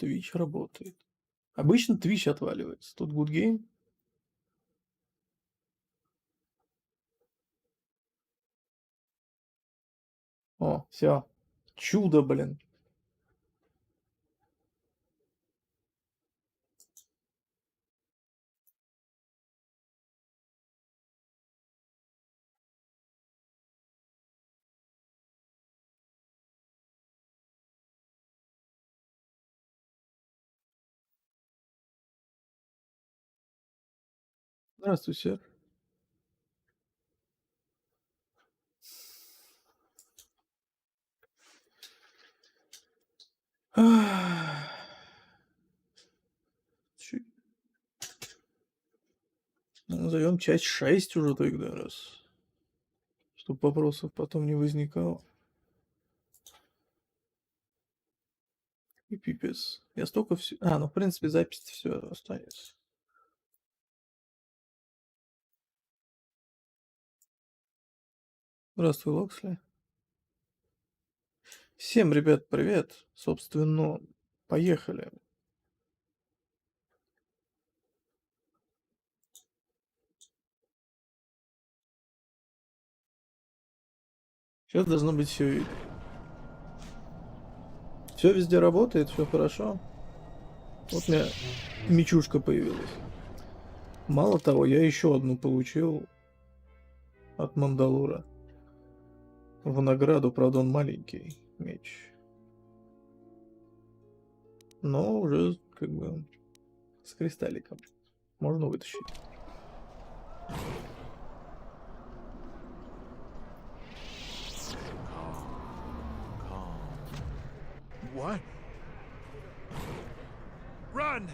Twitch работает. Обычно Twitch отваливается. Тут good game. О, все. Чудо, блин. Здравствуй, сэр. Назовем часть 6 уже тогда, раз. Чтобы вопросов потом не возникало. И пипец. Я столько все... ну в принципе запись все останется. Здравствуй, Локсли. Всем, ребят, привет. Собственно, поехали. Сейчас должно быть все видно. Все везде работает, все хорошо. Вот у меня мечушка появилась. Мало того, я еще одну получил от Мандалора. В награду, правда, он маленький меч. Но уже как бы с кристалликом. Можно вытащить. What? Run!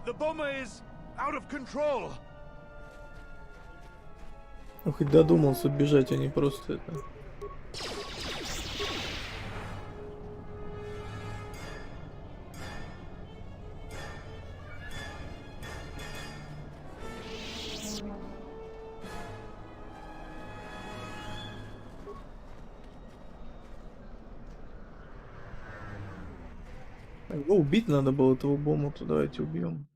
The bomber is out of control. Ну, хоть додумался бежать, а не просто это. Его убить надо было, этого бомба-то. Давайте убьем.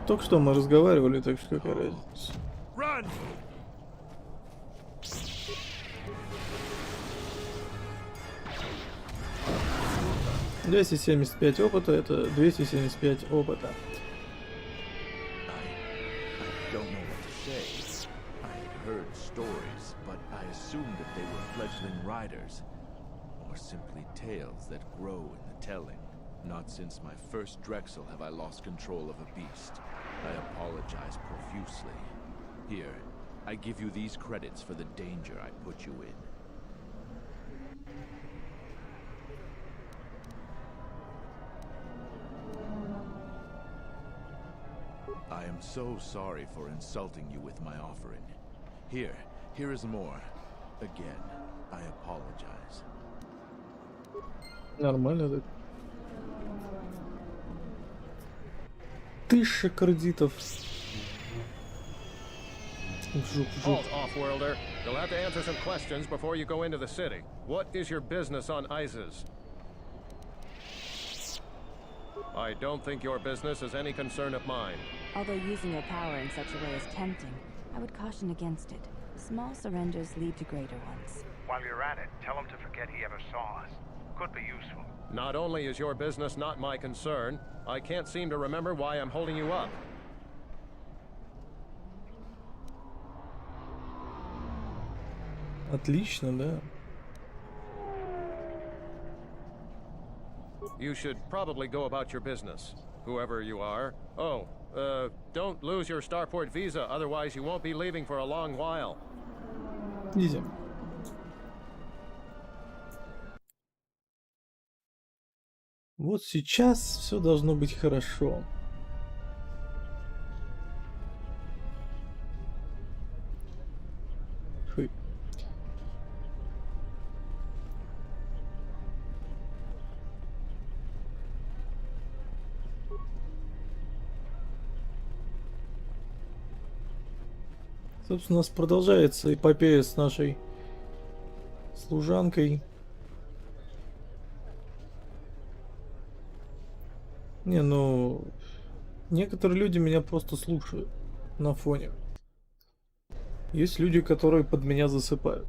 Только что мы разговаривали, так что какая разница. 275 опыта, это 275 опыта. Not since my first Drexel have I lost control of a beast. I apologize profusely. Here, I give you these credits for the danger I put you in. I am so sorry for insulting you with my offering. Here is more. Again, I apologize. Нормально, так. 1000 кредитов. Halt, off-worlder. You'll have to answer some questions before you go into the city. What is your business on Isis? I don't think your business is any concern of mine. Although using your power in such a way is tempting, I would caution against it. Small surrenders lead to greater ones. While you're at it, tell him to forget he ever saw us. Could be useful. Not only is your business not my concern, I can't seem to remember why I'm holding you up. Отлично, да. You should probably go about your business, whoever you are. Oh, don't lose your starport visa, otherwise you won't be leaving for a long while. Изи. Вот сейчас все должно быть хорошо. Тут у нас продолжается эпопея с нашей служанкой. Не, ну... Некоторые люди меня просто слушают на фоне. Есть люди, которые под меня засыпают.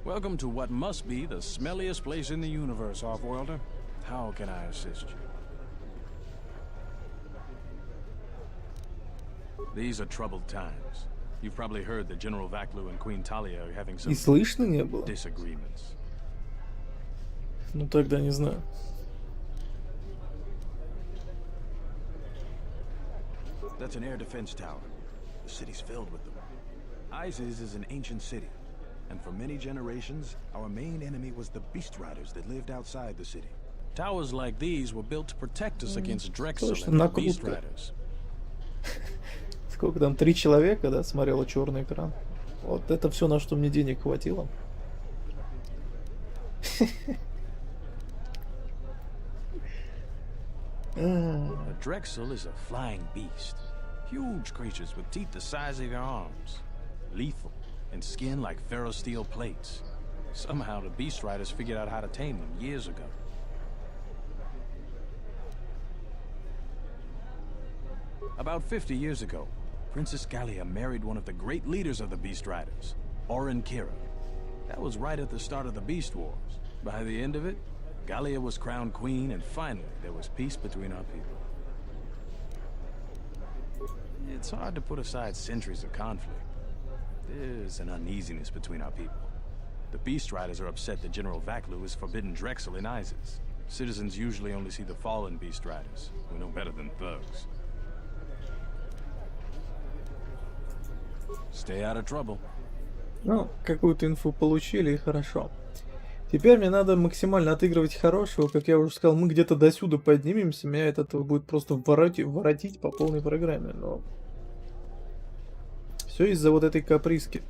Welcome to what must be the smelliest place in the universe, Offworlder. How can I assist you? These are troubled times. You've probably heard that General Vaklu and Queen Talia are having some И слышно не было? disagreements. Ну тогда не знаю. That's an air defense tower. The city's filled with them. Isis is an ancient city, and for many generations, our main enemy was the beast riders that lived outside the city. Towers like these were built to protect us against Drexel Точно, and the beast накрутка. riders. Сколько там, 3 человека, да, смотрело черный экран. Вот это все, на что мне денег хватило. Drexel is a flying beast. Huge creatures with teeth the size of your arms. Lethal, and skin like ferrosteel plates. Somehow the beast riders figured out how to tame them years ago. About 50 years ago, Princess Gallia married one of the great leaders of the beast riders, Orin Kira. That was right at the start of the Beast Wars. By the end of it, Gallia was crowned queen, and finally there was peace between our people. It's hard to put aside centuries of conflict. There's an uneasiness between our people. The Beast Riders are upset that General Vaklu has forbidden Drexel in Isis. Citizens usually only see the fallen Beast Riders, who know better than thugs. Stay out of trouble. Ну, какую-то инфу получили, и хорошо. Теперь мне надо максимально отыгрывать хорошего. Как я уже сказал, мы где-то до сюда поднимемся. Меня от этого будет просто воротить по полной программе. Но все из-за вот этой каприски.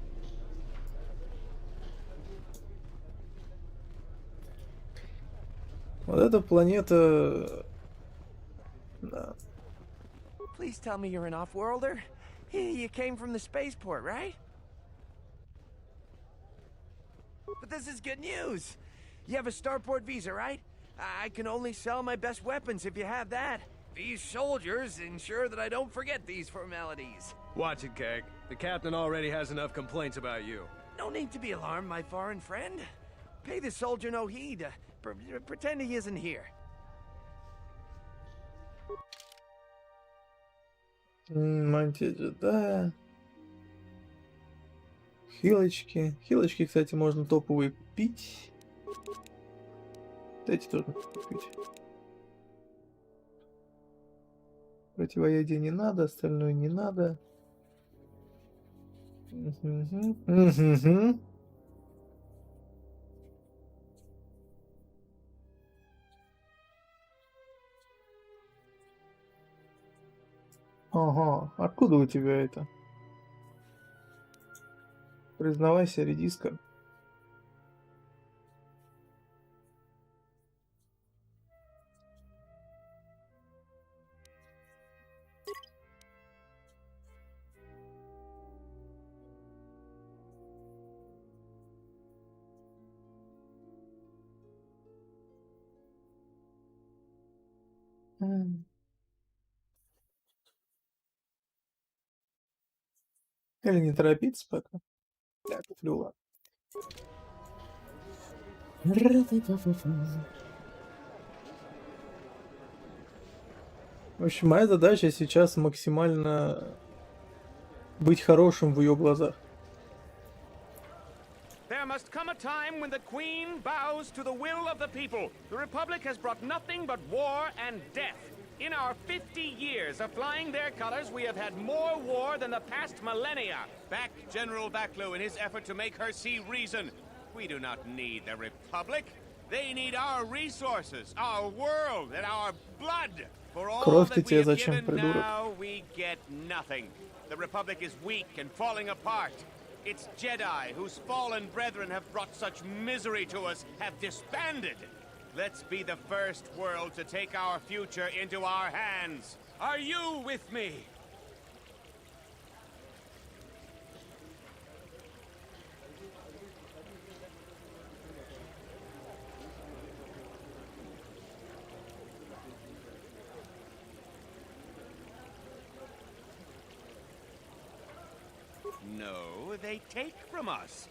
Вот эта планета... Да. Please tell me you're an off-worlder. You came from the spaceport, right? But this is good news. You have a starport visa, right? I can only sell my best weapons if you have that. These soldiers ensure that I don't forget these formalities. Watch it, Keg. The captain already has enough complaints about you. No need to be alarmed, my foreign friend. Pay the soldier no heed. Pretend he isn't here. Мантия джедая. Хилочки. Хилочки, кстати, можно топовые купить. Эти тоже купить. Противоядие не надо, остальное не надо. Ага, откуда у тебя это? Признавайся, редиска. Или не торопиться пока. Я куплю, ладно. В общем, моя задача сейчас максимально быть хорошим в ее глазах. There must come a time when the Queen bows to the will of the people. The Republic has brought nothing but war and death. In our 50 years of flying their colors, we have had more war than the past millennia. Back General Vaklu in his effort to make her see reason. We do not need the Republic. They need our resources, our world, and our blood. For all Кровь that we тебе have зачем, given, придурок? now we get nothing. The Republic is weak and falling apart. Its Jedi, whose fallen brethren have brought such misery to us, have disbanded. Let's be the first world to take our future into our hands. Are you with me? No, they take from us.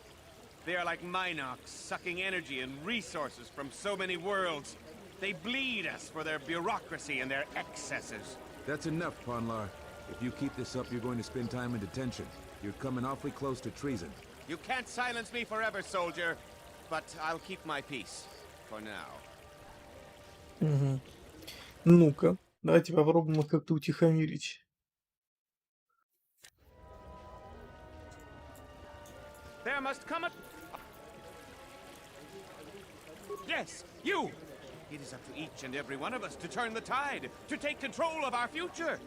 They are like Minocs, sucking energy and resources from so many worlds. They bleed us for their bureaucracy and their excesses. That's enough, Ponlar. If you keep this up, you're going to spend time in detention. You're coming awfully close to treason. You can't silence me forever, soldier. But I'll keep my peace. For now. Угу. Ну-ка, давайте попробуем их как-то утихомирить. There must come a... Yes, you! It is up to each and every one of us to turn the tide, to take control of our future.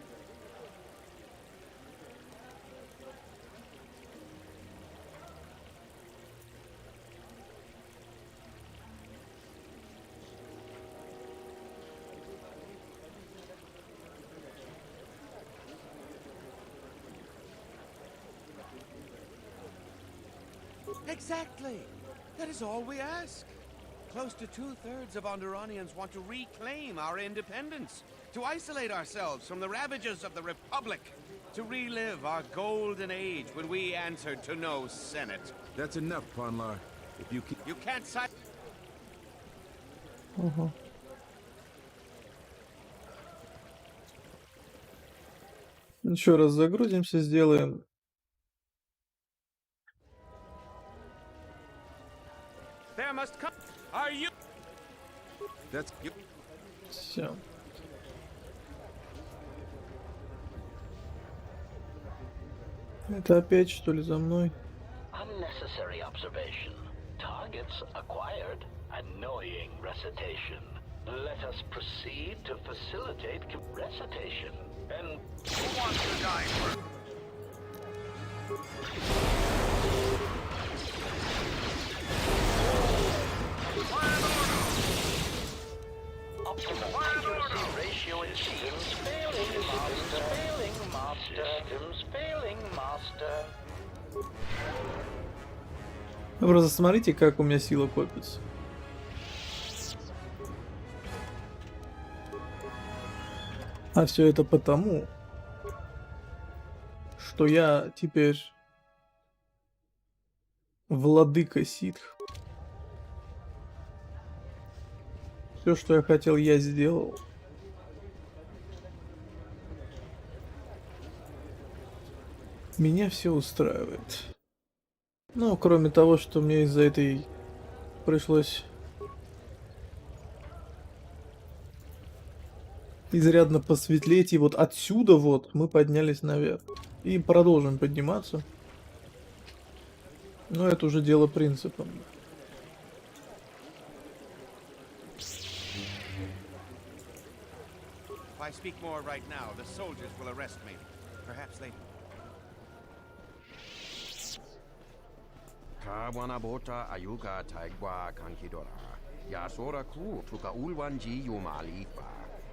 Exactly. That is all we ask. Close to 2/3 of Onderonians want to reclaim our independence, to isolate ourselves from the ravages of the Republic, to relive our golden age when we answered to no Senate. That's enough, Ponlar. If you keep... You can't Угу. Еще раз загрузимся, сделаем. There must come... Are you... That's... You... Все. Это опять что ли за мной? Unnecessary observation. Targets acquired. Annoying recitation. Let us proceed to facilitate recitation. And who wants to die first? Optimal accuracy ratio achieves. Failing master. Failing master. Systems failing master. Вы просто смотрите, как у меня сила копится. А все это потому, что я теперь владыка ситх. Все, что я хотел, я сделал. Меня все устраивает. Ну, кроме того, что мне из-за этой пришлось изрядно посветлеть, и вот отсюда вот мы поднялись наверх. И продолжим подниматься. Но это уже дело принципа. If I speak more right now, the soldiers will arrest me. Perhaps they... Kawana bota ayuka taigwa kankidora. Yasora ku tuka ulwanji yumalifa.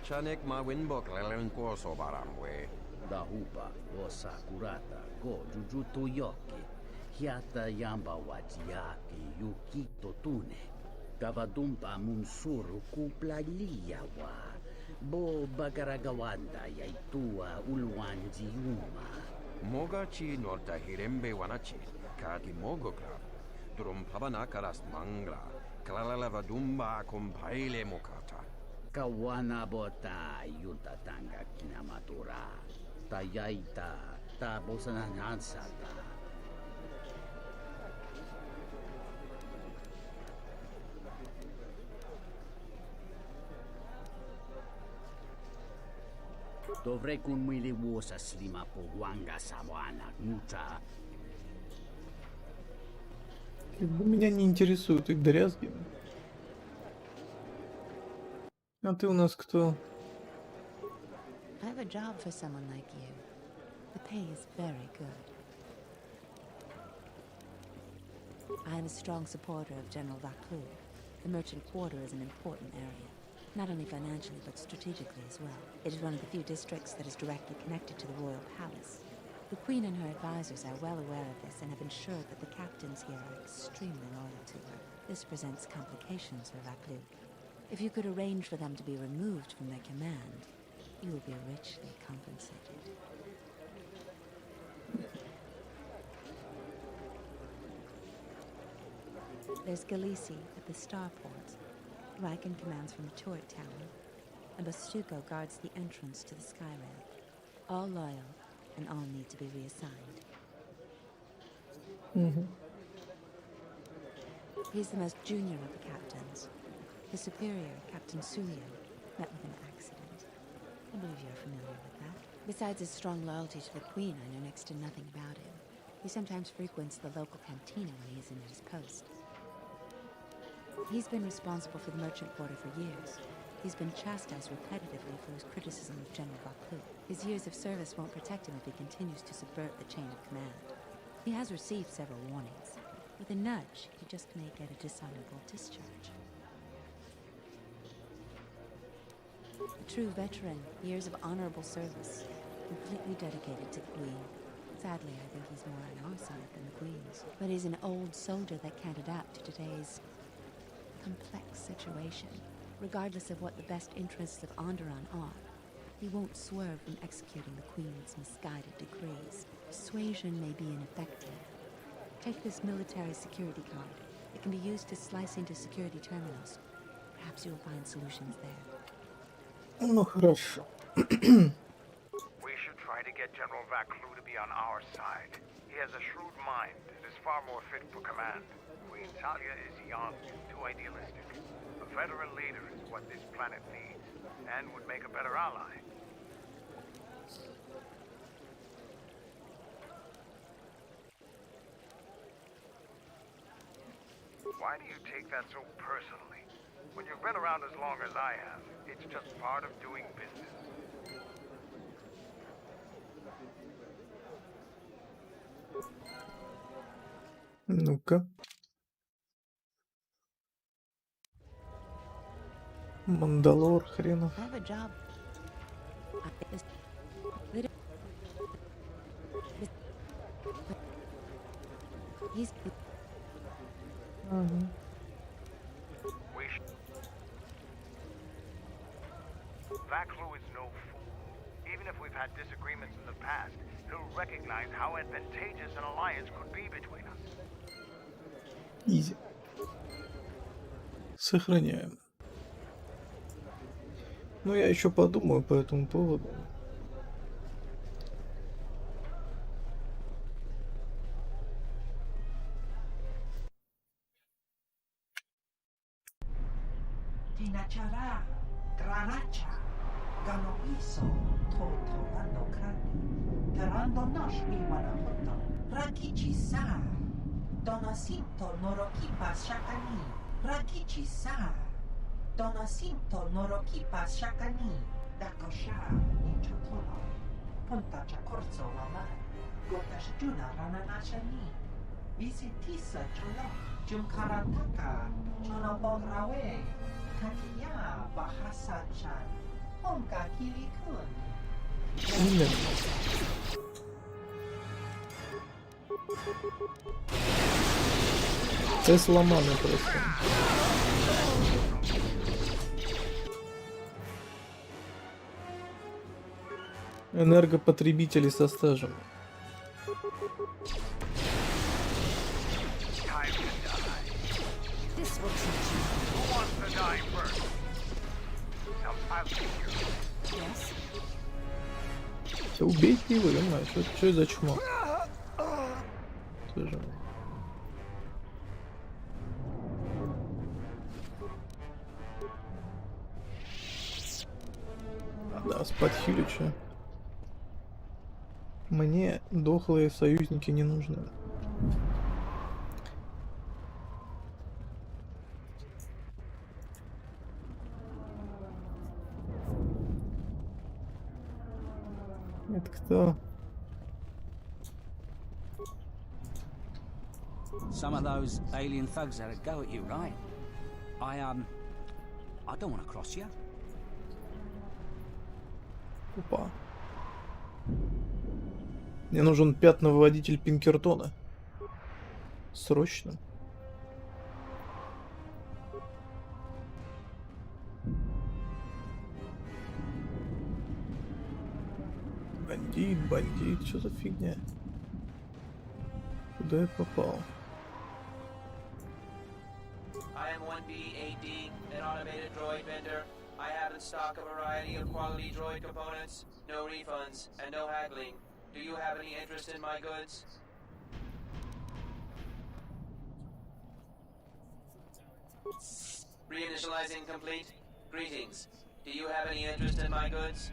Chanek ma winbok lelenko sobaramwe. Dahupa o sakurata go jujuto yoki. Hiata yamba wajiaki yukito tune. Gavadumpa munsuru kupla liyawa. Bo bagaragawanda yaitua ulwanji yuma. Mogachi norta hirembe wanachi. Kati mogokra. Drum pabana karas mangra. Klalalava dumba compaile mokata. Kawana bota yunta tanga kinamatura. Tayaita ta bosananansata. Dovrei con mili wosa slima po wanga sawana nucha. Меня не интересуют их дрязги. А ты у нас кто? I have a job for someone like you. The pay is very good. I am a strong supporter of General Vaklu. The merchant quarter is an important area, not only financially but strategically as well. It is one of the few districts that is directly connected to the royal palace. The Queen and her advisors are well aware of this and have ensured that the captains here are extremely loyal to her. This presents complications for Vaclu. If you could arrange for them to be removed from their command, you will be richly compensated. There's Galisi at the starport. Riken commands from the turret tower, and Bastuco guards the entrance to the skyrail. All loyal, and all need to be reassigned. He's the most junior of the captains. His superior, Captain Sulio, met with an accident. I believe you're familiar with that. Besides his strong loyalty to the Queen, I know next to nothing about him. He sometimes frequents the local cantina when he isn't at his post. He's been responsible for the merchant quarter for years. He's been chastised repetitively for his criticism of General Vaclu. His years of service won't protect him if he continues to subvert the chain of command. He has received several warnings. With a nudge, he just may get a dishonorable discharge. A true veteran, years of honorable service, completely dedicated to the Queen. Sadly, I think he's more on our side than the Queen's. But he's an old soldier that can't adapt to today's complex situation. Regardless of what the best interests of Onderon are, he won't swerve from executing the Queen's misguided decrees. Persuasion may be ineffective. Take this military security card. It can be used to slice into security terminals. Perhaps you'll find solutions there. Ну хорошо. We should try to get General Vaclu to be on our side. He has a shrewd mind and is far more fit for command. Queen Talia is young, too idealistic. A veteran leader is what this planet needs, and would make a better ally. Why do you take that so personally? When you've been around as long as I have, it's just part of doing business. Ну-ка. Мандалор хренов. I have a job. He's... Vaclu is no fool. Even if we've had disagreements in the past, he'll recognize how advantageous an alliance could be between us. Изи. Сохраняем. Ну, я еще подумаю по этому поводу. Tinachara, granacha, ganoiso, totorando crani, terando nosh iwanahoto, rakichi sa, donasinto norokipas shakani, rakichi sa, donasinto norokipas shakani, dakosha, ninchotolo, punta chakorzo lama, gotashjuna rananashani, visitisa cholo, jumkarantaka, chonobograwe, Kakiya bahasa-chan, Hongka Kili-kun. Це сломано просто. Энергопотребители со стажем. Все, убейте его, ё-моё, что это за чмо? Тоже. Да, спать Хилича. Мне дохлые союзники не нужны. Это кто? Some of those alien thugs had a go at you, right? I don't want to cross you. Опа. Мне нужен пятновыводитель Пинкертона. Срочно. Бандит, что за фигня? Куда я попал? I am 1B-AD, an automated droid vendor. I have in stock a variety of quality droid components, no refunds, and no haggling. Do you have any interest in my goods? Reinitializing complete. Greetings. Do you have any interest in my goods?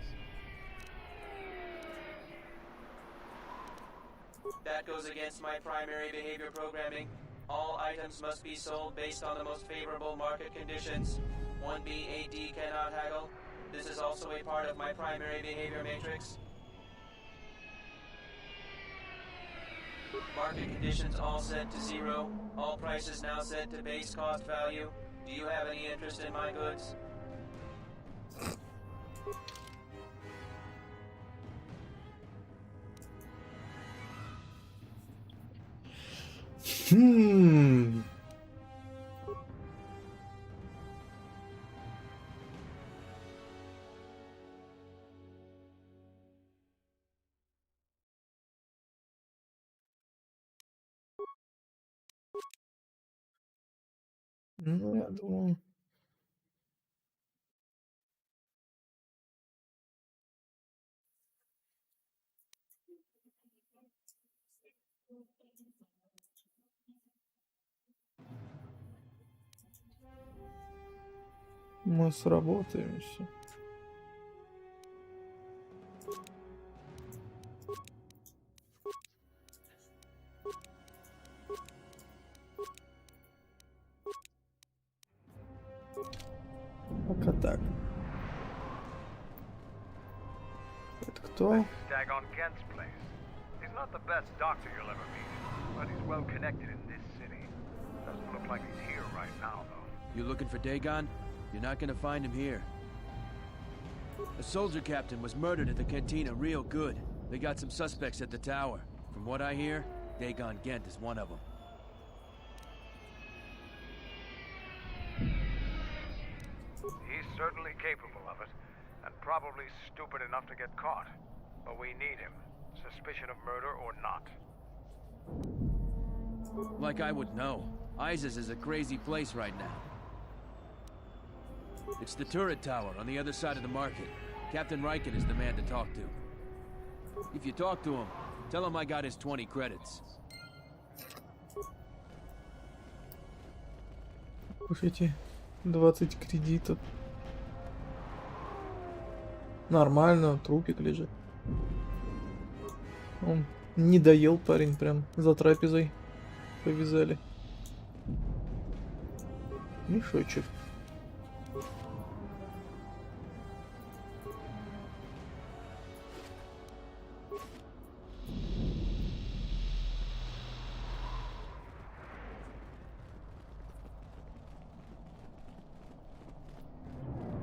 That goes against my primary behavior programming. All items must be sold based on the most favorable market conditions. 1B-AD cannot haggle. This is also a part of my primary behavior matrix. Market conditions all set to 0. All prices now set to base cost value. Do you have any interest in my goods? Ну, я думаю... Мы сработаемся. Пока так. Это кто? Dagon Gent's place. He's not the best doctor you'll ever meet, but he's well connected in this city. Doesn't look like he's here right now, though. You looking for Dagon? You're not gonna find him here. A soldier captain was murdered at the cantina real good. They got some suspects at the tower. From what I hear, Dagon Gent is one of them. He's certainly capable of it, and probably stupid enough to get caught. But we need him, suspicion of murder or not. Like I would know. Isis is a crazy place right now. It's the turret tower on the other side of the market. Captain Riken is the man to talk to. If you talk to him, tell him I got his 20 credits. Слушайте, 20 кредитов. Нормально, трупик лежит. Он не доел парень, прям за трапезой повязали. Мешочек.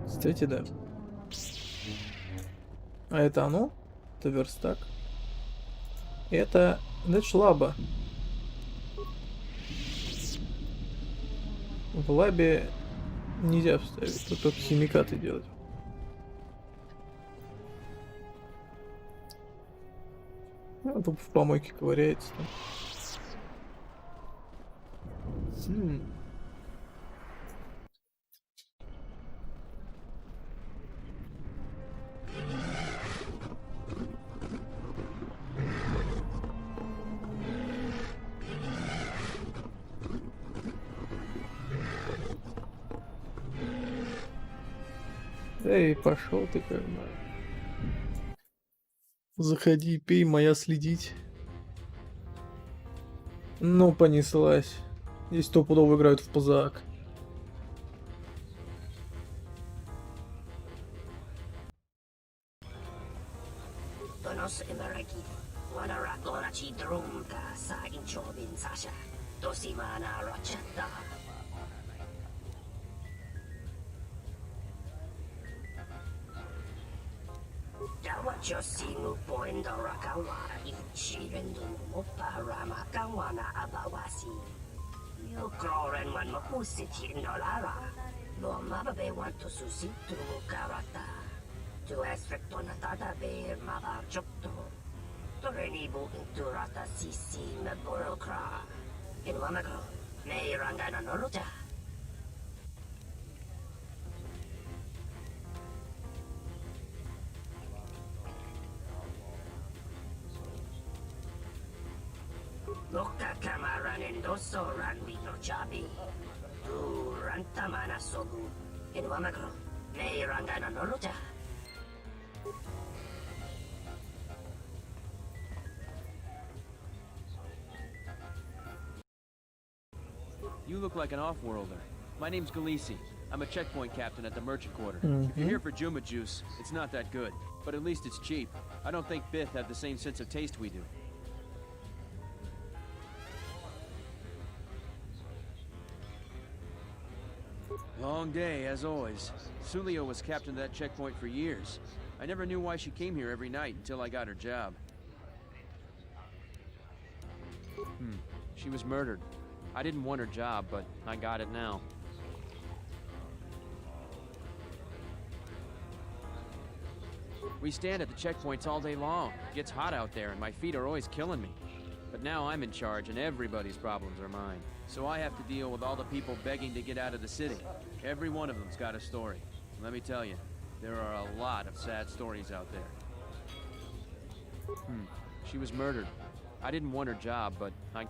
Кстати, да. А это оно? Это верстак. Это шлаба. В лабе нельзя вставить, тут только химикаты делать. А тут в помойке ковыряется там. Эй, пошел ты как бы. Заходи, пей, моя следить. Ну, понеслась. Здесь стопудово играют в пузак. Josinu poindora kawa ichirendu moparama kawana abawasi. You croren man mapusiti nolara. Lo mababe want to susitu karata. To aspect on a tata bear maba chokto. Torenibu inturata sisi meborokra. In Wamago, may rangana noruta. Loka kamaran endoso ran vino chabi. Tu rantamana sobu. In Wamago, may rangana noruta. You look like an off-worlder. My name's Galisi. I'm a checkpoint captain at the merchant quarter. If you're here for Juma juice, it's not that good. But at least it's cheap. I don't think Bith have the same sense of taste we do. Long day, as always. Sulio was captain of that checkpoint for years. I never knew why she came here every night until I got her job. She was murdered. I didn't want her job, but I got it now. We stand at the checkpoints all day long. It gets hot out there, and my feet are always killing me. But now I'm in charge, and everybody's problems are mine. So I have to deal with all the people begging to get out of the city. Every one of them's got a story. Let me tell you, there are a lot of sad stories out there. She was murdered. I didn't want her job, but I...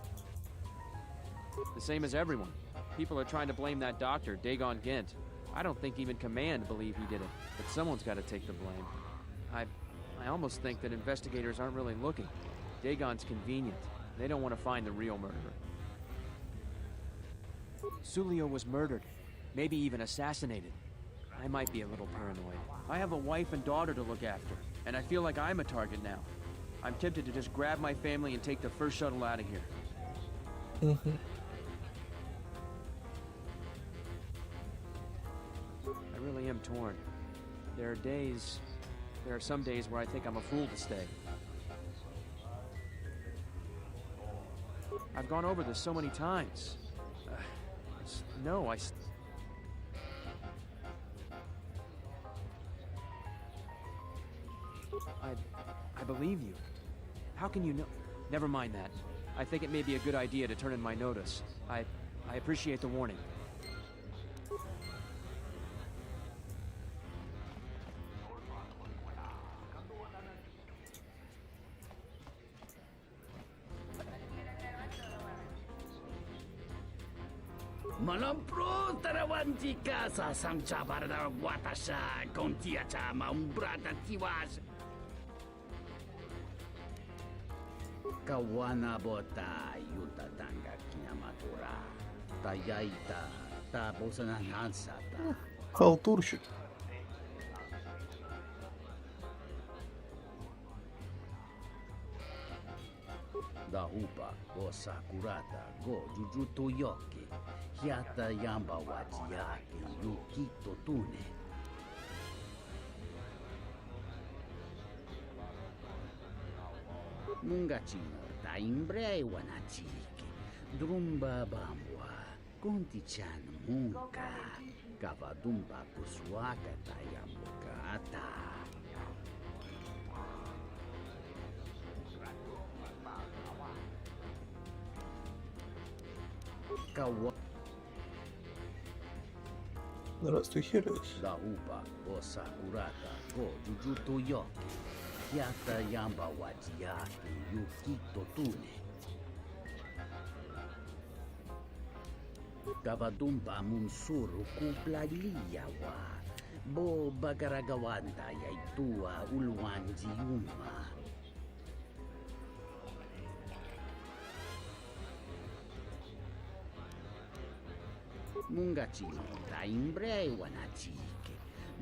The same as everyone. People are trying to blame that doctor, Dagon Gent. I don't think even Command believe he did it, but someone's got to take the blame. I almost think that investigators aren't really looking. Dagon's convenient. They don't want to find the real murderer. Sulio was murdered. Maybe even assassinated. I might be a little paranoid. I have a wife and daughter to look after, and I feel like I'm a target now. I'm tempted to just grab my family and take the first shuttle out of here. I really am torn. There are some days where I think I'm a fool to stay. I've gone over this so many times. I believe you. How can you know? Never mind that. I think it may be a good idea to turn in my notice. I appreciate the warning. Malampro tarawanti casa samcha barda watasha kontia chama umbrata tiwas. Kawana bota yuta tanga kinamatura. Tayaita ta bosana hansata. Халтурщик. Da upa go sakurata go jujuto yoki. Hiata yamba wajiyaki yukito tune. Mungachino ta imbrei wanachiki. Drumba bambwa. Konti-chan munka. Kavadumba kuswaka tayamukata. Kawa. Здравствуй, Хелиус. Da upa o sakurata go jujuto yoki. Hiata yamba wajiyaki yukito tune. Kavadumba munsuru kuplaliya wa. Bo bagaragawanda yaitua ulwanji yuma. Mungachino ta imbrei wanachike.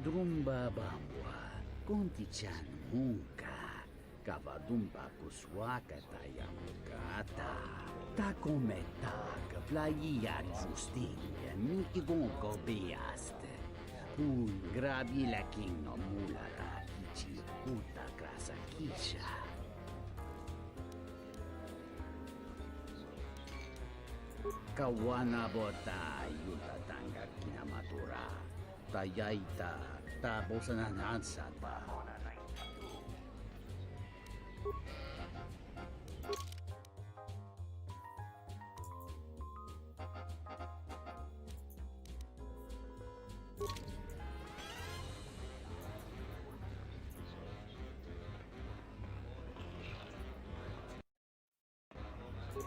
Drumba bambwa. Konti-chan munka. Kavadumba kuswaka tayamukata. Ta kometa ka playa justin miki gonko beaste. Kun grabila king no mulara kichi kuta grasa kisha. Kawana bota yuta tanga kinamatura. Tayaita tabosananansa pa.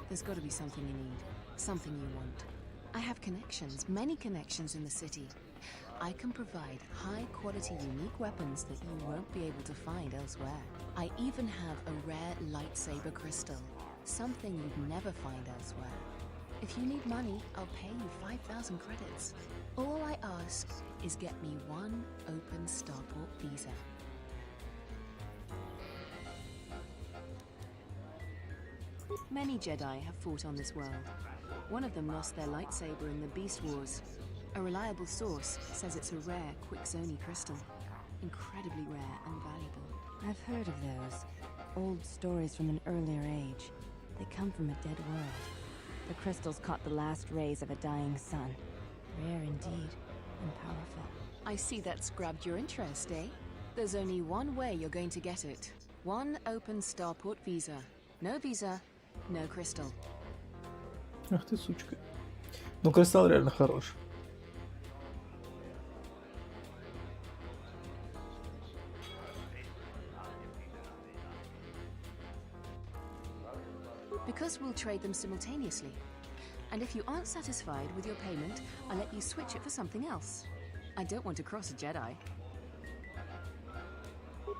There's got to be something you need, something you want. I have connections, many connections in the city. I can provide high-quality, unique weapons that you won't be able to find elsewhere. I even have a rare lightsaber crystal, something you'd never find elsewhere. If you need money, I'll pay you 5,000 credits. All I ask is get me one open starport visa. Many Jedi have fought on this world. One of them lost their lightsaber in the Beast Wars. A reliable source says it's a rare Quixoni crystal. Incredibly rare and valuable. I've heard of those. Old stories from an earlier age. They come from a dead world. The crystals caught the last rays of a dying sun. Rare indeed, and powerful. I see that's grabbed your interest, eh? There's only one way you're going to get it. One open starport visa. No visa, no crystal. Ах ты сучка. Ну, кристалл реально хорош. Because we'll trade them simultaneously. And if you aren't satisfied with your payment, I'll let you switch it for something else. I don't want to cross a Jedi.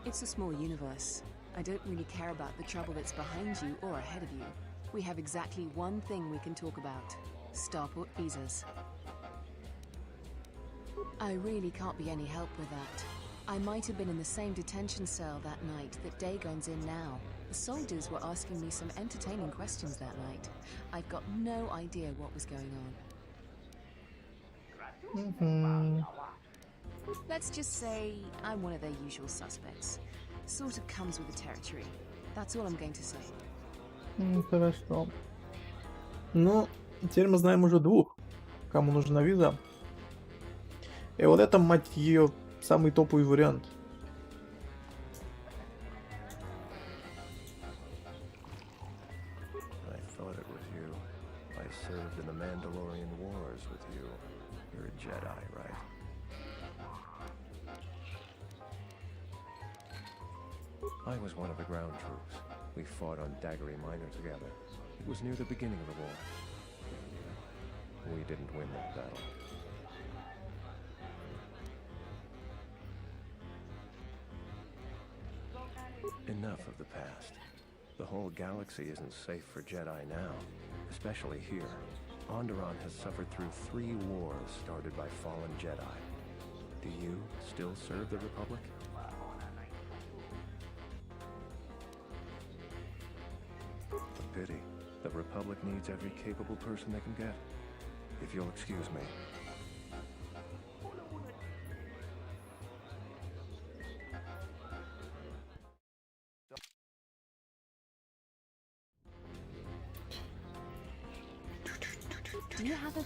It's a small universe. I don't really care about the trouble that's behind you or ahead of you. We have exactly one thing we can talk about. Starport visas. I really can't be any help with that. I might have been in the same detention cell that night that Dagon's in now. The soldiers were asking me some entertaining questions that night. I've got no idea what was going on. Let's just say I'm one of their usual suspects. Sort of comes with the territory. That's all I'm going to say. Хорошо. Ну, теперь мы знаем уже двух, кому нужна виза. И вот это, мать ее, самый топовый вариант. I thought it was you. I served in the Mandalorian Wars with you. You're a Jedi, right? I was one of the ground troops. We fought on Daggery Minor together. It was near the beginning of the war. We didn't win that battle. Enough of the past. The whole galaxy isn't safe for Jedi now, especially here. Onderon has suffered through 3 wars started by fallen Jedi. Do you still serve the Republic? A pity. The Republic needs every capable person they can get. If you'll excuse me. Do you have a...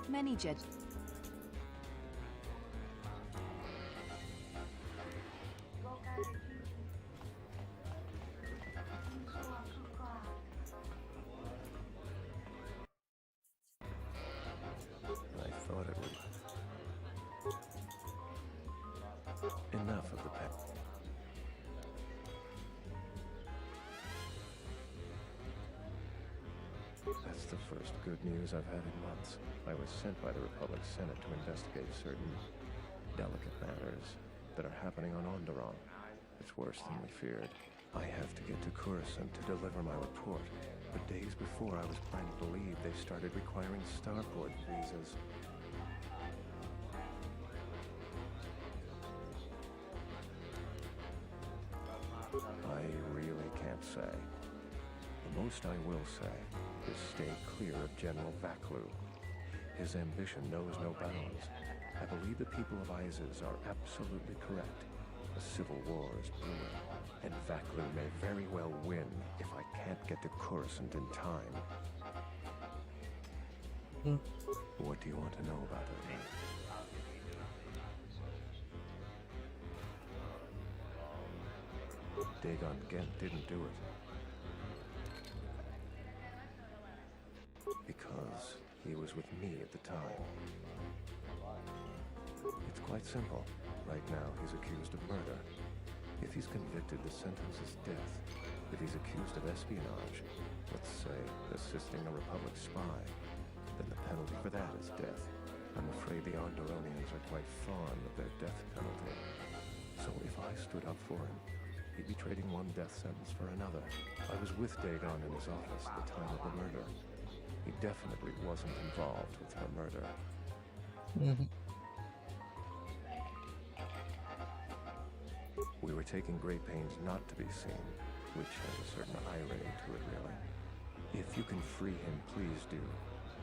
Many Jedi... I thought it was... Enough of the past. That's the first good news I've had in months. I was sent by the Republic Senate to investigate certain delicate matters that are happening on Onderon. It's worse than we feared. I have to get to Coruscant to deliver my report. But days before, I was led to believe they started requiring starport visas. can't say. The most I will say is stay clear of General Vaklu. His ambition knows no bounds. I believe the people of Isis are absolutely correct. A civil war is brewing, and Vaklu may very well win if I can't get to Coruscant in time. What do you want to know about it? Dagon Gent didn't do it. Because he was with me at the time. It's quite simple. Right now, he's accused of murder. If he's convicted, the sentence is death. If he's accused of espionage, let's say assisting a Republic spy, then the penalty for that is death. I'm afraid the Onderonians are quite fond of their death penalty. So if I stood up for him, he'd be trading one death sentence for another. I was with Dagon in his office at the time of the murder. He definitely wasn't involved with her murder. We were taking great pains not to be seen, which has a certain irony to it, really. If you can free him, please do.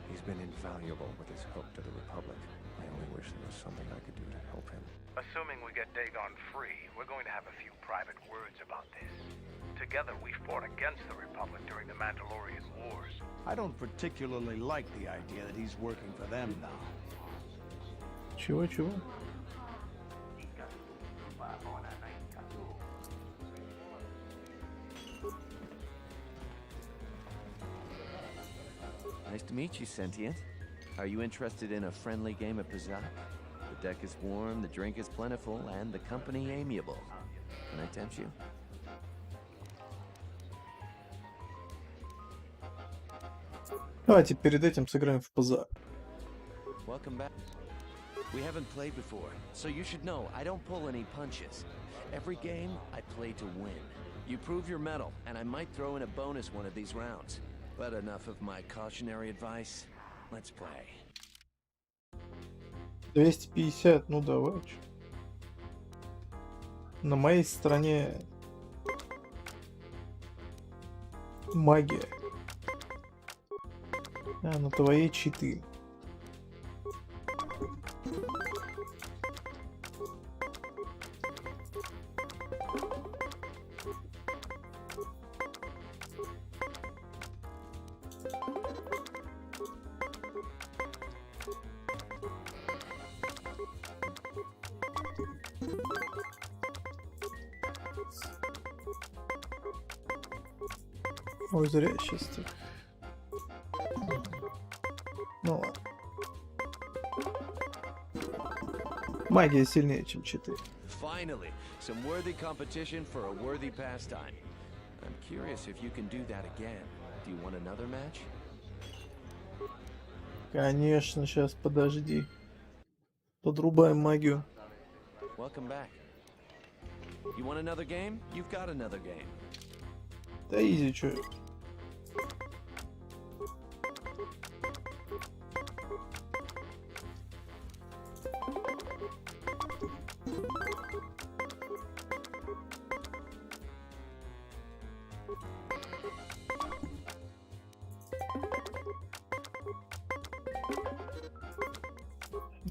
He's been invaluable with his help to the Republic. I only wish there was something I could do to help him. Assuming we get Dagon free, we're going to have a few private words about this. Together, we fought against the Republic during the Mandalorian Wars. I don't particularly like the idea that he's working for them now. Чего? Nice to meet you, Sentient. Are you interested in a friendly game of Pizzak? The deck is warm, the drink is plentiful, and the company amiable. Can I tempt you? Давайте перед этим сыграем в ПЗА. Welcome back. We haven't played before, so you should know I don't pull any punches. Every game, I play to win. You prove your mettle, and I might throw in a bonus one of these rounds. But enough of my cautionary advice. Let's play. 250, ну давай. Чё. На моей стороне магия. А на твоей читы. Ой, зря сейчас так. Ну ладно. Магия сильнее, чем читы. Finally, some worthy competition for a worthy pastime. I'm curious if you can do that again. Do you want another match? Конечно, сейчас подожди. Подрубаем магию. Welcome back. You want another game? You've got another game. Да изи, чё.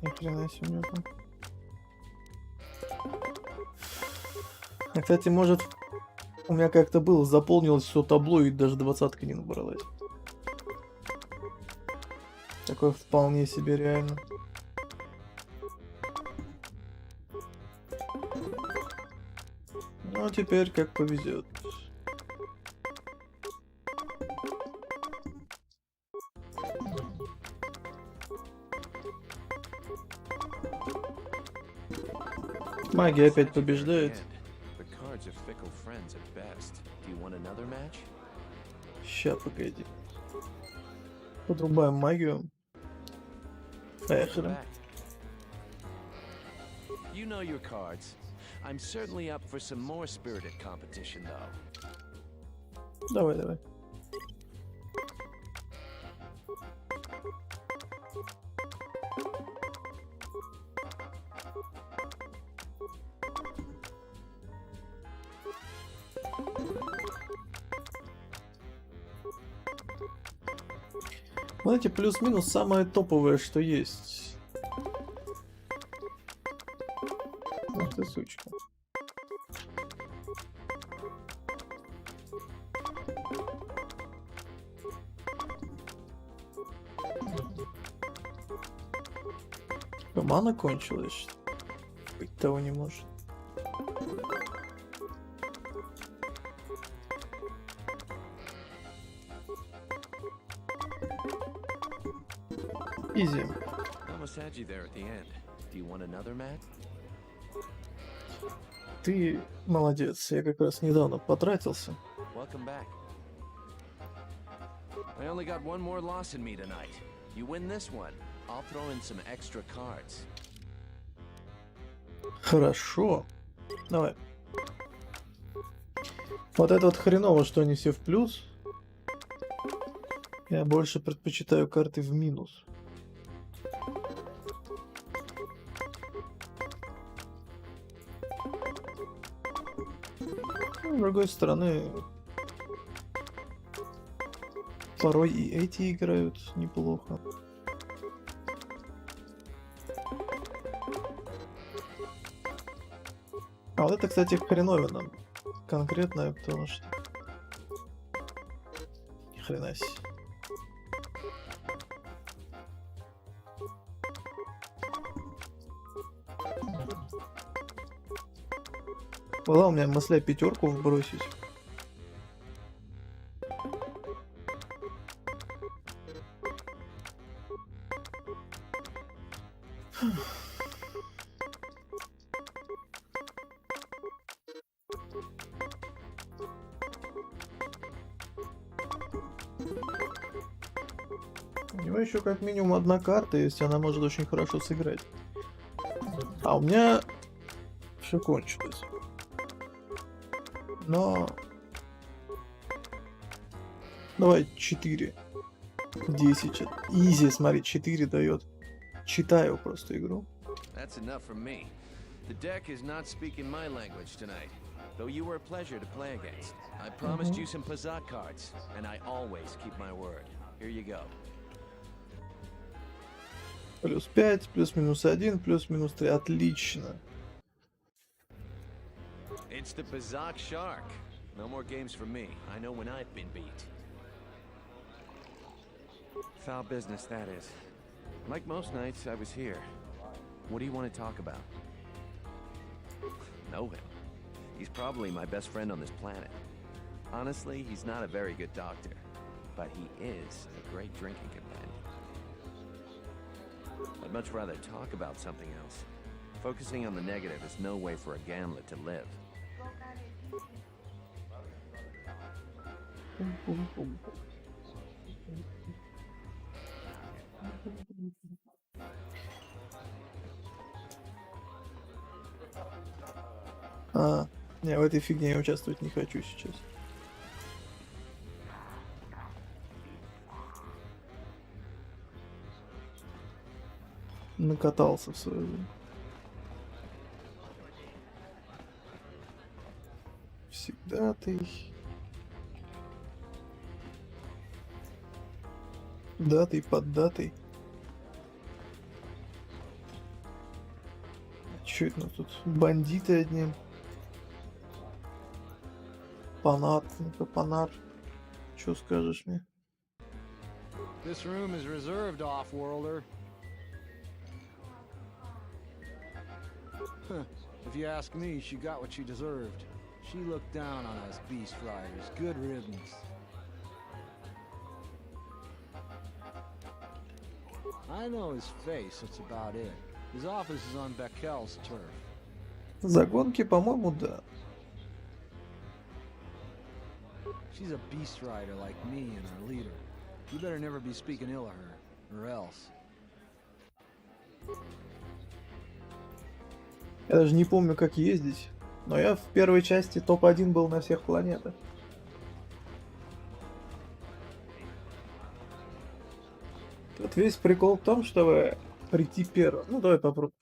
Ни хрена себе у него там. Кстати, может, у меня как-то было, заполнилось все табло и даже 20-ка не набралась. Такое вполне себе реально. Ну, а теперь как повезет. Магия опять побеждает. Ща, погоди. Подрубаем магию. Поехали. You know your cards. I'm certainly up for some more spirited competition, though. Давай. Знаете, плюс-минус самое топовое, что есть. Ах ты сучка. Мана кончилась. Быть того не может. Изи. Almost had you there at the end. Do you want another mat? Ты молодец. Я как раз недавно потратился. Welcome back. I only got one more loss in me tonight. You win this one, I'll throw in some extra cards. Хорошо. Давай. Вот это вот хреново, что они все в плюс. Я больше предпочитаю карты в минус. С другой стороны, порой и эти играют неплохо. А вот это, кстати, хреновина конкретная, потому что... Ни хрена себе. Была у меня мысля пятерку вбросить. У него еще как минимум одна карта есть, она может очень хорошо сыграть. А у меня все кончилось. Но... Давай 4. 10. Изи, смотри, 4 дает. Читаю просто игру. That's enough from me. The deck is not speaking my language tonight, though you were a pleasure to play against. I promised you some Pazak cards, and I always keep my word. Here you go. Плюс 5, плюс-минус 1, плюс-минус 3. Отлично. It's the Pazak Shark. No more games for me. I know when I've been beat. Foul business, that is. Like most nights, I was here. What do you want to talk about? Know him. He's probably my best friend on this planet. Honestly, he's not a very good doctor, but he is a great drinking companion. I'd much rather talk about something else. Focusing on the negative is no way for a gambler to live. Не, в этой фигне я участвовать не хочу сейчас. Накатался в свое время. Всегда ты. Датой под датой. Чё это у нас тут? Бандиты одни. Панар, ну-ка, панар. Чё скажешь мне? This room is reserved, off-worlder. If you ask me, she got what she deserved. She looked down on us beast riders. Good riddance. I know his face, that's about it. His office is on Beckel's turf. Загонки, по-моему, да. She's a beast rider like me and our leader. You better never be speaking ill of her, or else. Я даже не помню, как ездить, но я в первой части топ-1 был на всех планетах. Тут весь прикол в том, чтобы прийти первым. Ну, давай попробуем.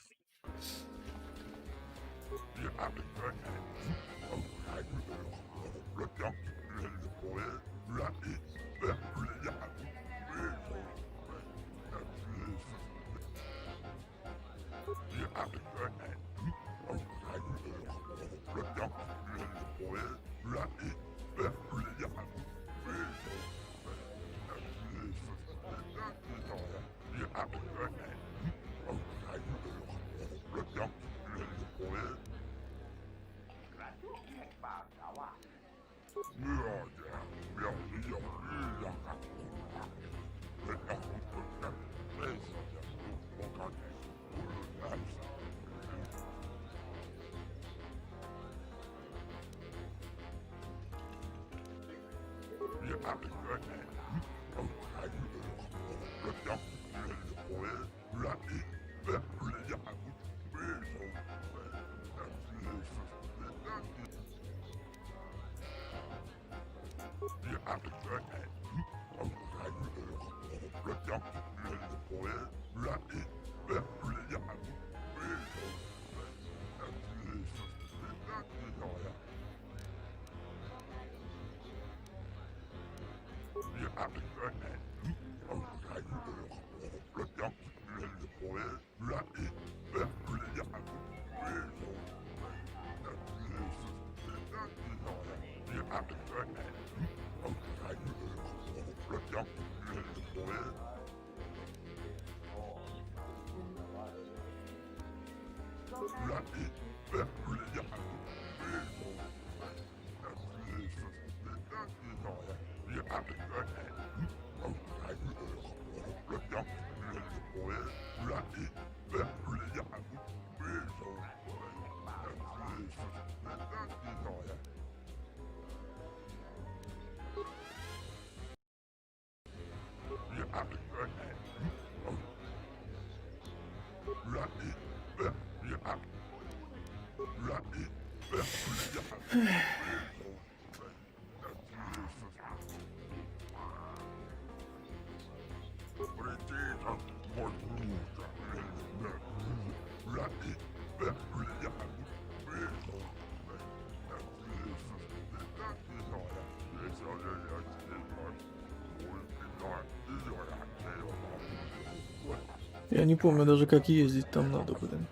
Я не помню даже, как ездить там надо, блин.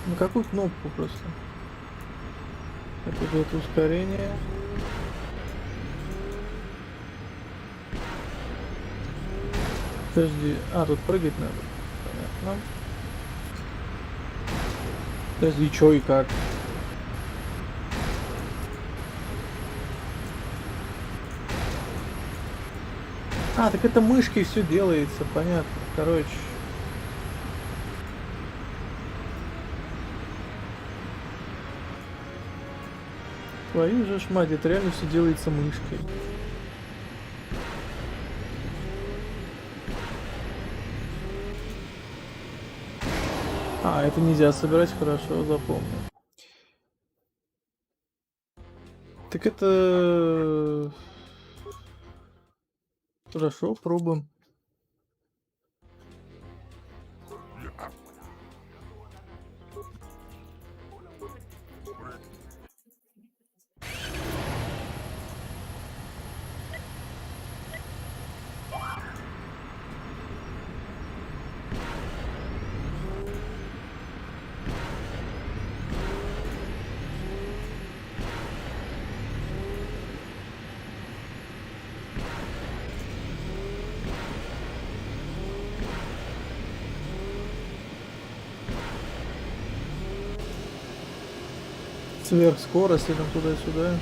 На какую кнопку просто? Это же это ускорение. Подожди. А, тут прыгать надо. Понятно. Подожди, чё и как? А, так это мышкой все делается, понятно. Короче. Твою же ж мать, это реально все делается мышкой. А, это нельзя собирать, хорошо, запомню. Так это... Хорошо, пробуем. Сверхскорость или туда-сюда.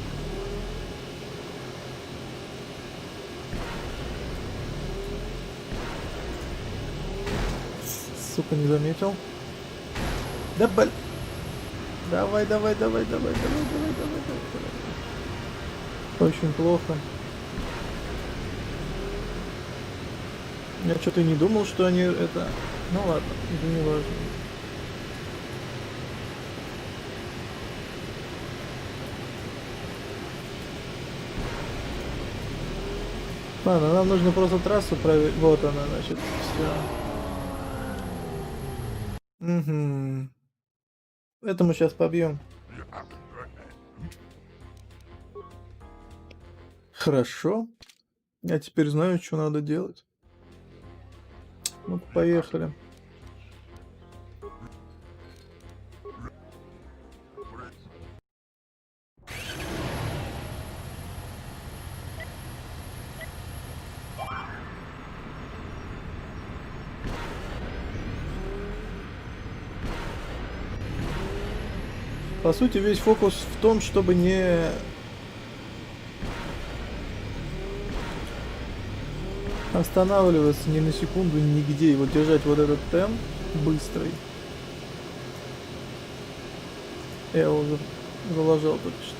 Сука, не заметил. Да блин. Давай. Очень плохо. Я что-то и не думал, что они это... Ну ладно, это не важно. Ладно, нам нужно просто трассу проверить. Вот она, значит, все. Угу. Это мы сейчас побьем. Хорошо. Я теперь знаю, что надо делать. Ну, поехали. По сути, весь фокус в том, чтобы не останавливаться ни на секунду нигде. И вот держать вот этот темп быстрый. Я уже заложил только что.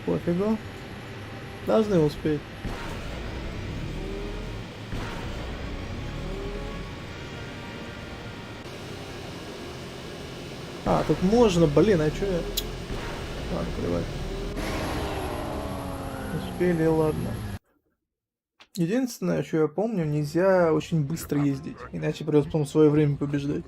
Пофигу. Должны успеть. А, тут можно, блин, а чё я... Ладно, плевать. Успели, ладно. Единственное, что я помню, нельзя очень быстро ездить, иначе придется потом свое время побеждать.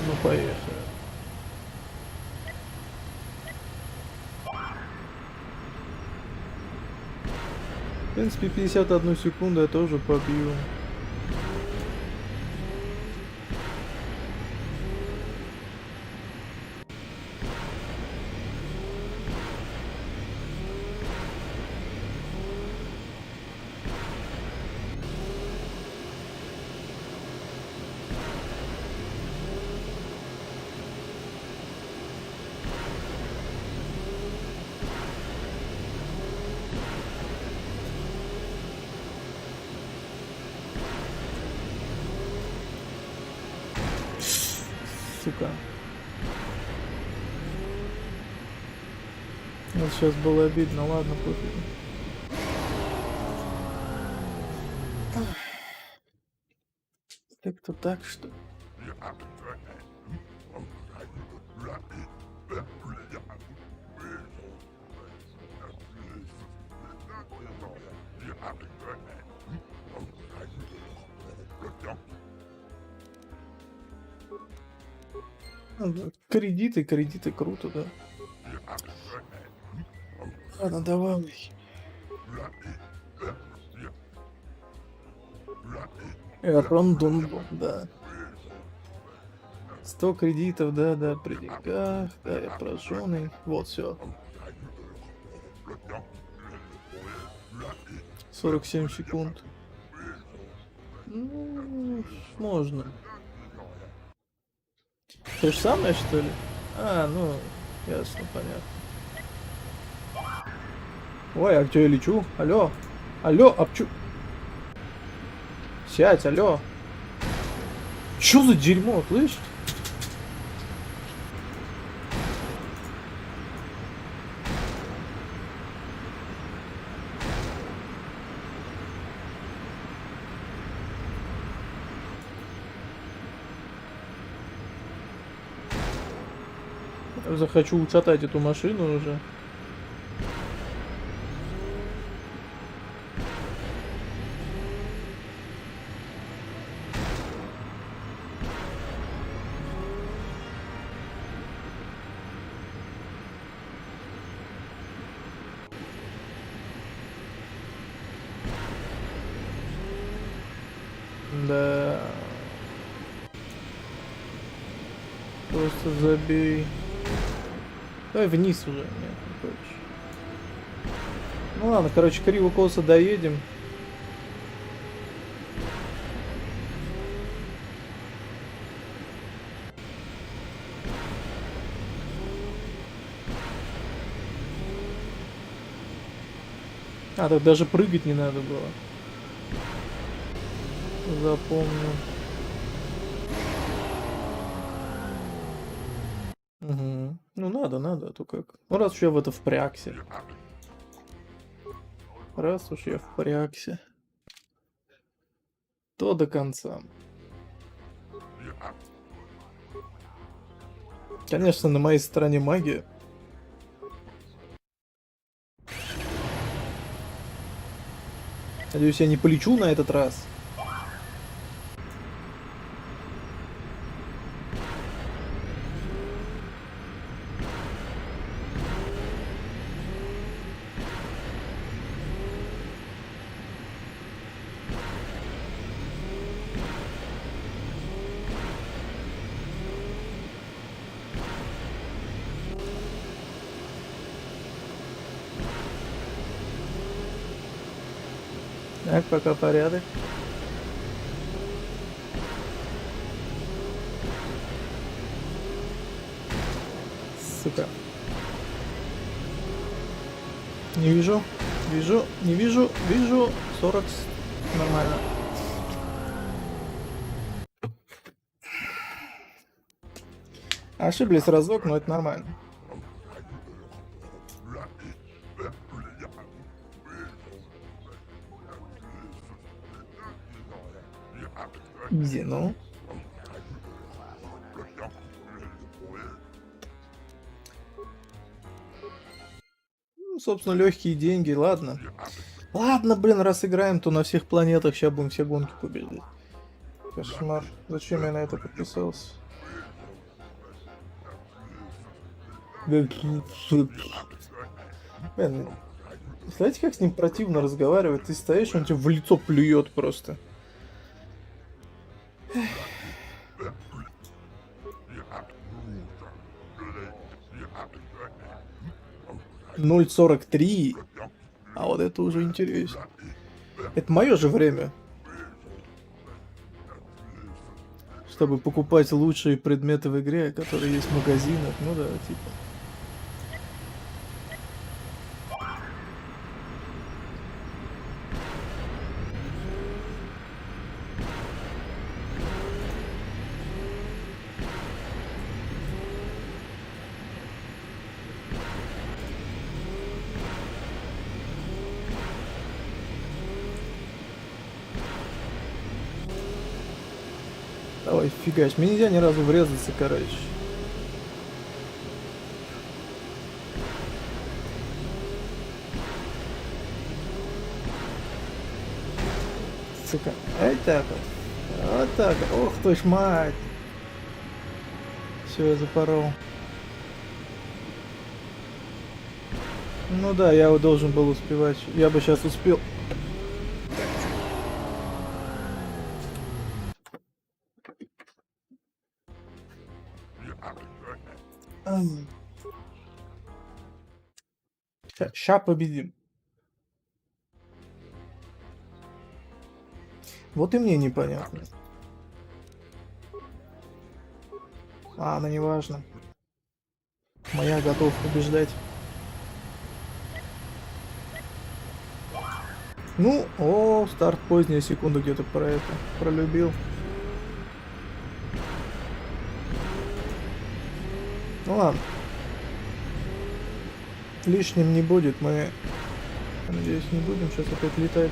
Ну, поехали. В принципе, 51 секунду я тоже побью. Сука. Вот сейчас было обидно, ладно, пофигу. Как-то так, что... Кредиты, круто, да. Ладно, давай. Рандом, да. 100 кредитов, да, при деньгах, да, я прожженный. Вот, все. 47 секунд. Ну, можно. То же самое, что ли? А, ну, ясно, понятно. Ой, а где я лечу? Алло? Алло, обчу... Сядь, алло. Чё за дерьмо, слышишь? Захочу ушатать эту машину уже. Да. Просто забей. Давай вниз уже. Нет, не хочешь. Ну ладно, короче, криво-косо доедем. А, так даже прыгать не надо было. Запомню. Угу. Ну надо, а то как. Ну раз уж я в это впрягся. Раз уж я впрягся, то до конца. Конечно, на моей стороне магия. Надеюсь, я не полечу на этот раз. Так, пока порядок. Сука. Не вижу. Не вижу. 40. Нормально. Ошиблись разок, но это нормально. Изи, ну. Собственно, легкие деньги, ладно. Ладно, блин, раз играем, то на всех планетах сейчас будем все гонки побеждать. Кошмар. Зачем я на это подписался? Блин, знаете, как с ним противно разговаривать? Ты стоишь, он тебе в лицо плюет просто. 0.43. А вот это уже интересно. Это мое же время. Чтобы покупать лучшие предметы в игре, которые есть в магазинах. Ну да, типа. Давай, фигач. Мне нельзя ни разу врезаться, короче. Сука. Ай так вот. Вот так. Ох ты ж мать. Все, я запорол. Ну да, я должен был успевать. Я бы сейчас успел. Ща победим. Вот и мне непонятно. Ладно, не важно. Моя готов побеждать. Ну, о, старт поздняя секунда где-то про это пролюбил. Ну ладно. Лишним не будет, мы, надеюсь, не будем сейчас опять летать.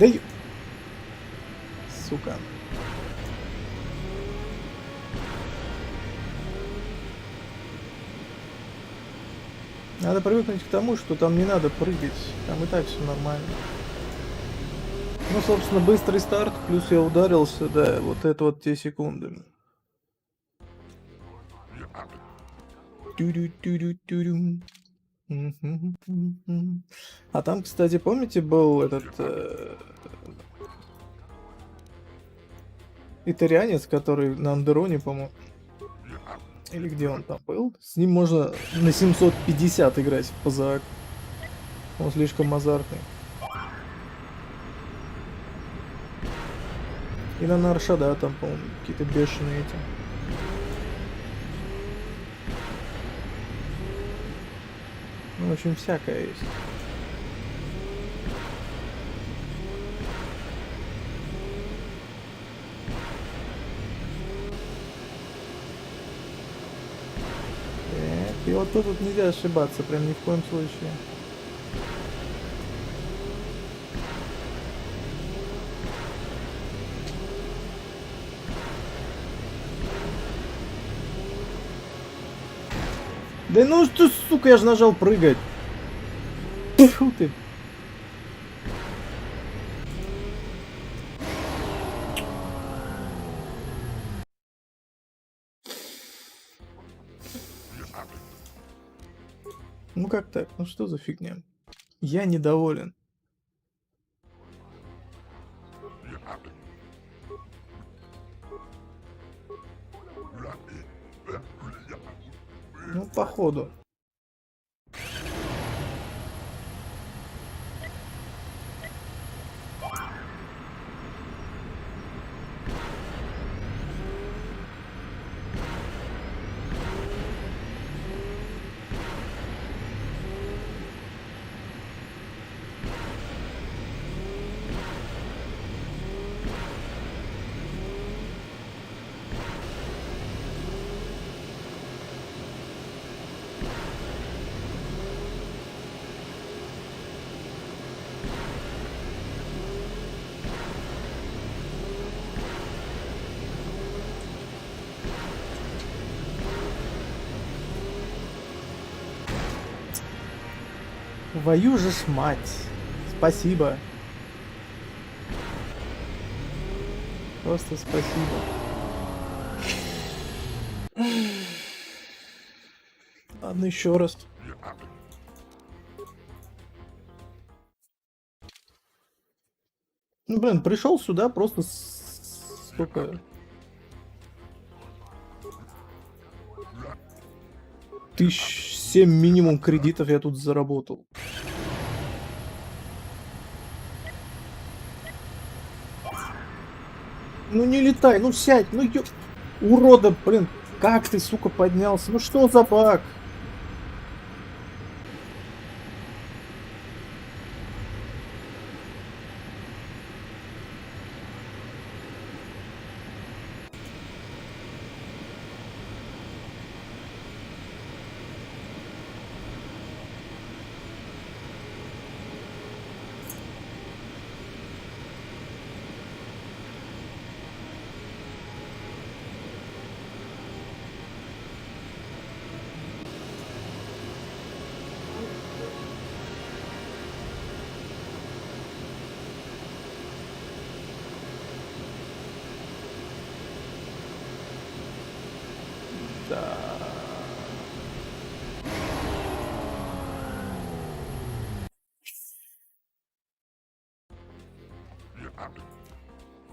Да сука. Надо привыкнуть к тому, что там не надо прыгать, там и так все нормально. Ну, собственно, быстрый старт, плюс я ударился, да, вот это вот те секунды. А там, кстати, помните, был этот итальянец, который на Андероне, по-моему, или где он там был, с ним можно на 750 играть в пазак. Он слишком азартный. И на Нарша, да, там, по-моему, какие-то бешеные эти. В общем, всякое есть. И вот тут нельзя ошибаться, прям ни в коем случае. Да ну что, сука, я же нажал прыгать. Фу ты. Ну как так? Ну что за фигня? Я недоволен. Ну, походу. Твою же ж мать. Спасибо. Просто спасибо. Ладно, еще раз. Ну, блин, пришел сюда просто сколько? 1007 минимум кредитов я тут заработал. Ну не летай, ну сядь, ну ё... Урода, блин, как ты, сука, поднялся? Ну что за баг? Да.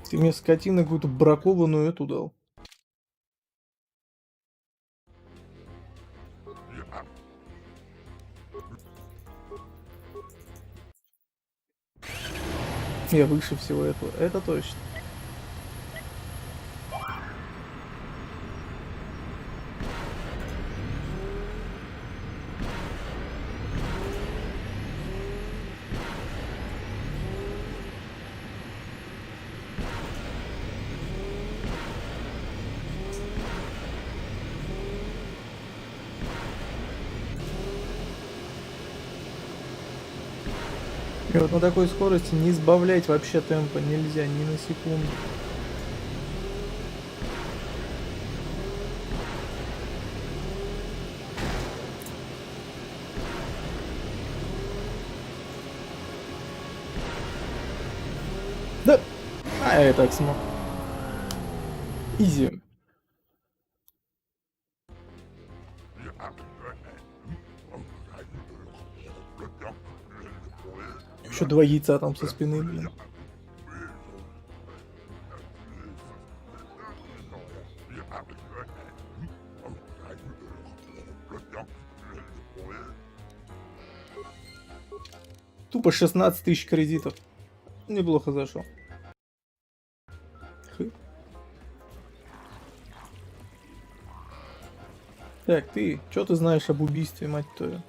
Ты мне, скотина, какую-то бракованную эту дал. Я выше всего этого, это точно. И вот на такой скорости не сбавлять вообще темпа нельзя ни на секунду. Да, а я и так смог. Изи. Еще два яйца там со спины, блин. Тупо 16 тысяч кредитов. Неплохо зашел. Так, ты, что ты знаешь об убийстве, мать твою?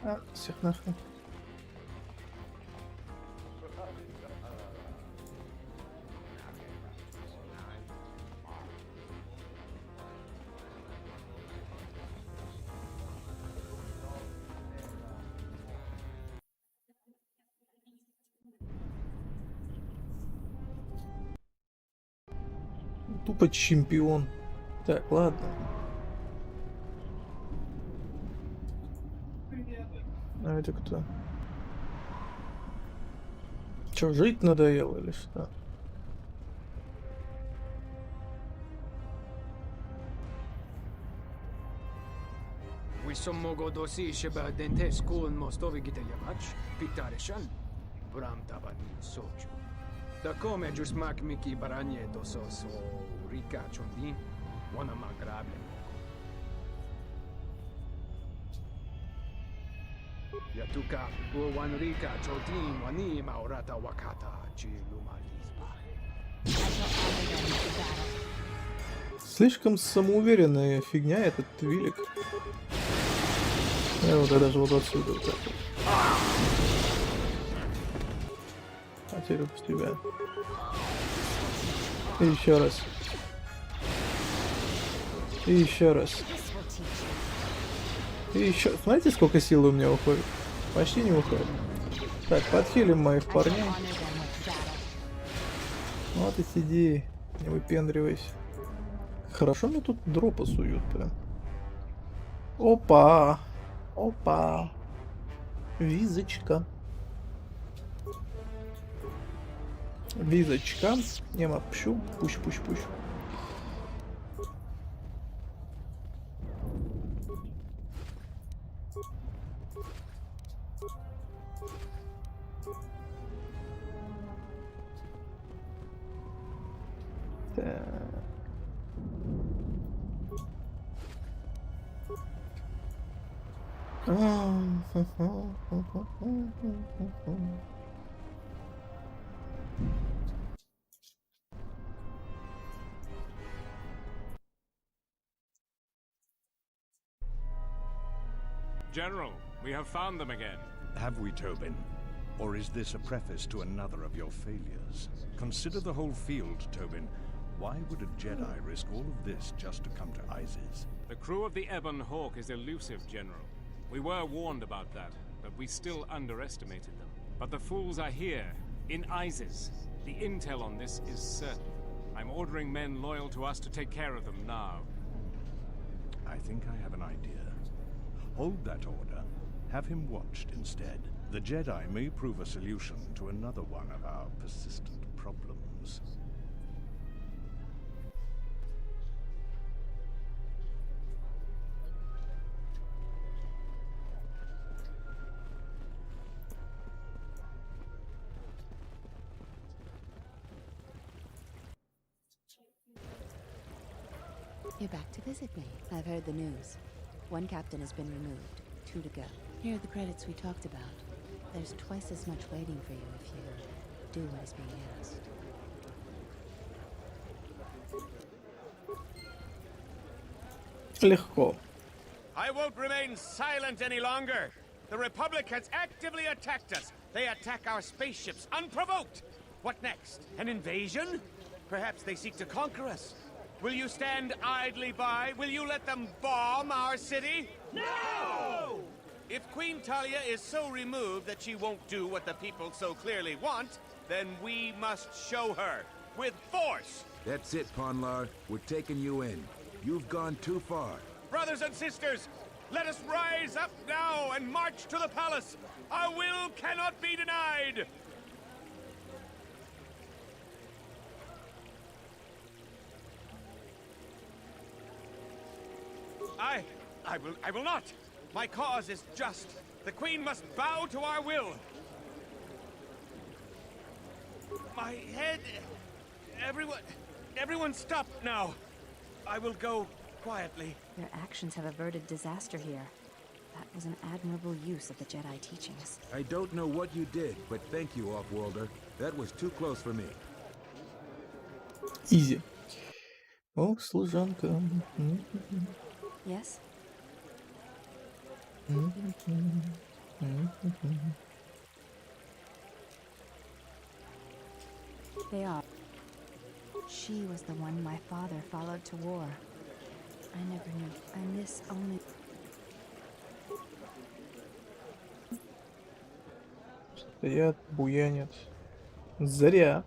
А, всех нахрен. Тупо чемпион. Так, ладно. А это кто? Чё, жить надоело или что? Wisommogo dosi sheba dente school mostovi gitayamach, pitarishan, bram tabanin soju. Da come jusmak miki baranye dosos o rika chondin, wana magrable. Yatuka, wan rika chodin, wani maurata wakata, chilumalisba. Слишком самоуверенная фигня этот велик. Вот я даже вот отсюда вот так вот. А теперь в тебя. И еще раз. И еще раз. И еще. Смотрите, сколько силы у меня уходит. Почти не уходит. Так, подхилим моих парней. Вот и сиди, не выпендривайся. Хорошо мне тут дропы суют прям. Опа! Опа! Визочка. Визочка. Не мопщу. Пусть. General, we have found them again. Have we, Tobin? Or is this a preface to another of your failures? Consider the whole field, Tobin. Why would a Jedi risk all of this just to come to Izes? The crew of the Ebon Hawk is elusive, General. We were warned about that, but we still underestimated them. But the fools are here, in Izes. The intel on this is certain. I'm ordering men loyal to us to take care of them now. I think I have an idea. Hold that order. Have him watched instead. The Jedi may prove a solution to another one of our persistent problems. You're back to visit me. I've heard the news. One captain has been removed. 2 to go. Here are the credits we talked about. There's twice as much waiting for you if you do what is being asked. Легко. I won't remain silent any longer. The Republic has actively attacked us. They attack our spaceships unprovoked. What next? An invasion? Perhaps they seek to conquer us. Will you stand idly by? Will you let them bomb our city? No! If Queen Talia is so removed that she won't do what the people so clearly want, then we must show her with force. That's it, Ponlar. We're taking you in. You've gone too far. Brothers and sisters, let us rise up now and march to the palace. Our will cannot be denied. I will not. My cause is just. The Queen must bow to our will. My head. Everyone stop now. I will go quietly. Their actions have averted disaster here. That was an admirable use of the Jedi teachings. I don't know what you did, but thank you, Off-Worlder. That was too close for me. Изи. О, служанка. Yes? They are. She was the one my father followed to war. I never knew. I miss only... Стоят, буянят. Зря.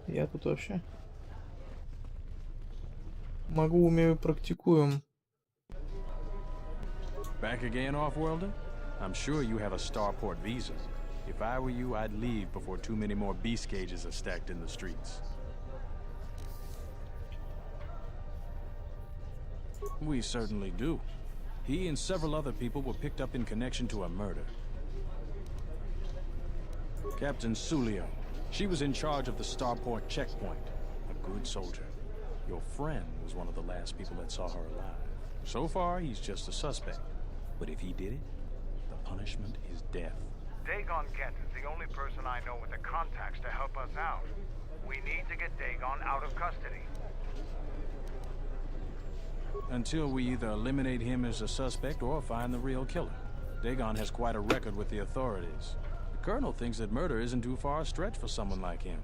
Я тут вообще могу, умею, практикуем. Back again, Off-Worlder? I'm sure you have a starport visa. If I were you, I'd leave before too many more beast cages are stacked in the streets. We certainly do. He and several other people were picked up in connection to a murder. Captain Sulio. She was in charge of the starport checkpoint. A good soldier. Your friend was one of the last people that saw her alive. So far, he's just a suspect. But if he did it, the punishment is death. Dagon Gent is the only person I know with the contacts to help us out. We need to get Dagon out of custody. Until we either eliminate him as a suspect or find the real killer. Dagon has quite a record with the authorities. The Colonel thinks that murder isn't too far a stretch for someone like him.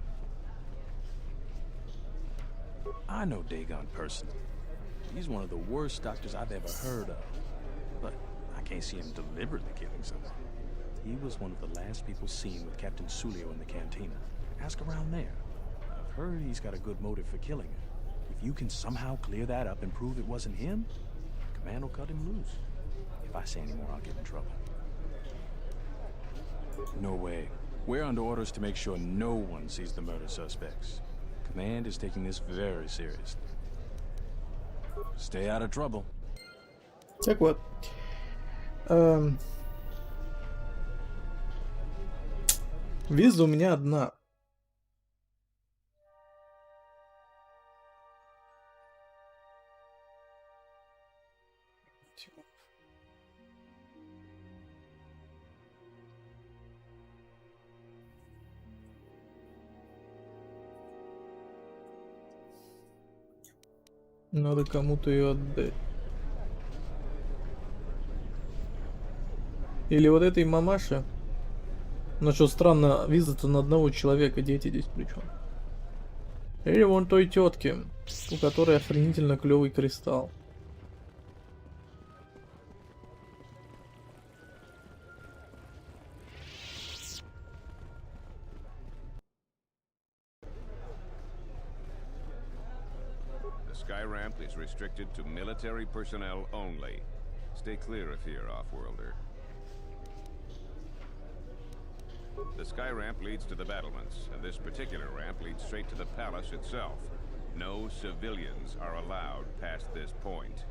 I know Dagon personally. He's one of the worst doctors I've ever heard of. But I can't see him deliberately killing someone. He was one of the last people seen with Captain Sulio in the cantina. Ask around there. I've heard he's got a good motive for killing her. If you can somehow clear that up and prove it wasn't him, Command will cut him loose. If I say any more, I'll get in trouble. No way. We're under orders to make sure no one sees the murder suspects. Command is taking this very seriously. Stay out of trouble. Так вот. Виза у меня одна. Надо кому-то ее отдать. Или вот этой мамаше. Но что странно, виза-то на одного человека, дети здесь причем. Или вон той тетки, у которой охренительно клевый кристалл. Sky ramp is restricted to military personnel only. Stay clear of here, Off-Worlder. The sky ramp leads to the battlements, and this particular ramp leads straight to the palace itself. No civilians are allowed past this point.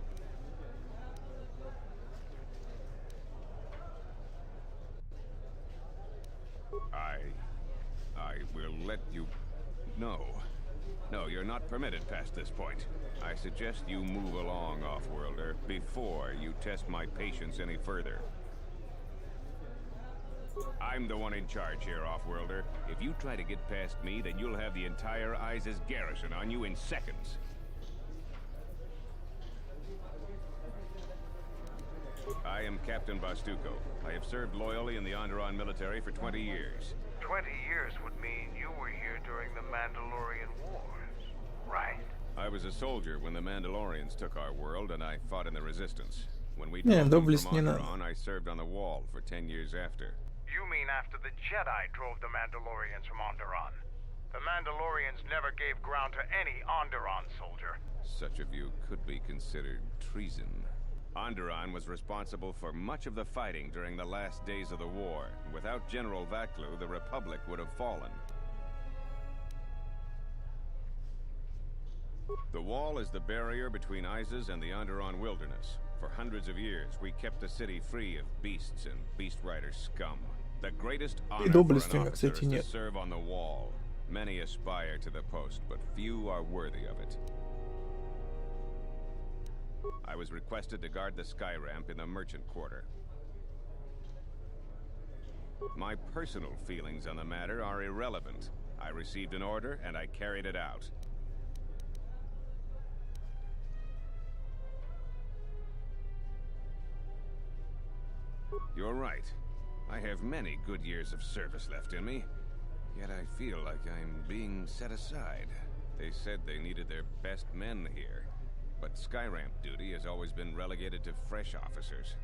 I will let you... No. No, you're not permitted past this point. I suggest you move along, Off-Worlder, before you test my patience any further. I'm the one in charge here, Off-Worlder. If you try to get past me, then you'll have the entire ISIS garrison on you in seconds. I am Captain Bastuco. I have served loyally in the Onderon military for 20 years. 20 years would mean you were here during the Mandalorian Wars, right? I was a soldier when the Mandalorians took our world, and I fought in the Resistance. When we Не, drove them доблесть from не надо. Onderon, I served on the wall for 10 years after. You mean after the Jedi drove the Mandalorians from Onderon? The Mandalorians never gave ground to any Onderon soldier. Such of you could be considered treason. Onderon was responsible for much of the fighting during the last days of the war. Without General Vaklu, the Republic would have fallen. The wall is the barrier between ISIS and the Onderon wilderness. For hundreds of years, we kept the city free of beasts and beast rider scum. The greatest honor for an officer is to serve on the wall. Many aspire to the post, but few are worthy of it. I was requested to guard the sky ramp in the merchant quarter. My personal feelings on the matter are irrelevant. I received an order and I carried it out. You're right. I have many good years of service left in me, yet I feel like I'm being set aside. They said they needed their best men here, but skyramp duty has always been relegated to fresh officers.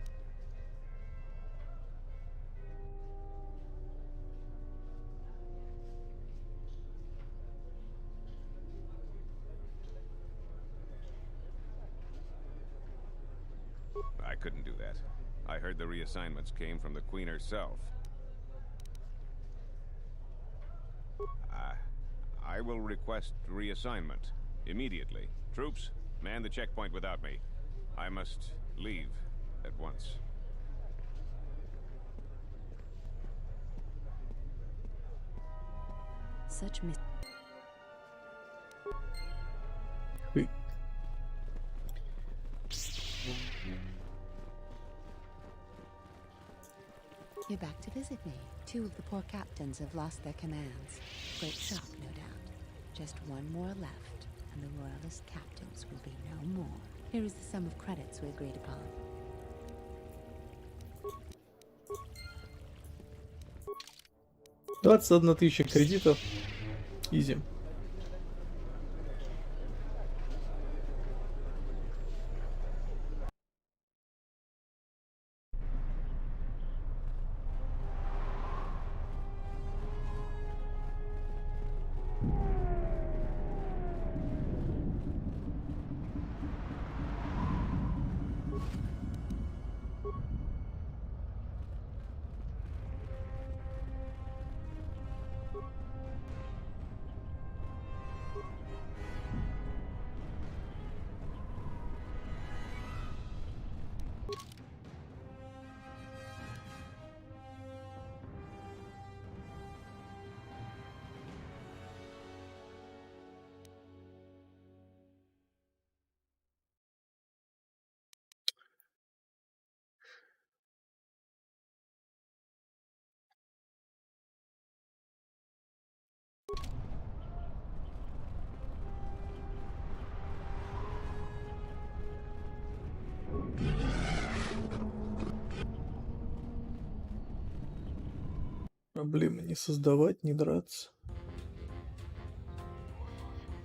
I couldn't do that. I heard the reassignments came from the Queen herself. I will request reassignment immediately. Troops, man the checkpoint without me. I must leave at once. Such You're back to visit me. Two of the poor captains have lost their commands. Great shock, no doubt. Just one more left, and the royalist captains will be no more. Here is the sum of credits we agreed upon. $21 000 кредитов. Изи. Проблемы не создавать, не драться.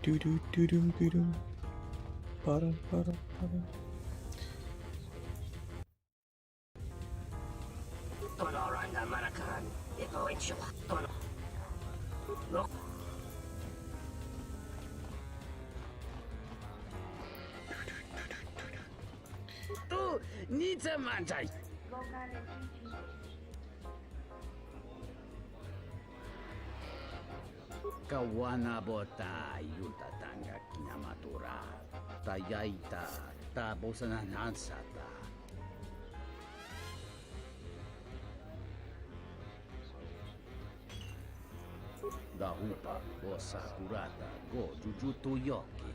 Тюрю-тюрюм-тюрюм. Пара-пара-пара. Kawana bota yuta tanga kinamatura. Tayaita tabosanansata. Dahupa o sakurata go jujuto yoki.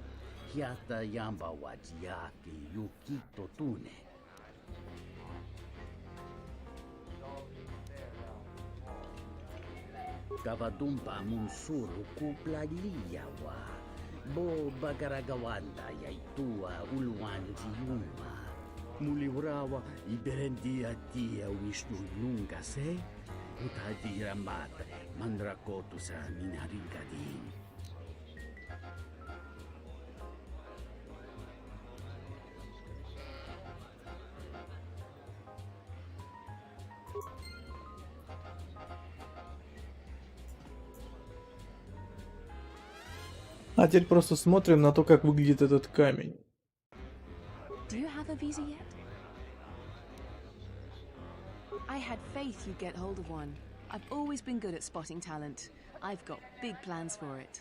Hiata yamba wajiaki yukito tune. Kavadumpa munsuru kuplaliyawa. Bo bagaragawanda yaitua uluan ziyuma. Muliwrawa iberendia tia wishnu nunca se. Utadira mata mandrakotu sa minaringadin. А теперь просто смотрим на то, как выглядит этот камень. Do you have a visa yet? I had faith you'd get hold of one. I've always been good at spotting talent. I've got big plans for it.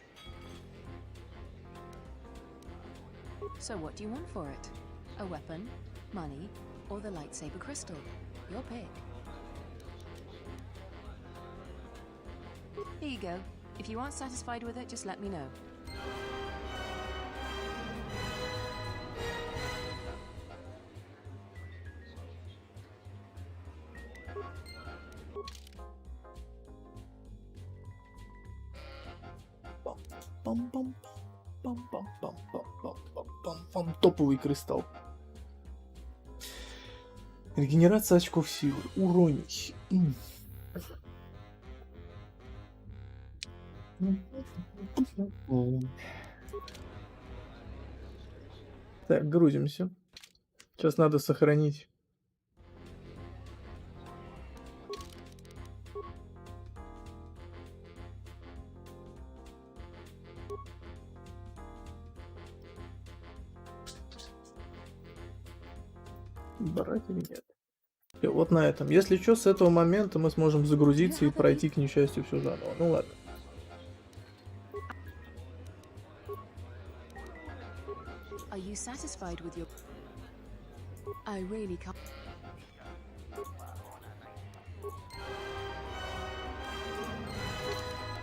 So what do you want for it? A weapon, money, or the lightsaber crystal? Your pick. Here you go. If you aren't satisfied with it, just let me know. Пам-пам-пам-пам-пам-пам-пам-пам. Топовый кристалл. Регенерация очков силы. Уроний. Так, грузимся. Сейчас надо сохранить. Брать или нет? И вот на этом. Если что, с этого момента мы сможем загрузиться и пройти, к несчастью, все заново. Ну ладно. Are you satisfied with your... I really can't...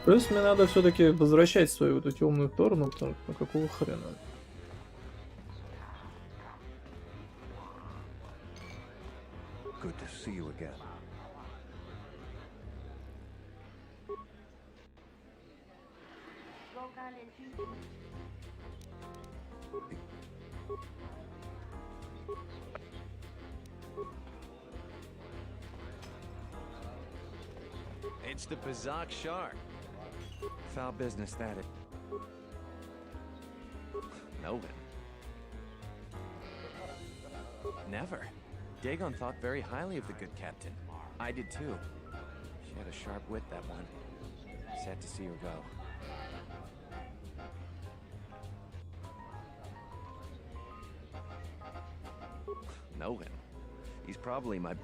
То есть мне надо все-таки возвращать свою эту темную сторону, потому что какого хрена? Good to see you again. It's the Pazak shark. Foul business, that is. No then. Never. Dagon thought very highly of the good captain. I did too. She had a sharp wit, that one. Sad to see her go. No then. He's probably my...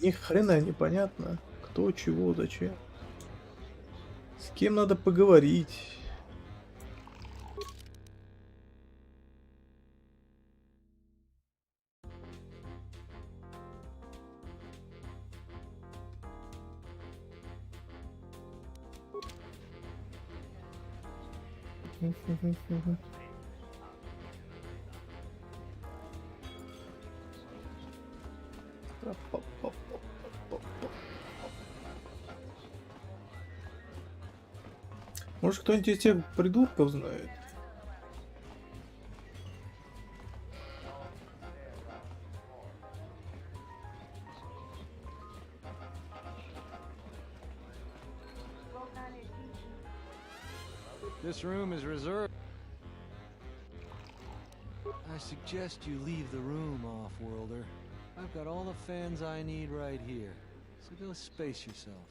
Ни хрена непонятно, кто, чего, зачем. С кем надо поговорить. Может, кто-нибудь из тех придурков знает? This room is reserved. I suggest you leave the room, Off-Worlder. I've got all the fans I need right here. So go space yourself.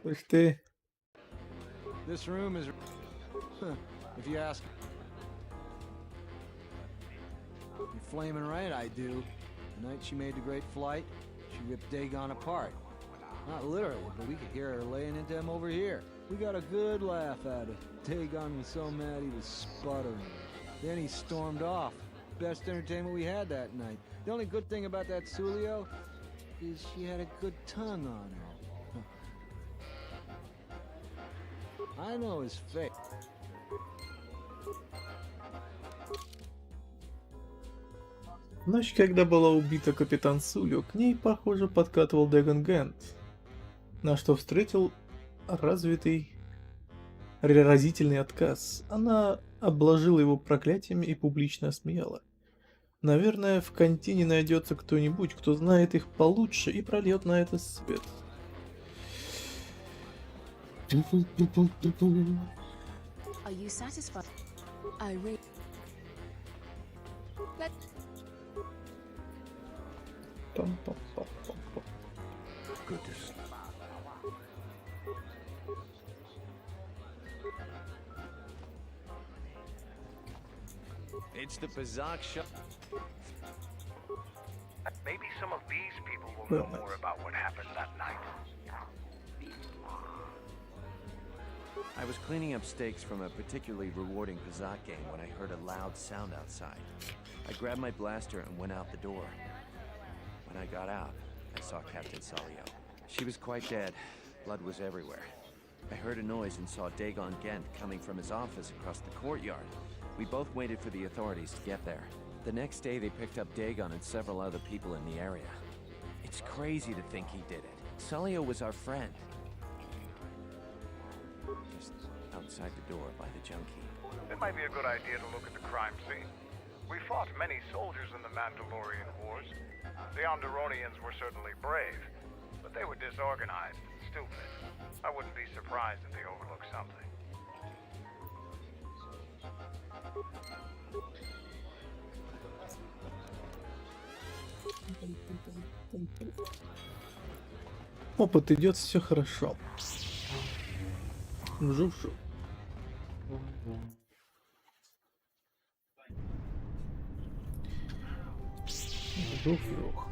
Ух ты. This room is... if you ask... You're flaming right, I do. The night she made the great flight, she ripped Dagon apart. Not literally, but we could hear her laying into him over here. We got a good laugh at it. Dagon was so mad he was sputtering. Then he stormed off. Best entertainment we had that night. The only good thing about that Sulio is she had a good tongue on her. I know his fate. Ночь, когда была убита капитан Сулио, к ней, похоже, подкатывал Дэгон Гент, на что встретил разительный отказ. Она обложила его проклятиями и публично осмеяла. Наверное, в контине найдется кто-нибудь, кто знает их получше и прольет на это свет. Are you satisfied? I really... Good to see. It's the Pazak shark. Maybe some of these people will know more about what happened that night. I was cleaning up stakes from a particularly rewarding Pazak game when I heard a loud sound outside. I grabbed my blaster and went out the door. When I got out, I saw Captain Salio. She was quite dead. Blood was everywhere. I heard a noise and saw Dagon Gent coming from his office across the courtyard. We both waited for the authorities to get there. The next day, they picked up Dagon and several other people in the area. It's crazy to think he did it. Salio was our friend. outside the door by the junkie. It might be a good idea to look at the crime scene. We fought many soldiers in the Mandalorian Wars. The Onderonians were certainly brave, but they were disorganized and stupid. I wouldn't be surprised if they overlooked something. Опыт идет, все хорошо. Вжух-вжух. Вжух-вжух.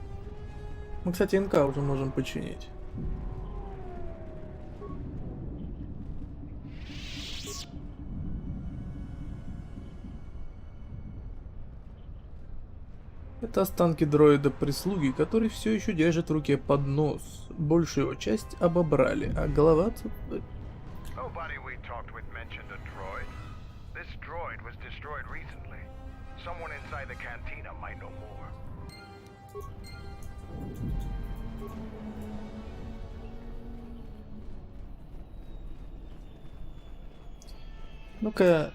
Мы, кстати, НК уже можем починить. Это останки дроида-прислуги, который все еще держит в руке поднос. Большую его часть обобрали, а голова отсутствует. Nobody we talked with mentioned a droid. This droid was destroyed recently. Someone inside the cantina might know more. Ну-ка.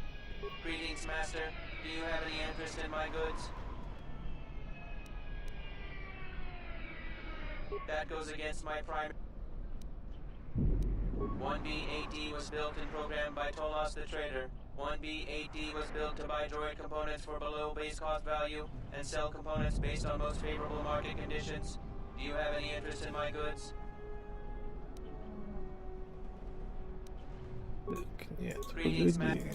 Greetings, master. Do you have any interest in my goods? That goes against my primary. 1B8D was built and programmed by Tolos the Trader. 1B8D was built to buy droid components for below base cost value and sell components based on most favorable market conditions. Do you have any interest in my goods? Нет, Greetings, погоди.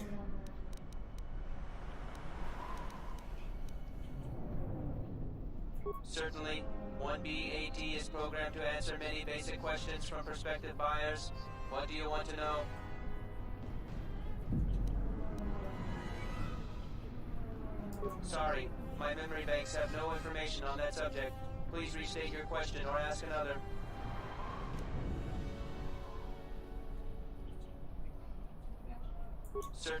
Certainly. 1B8D is programmed to answer many basic questions from prospective buyers. What do you want to know? Sorry, my memory banks have no information on that subject. Please restate your question or ask another. Sir.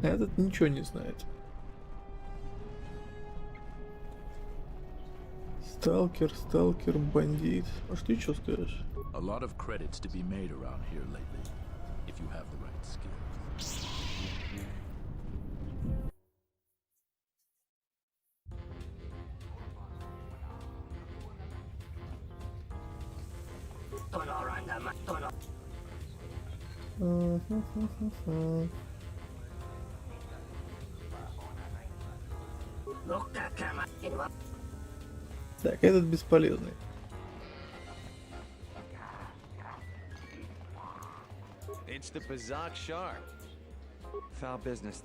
Этот ничего не знает. Сталкер, бандит. А что ты что скажешь? A lot of credits to be made around here lately, if you have the right skills. Так, этот бесполезный. It's the Bazak shark. Foul business.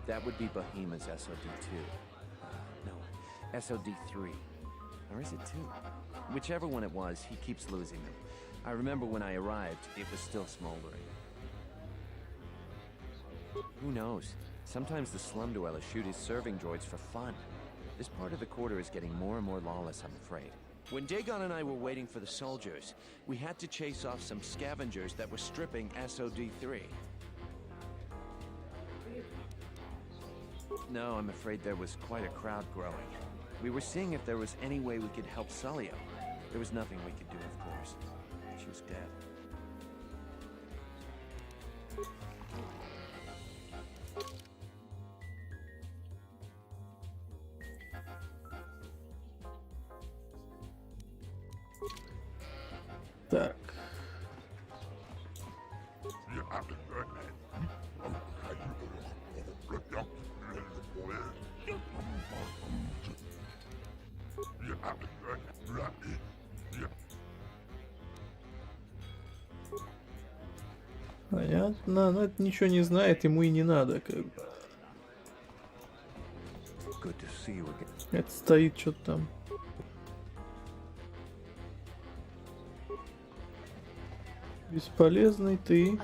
That would be Bahima's SOD-2. No, SOD-3. Or is it 2? Whichever one it was, he keeps losing them. I remember when I arrived, it was still smoldering. Who knows? Sometimes the slum dwellers shoot his serving droids for fun. This part of the quarter is getting more and more lawless, I'm afraid. When Dagon and I were waiting for the soldiers, we had to chase off some scavengers that were stripping SOD-3. No, I'm afraid there was quite a crowd growing. We were seeing if there was any way we could help Sulio. There was nothing we could do, of course. She was dead. Так. Понятно, но это ничего не знает, ему и не надо, как бы. Это стоит что-то там. Бесполезный ты.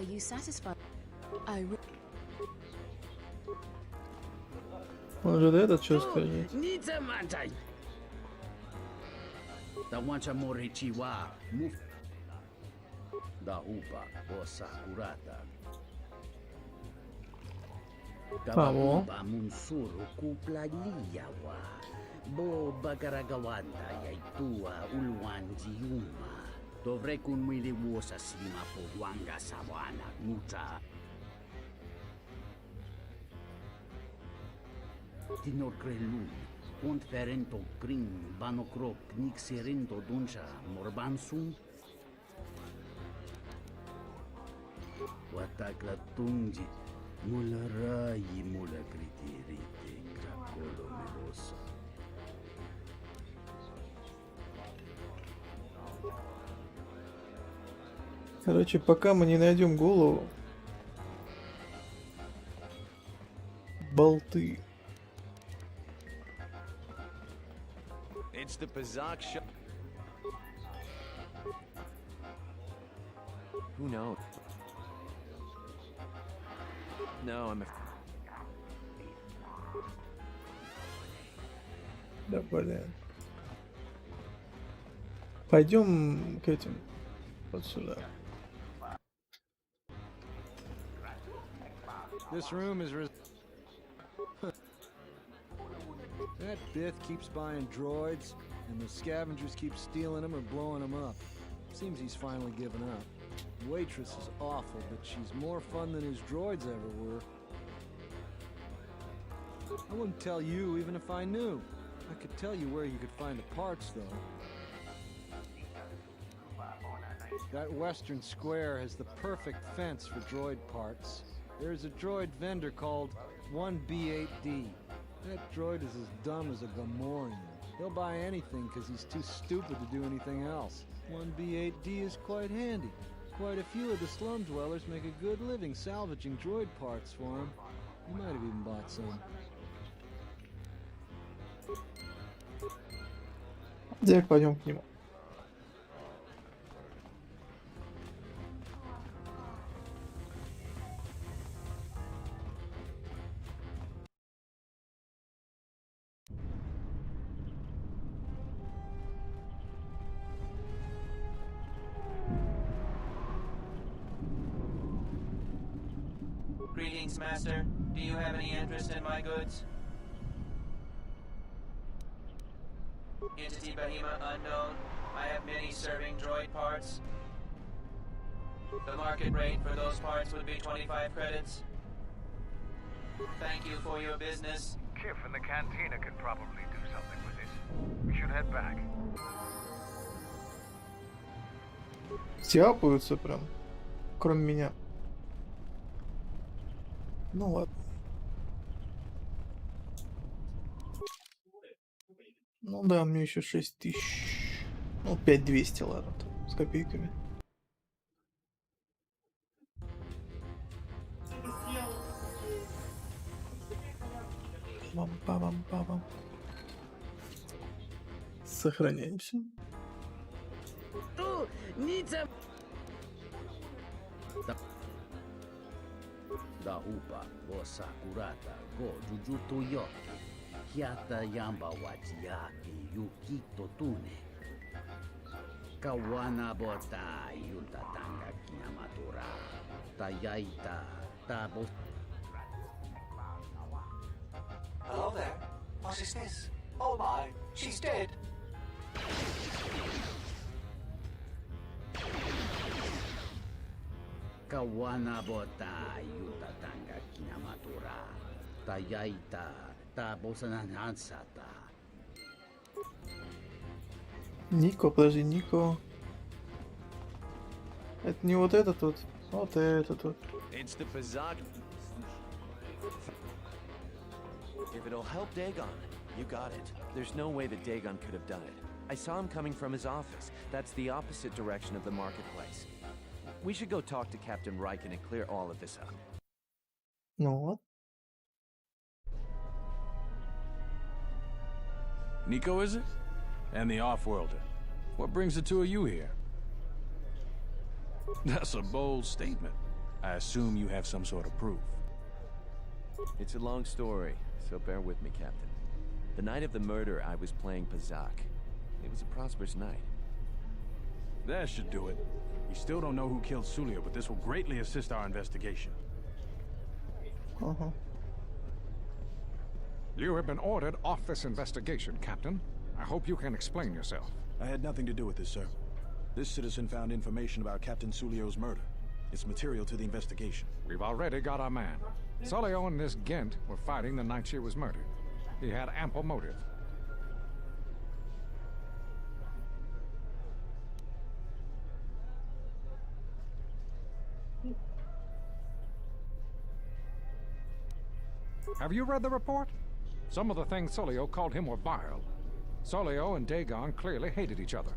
Может этот что скажет? Vamos. Munsuru kupla liyawa. Bo bagaragawanda yaitua ulwanji yuma. Dovrei kun mili wosa sima po wanga sawana muta. Tinor krelun. Und ferento kring banokrok nik serento duncha morbansum. Watakla tunji. Mula rayi mula kritirite kakolo melosa. Короче, пока мы не найдем голову, болты. It's the Pazak show. Who knows? No, I'm a... Да, блин. Пойдем к этим. Вот сюда. This room is that Bith keeps buying droids, and the scavengers keep stealing them or blowing them up. Seems he's finally given up. The waitress is awful, but she's more fun than his droids ever were. I wouldn't tell you even if I knew. I could tell you where you could find the parts, though. That western square has the perfect fence for droid parts. There's a droid vendor called 1B8D. That droid is as dumb as a Gamorrean. He'll buy anything because he's too stupid to do anything else. 1B8D is quite handy. Quite a few of the slum dwellers make a good living salvaging droid parts for him. He might have even bought some. Теперь пойдем к нему. Greetings, Master. Do you have any interest in my goods? Entity Behemoth unknown. I have many serving droid parts. The market rate for those parts would be 25 credits. Thank you for your business. Kif in the cantina can probably do something with this. We should head back. Тяпаются прям, кроме меня. Ну ладно. Ну да, мне еще 6000. Ну, 5200, ладно, там, с копейками. Пам-пам-пам-пам. Сохраняемся. Da upa go sakurata go jujuto yoki. Hiata yamba wajiaki yukito tune. Kawana bota yulta tanga kinamatura. Tayaita tabo. Hello there. What is this? Oh my, she's dead. Kawana bota yuta tanga kinamatura. Tayaita tabosanansata. Нико, подожди, Нико. Это не вот этот вот, вот этот вот. It's the Pazak. If it'll help Dagon, you got it. There's no way that Dagon could have done it. I saw him coming from his office. That's the opposite direction of the marketplace. We should go talk to Captain Riken and clear all of this up. Ну вот. Nico, is it? And the off-worlder. What brings the two of you here? That's a bold statement. I assume you have some sort of proof. It's a long story, so bear with me, Captain. The night of the murder, I was playing Pazak. It was a prosperous night. That should do it. We still don't know who killed Sulia, but this will greatly assist our investigation. You have been ordered off this investigation, Captain. I hope you can explain yourself. I had nothing to do with this, sir. This citizen found information about Captain Sulio's murder. It's material to the investigation. We've already got our man. Sulio and this Gent were fighting the night she was murdered. He had ample motive. Have you read the report? Some of the things Sulio called him were vile. Sulio and Dagon clearly hated each other.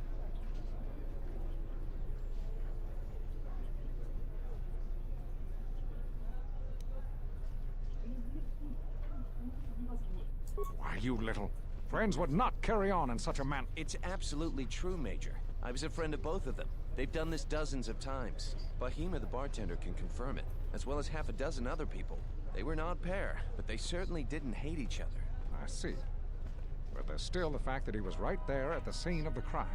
Why, you little... Friends would not carry on in such a manner. It's absolutely true, Major. I was a friend of both of them. They've done this dozens of times. Bahima, the bartender, can confirm it, as well as half a dozen other people. They were an odd pair, but they certainly didn't hate each other. I see. But there's still the fact that he was right there at the scene of the crime.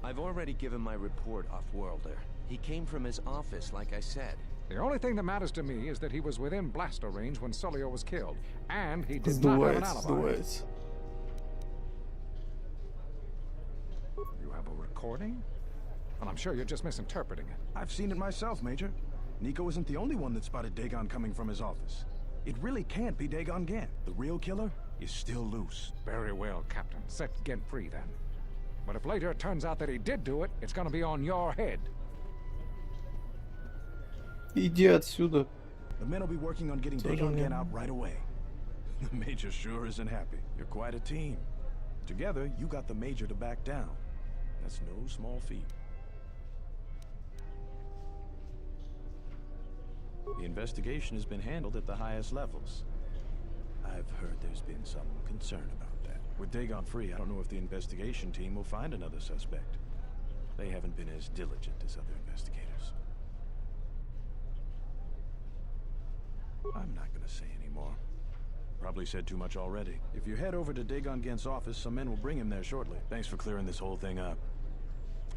I've already given my report, Off-Worlder. He came from his office, like I said. The only thing that matters to me is that he was within blaster range when Sulio was killed, and he did not have an alibi. You have a recording? Well, I'm sure you're just misinterpreting it. I've seen it myself, Major. Nico isn't the only one that spotted Dagon coming from his office. It really can't be Dagon Gant. The real killer is still loose. Very well, Captain. Set Gent free, then. But if later it turns out that he did do it, it's gonna be on your head. Иди отсюда. The men will be working on getting Dagon Gant out right away. The Major sure isn't happy. You're quite a team. Together, you got the Major to back down. That's no small feat. The investigation has been handled at the highest levels. I've heard there's been some concern about that. With Dagon free, I don't know if the investigation team will find another suspect. They haven't been as diligent as other investigators. I'm not gonna say any more. Probably said too much already. If you head over to Dagon Gant's office, some men will bring him there shortly. Thanks for clearing this whole thing up.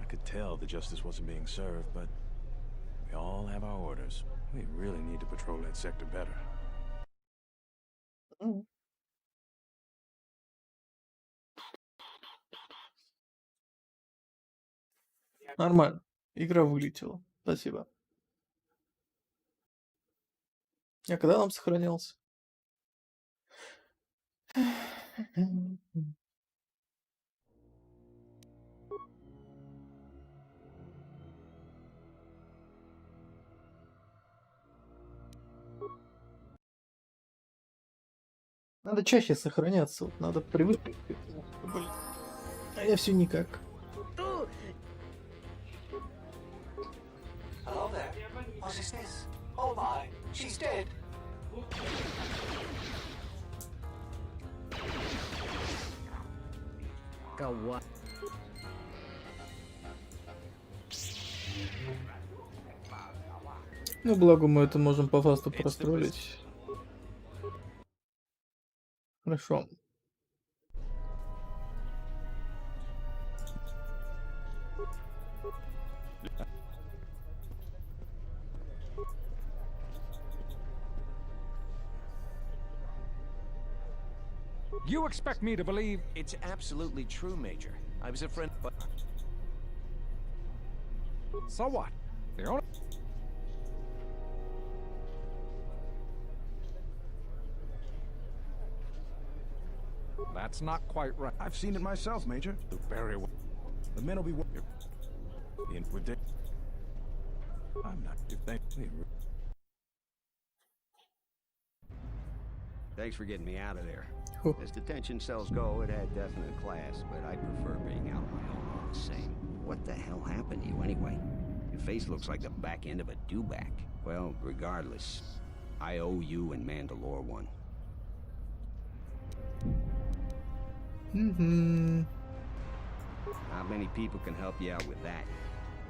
I could tell the justice wasn't being served, but we all have our orders. We really need to patrol that sector better. Нормально. Игра вылетела. Спасибо. А когда нам сохранялся? Надо чаще сохраняться. Вот надо привыкнуть к этому. Блин. А я все никак. Hello there. What is this? Oh my, she's dead. Кава. Ну, благо мы это можем по фасту простроить. Хорошо. You expect me to believe... It's absolutely true, Major. I was a friend, but... So what? The only... That's not quite right. I've seen it myself, Major. Very well. The men will be working. I'm not... Thanks for getting me out of there. As detention cells go, it had definite class, but I prefer being out on my own all the same. What the hell happened to you anyway? Your face looks like the back end of a dewback. Well, regardless, I owe you and Mandalore one. Not many people can help you out with that.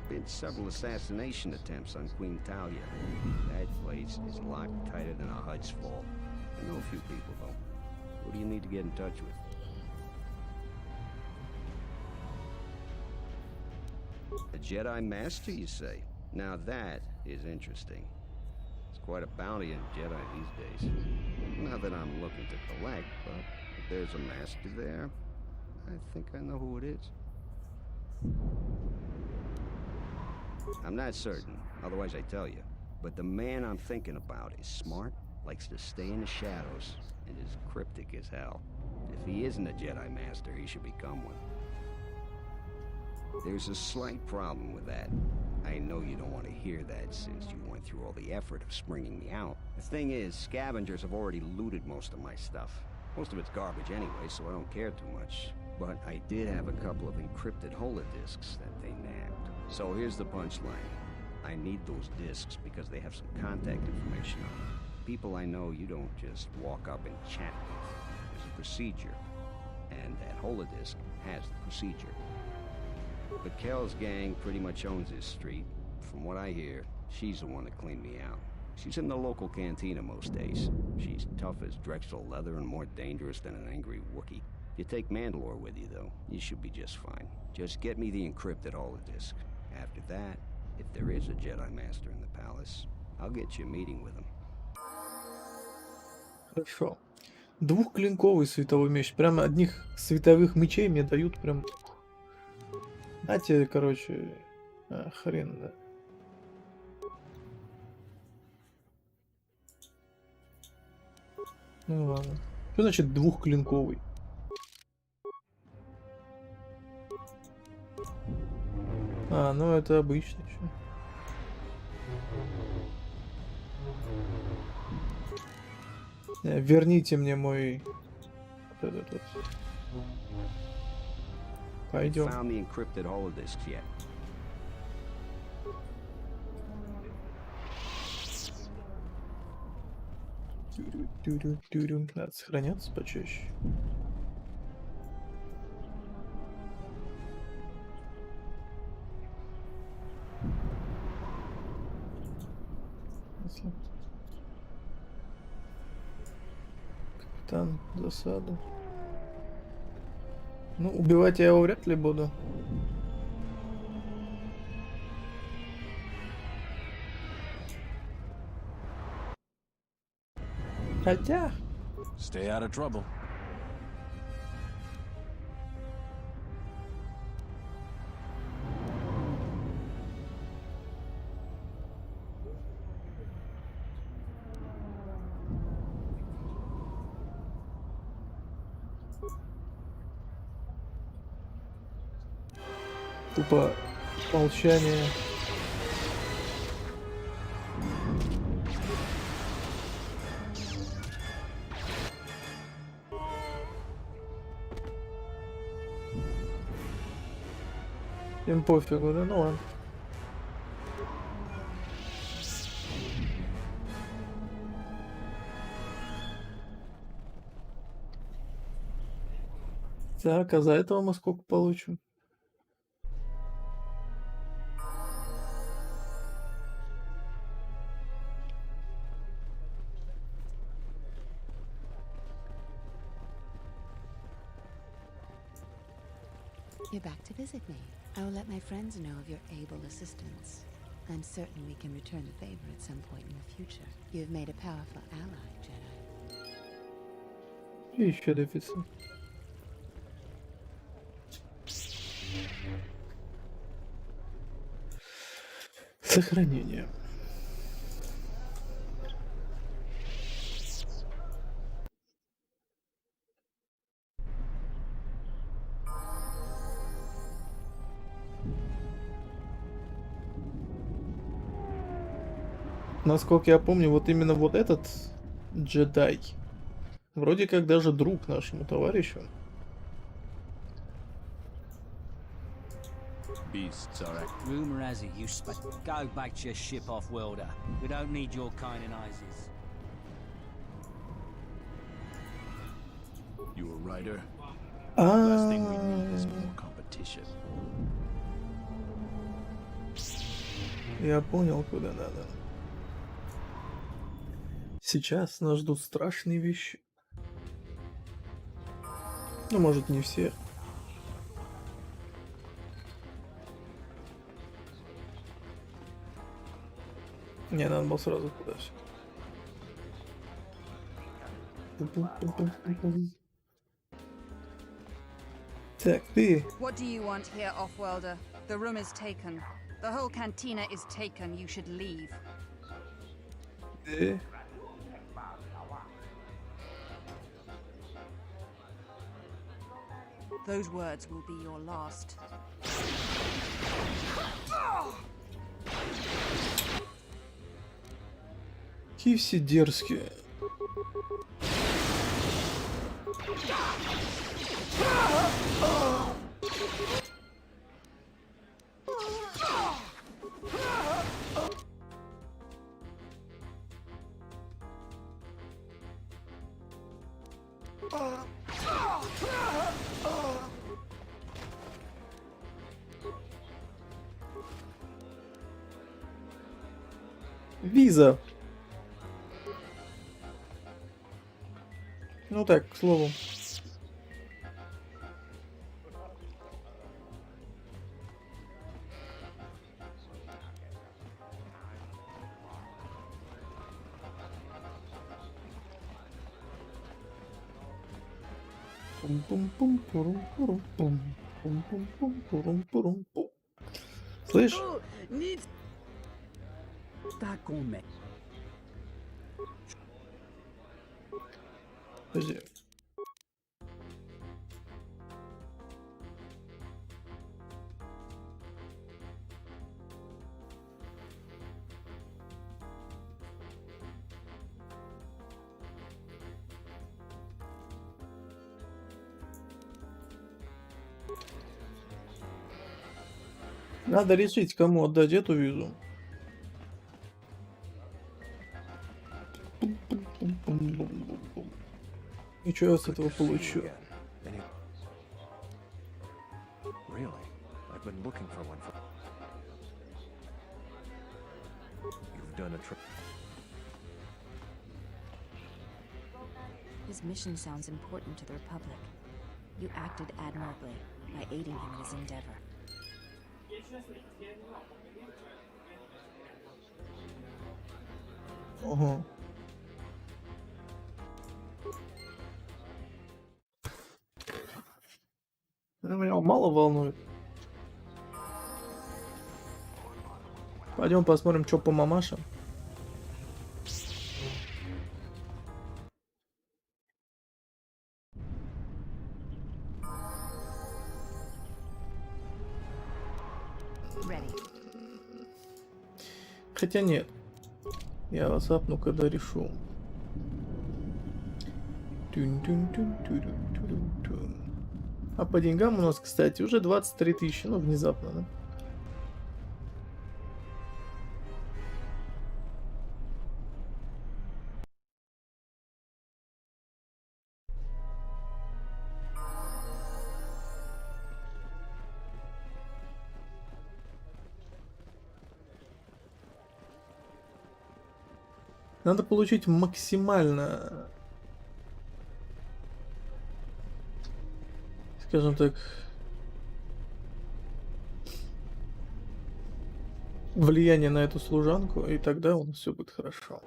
Been several assassination attempts on Queen Talia. That place is locked tighter than a Hud's fall. I know a few people, though. Who do you need to get in touch with? A Jedi Master, you say? Now that is interesting. It's quite a bounty in Jedi these days. Not that I'm looking to collect, but if there's a master there, I think I know who it is. I'm not certain, otherwise I tell you. But the man I'm thinking about is smart, likes to stay in the shadows, and is cryptic as hell. If he isn't a Jedi Master, he should become one. There's a slight problem with that. I know you don't want to hear that since you went through all the effort of springing me out. The thing is, scavengers have already looted most of my stuff. Most of it's garbage anyway, so I don't care too much. But I did have a couple of encrypted holodiscs that they nabbed. So here's the punchline. I need those discs because they have some contact information on them. People I know you don't just walk up and chat with. There's a procedure. And that holodisc has the procedure. But Kel's gang pretty much owns this street. From what I hear, she's the one that cleaned me out. She's in the local cantina most days. She's tough as Drexel leather and more dangerous than an angry Wookiee. If you take Mandalore with you, though, you should be just fine. Just get me the encrypted holodisc. After that, if there is a Jedi Master in the palace, I'll get you a meeting with him. Хорошо. Двухклинковый световой меч. Прям одних световых мечей мне дают прям... Знаете, короче, хрен, да. Ну ладно. Что значит двухклинковый? А, ну это обычный еще. Верните мне мой... Вот этот вот. Пойдем. Found the encrypted holodiscs yet? Надо сохраняться почаще. Капитан, засада. Ну, убивать я его вряд ли буду. Хотя... Stay out of trouble. Тупо молчание. Им пофигу, да? Ну ладно. Так, а за этого мы сколько получим? You're back to visit me. I will let my friends know of your able assistance. I'm certain we can return the favor at some point in the future. You've made a powerful ally, Jedi. И еще дефицит. Сохранение. Насколько я помню, вот именно вот этот джедай вроде как даже друг нашему товарищу. Beasts are rumor has it you go back to your ship off-worlder. We don't need your kind in ISIS. You a writer? Last thing we need is more competition. Я понял, куда надо. Сейчас нас ждут страшные вещи. Ну, может, не все. Не, надо было сразу туда все. Так, ты. What do you want here, Offworlder? The room is taken. The whole cantina is taken. You should leave. Ты. Those words will be your last. Какие все дерзкие. Виза. Ну так, к слову. Слышь? Подожди. Надо решить, кому отдать эту визу. И что я с этого получу? His mission sounds important to the Republic. You acted admirably by aiding him in his endeavor. Ага. Меня мало волнует. Пойдем посмотрим, что по мамашам. Хотя нет. Я вас апну, когда решу. А по деньгам у нас, кстати, уже 23 тысячи. Ну, внезапно, да? Надо получить максимально, скажем так, влияние на эту служанку, и тогда у нас все будет хорошо.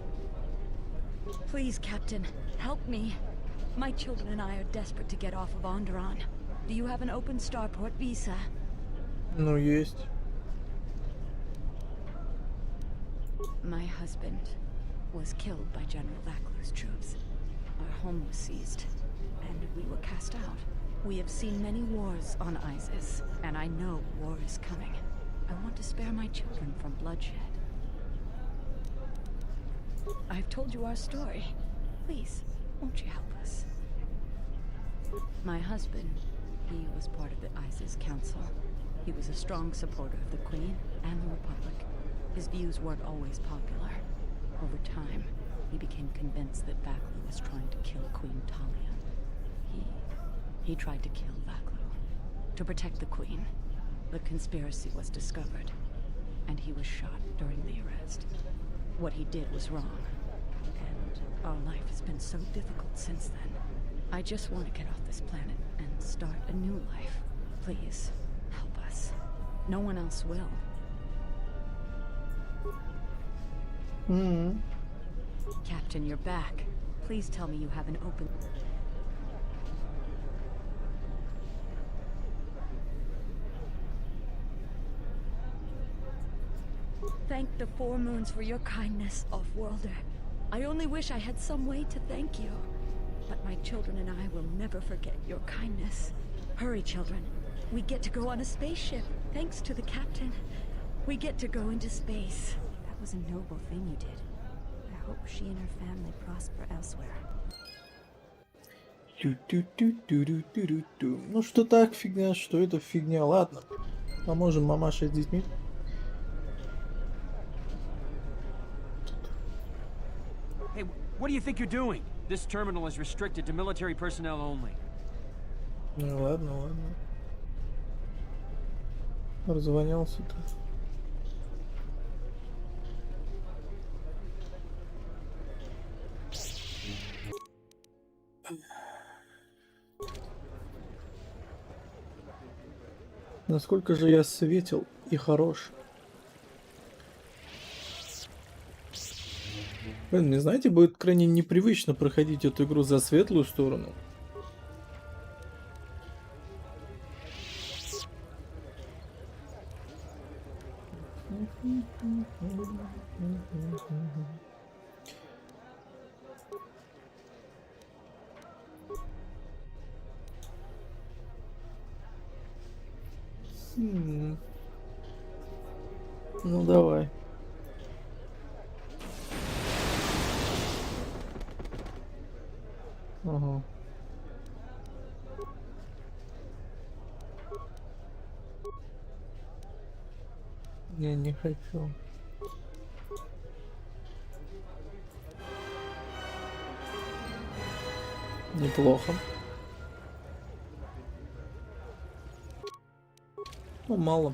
Please, Captain, help me. My children and I are desperate to get off of Onderon. Do you have an open starport visa? Ну, есть. My husband was killed by General Vaklu's troops. Our home was seized, and we were cast out. We have seen many wars on Isis, and I know war is coming. I want to spare my children from bloodshed. I've told you our story. Please, won't you help us? My husband, he was part of the Isis Council. He was a strong supporter of the Queen and the Republic. His views weren't always popular. Over time, he became convinced that Vaklu was trying to kill Queen Talia. He tried to kill Vaklu to protect the Queen. The conspiracy was discovered, and he was shot during the arrest. What he did was wrong, and our life has been so difficult since then. I just want to get off this planet and start a new life. Please, help us. No one else will. Captain, you're back. Please tell me you have an open... Thank the Four Moons for your kindness, Off-Worlder. I only wish I had some way to thank you. But my children and I will never forget your kindness. Hurry, children. We get to go on a spaceship, thanks to the captain. We get to go into space. That was a noble thing you did. I hope she and her family prosper elsewhere. Ну что так фигня, что это фигня. Ладно, поможем мамаше с детьми. Hey, what do you think you're doing? This terminal is restricted to military personnel only. Ну ладно, ладно. Раззвонялся-то. Насколько же я светил и хорош. Блин, не знаете, будет крайне непривычно проходить эту игру за светлую сторону. Ну давай. Ага. Не хочу. Неплохо. Ну, мало.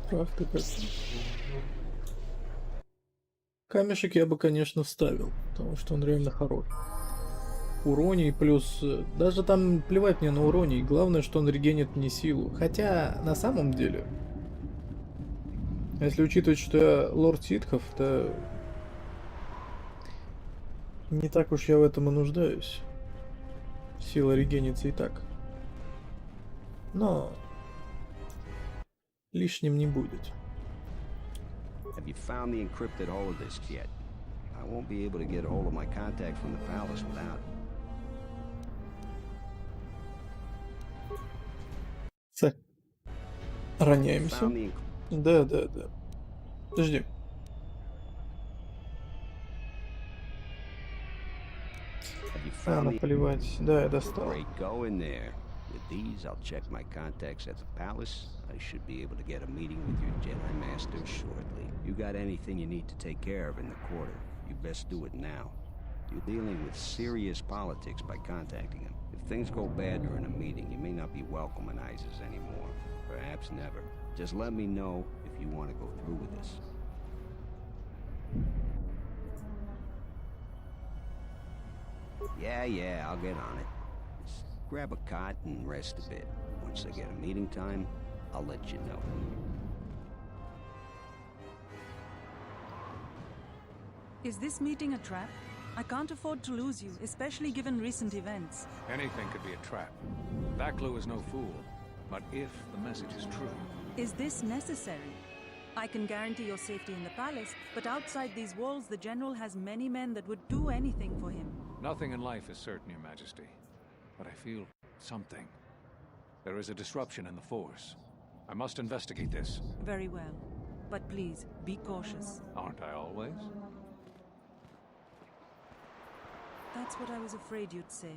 Правда, как... Камешек я бы, конечно, вставил, потому что он реально хорош. Уроний плюс... Даже там плевать мне на уроний. Главное, что он регенит мне силу. Хотя, на самом деле... Если учитывать, что я лорд ситхов, то... Не так уж я в этом и нуждаюсь. Сила регенится и так. Но... Лишним не будет. Have you found the encrypted holodisc yet? I won't be able to get a hold of my contact from the palace without it. Роняемся. Да. Подожди. Наплевать. Да, я достал. Go in there. With these, I'll check my contacts at the palace. I should be able to get a meeting with your Jedi Master shortly. You got anything you need to take care of in the quarter, you best do it now. You're dealing with serious politics by contacting him. If things go bad during a meeting, you may not be welcome in ISIS anymore. Perhaps never. Just let me know if you want to go through with this. Yeah, I'll get on it. Just grab a cot and rest a bit. Once I get a meeting time, I'll let you know. Is this meeting a trap? I can't afford to lose you, especially given recent events. Anything could be a trap. Vaklu is no fool. But if the message is true... Is this necessary? I can guarantee your safety in the palace, but outside these walls the General has many men that would do anything for him. Nothing in life is certain, Your Majesty. But I feel something. There is a disruption in the Force. I must investigate this. Very well. But please, be cautious. Aren't I always? That's what I was afraid you'd say.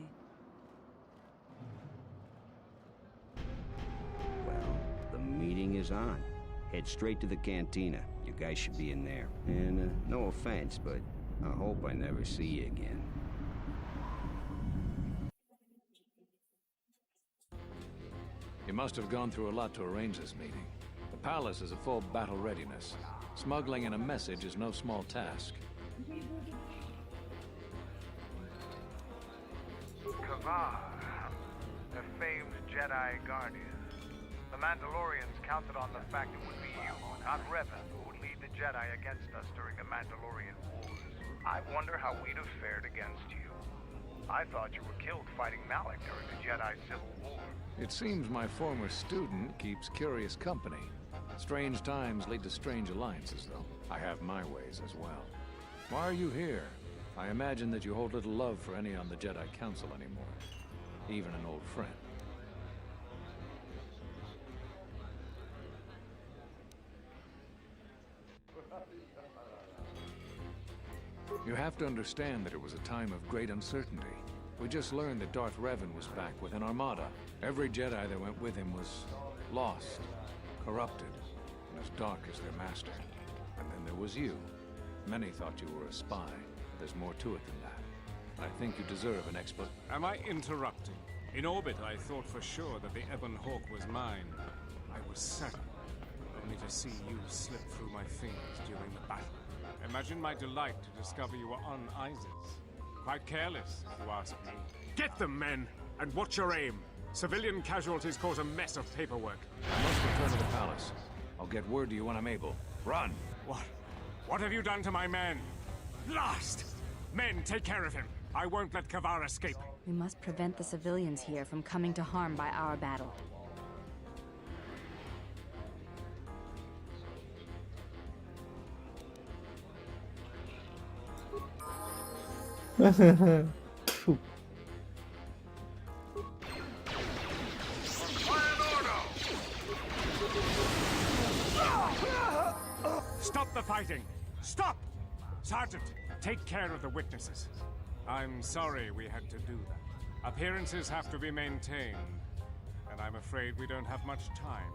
Well, the meeting is on. Head straight to the cantina. You guys should be in there. And no offense, but I hope I never see you again. You must have gone through a lot to arrange this meeting. The palace is at full battle readiness. Smuggling in a message is no small task. The famed Jedi Guardian. The Mandalorians counted on the fact it would be you, not Revan, who would lead the Jedi against us during the Mandalorian Wars. I wonder how we'd have fared against you. I thought you were killed fighting Malik during the Jedi Civil War. It seems my former student keeps curious company. Strange times lead to strange alliances, though. I have my ways as well. Why are you here? I imagine that you hold little love for any on the Jedi Council anymore. Even an old friend. You have to understand that it was a time of great uncertainty. We just learned that Darth Revan was back with an armada. Every Jedi that went with him was lost, corrupted, and as dark as their master. And then there was you. Many thought you were a spy. There's more to it than that. I think you deserve an explanation. Am I interrupting? In orbit, I thought for sure that the Ebon Hawk was mine. I was certain, only to see you slip through my fingers during the battle. Imagine my delight to discover you were on Isis. Quite careless, if you ask me. Get them, men, and watch your aim. Civilian casualties cause a mess of paperwork. I must return to the palace. I'll get word to you when I'm able. Run! What have you done to my man? Blast! Men, take care of him. I won't let Kavar escape. We must prevent the civilians here from coming to harm by our battle. Фу. Stop the fighting! Stop! Sergeant, take care of the witnesses. I'm sorry we had to do that. Appearances have to be maintained, and I'm afraid we don't have much time.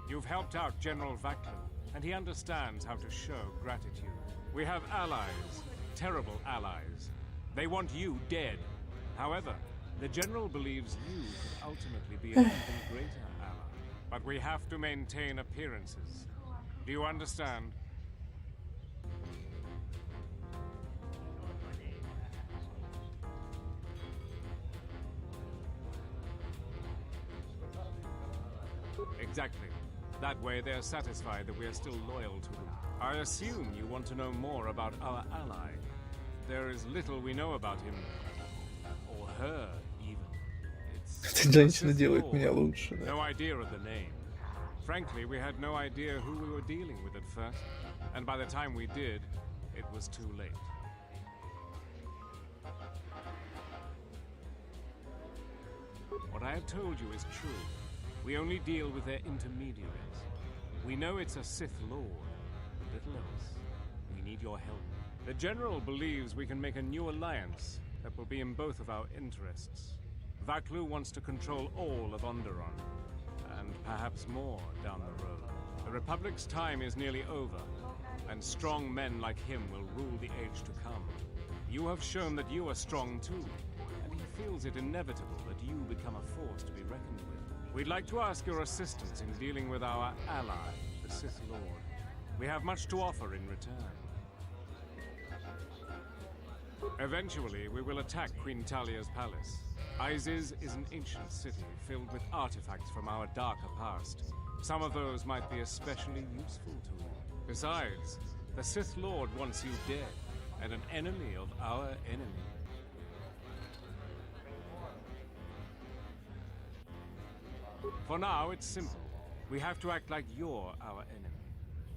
You've helped out General Vaklu, and he understands how to show gratitude. We have allies, terrible allies. They want you dead. However, the General believes you could ultimately be an even greater ally. But we have to maintain appearances. Do you understand? Exactly. That way they're satisfied that we are still loyal to them. I assume you want to know more about our ally. There is little we know about him. Or her, even. Эта женщина делает меня лучше. No idea of the name. Frankly, we had no idea who we were dealing with at first. And by the time we did, it was too late. What I have told you is true. We only deal with their intermediaries. We know it's a Sith Lord, but little else. We need your help. The General believes we can make a new alliance that will be in both of our interests. Vaklu wants to control all of Onderon, and perhaps more down the road. The Republic's time is nearly over, and strong men like him will rule the age to come. You have shown that you are strong too, and he feels it inevitable that you become a force to be reckoned with. We'd like to ask your assistance in dealing with our ally, the Sith Lord. We have much to offer in return. Eventually, we will attack Queen Talia's palace. Isis is an ancient city filled with artifacts from our darker past. Some of those might be especially useful to you. Besides, the Sith Lord wants you dead, and an enemy of our enemy. For now, it's simple. We have to act like you're our enemy.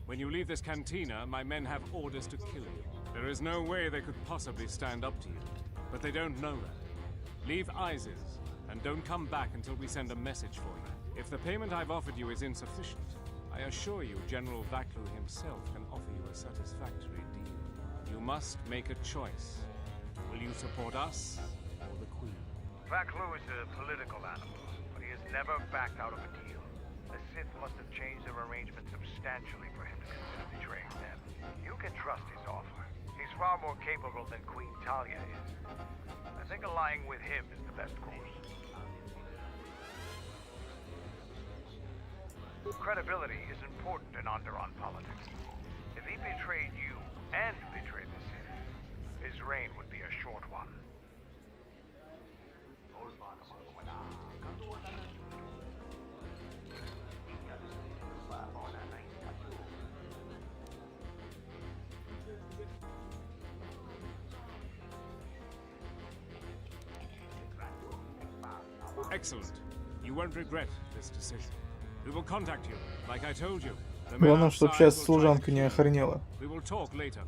When you leave this cantina, my men have orders to kill you. There is no way they could possibly stand up to you, but they don't know that. Leave Isis, and don't come back until we send a message for you. If the payment I've offered you is insufficient, I assure you General Vaklu himself can offer you a satisfactory deal. You must make a choice. Will you support us, or the Queen? Vaklu is a political animal, but he has never backed out of a deal. The Sith must have changed their arrangement substantially for him to consider betraying them. You can trust his offer. He's far more capable than Queen Talia is. I think allying with him is the best course. Credibility is important in Onderon politics. If he betrayed you and betrayed the Sith, his reign would be a short one. Excellent. You won't regret this decision. We will contact you, like I told you. The Главное, man чтобы outside сейчас will try to служанка не kill you. охренела. We will talk later.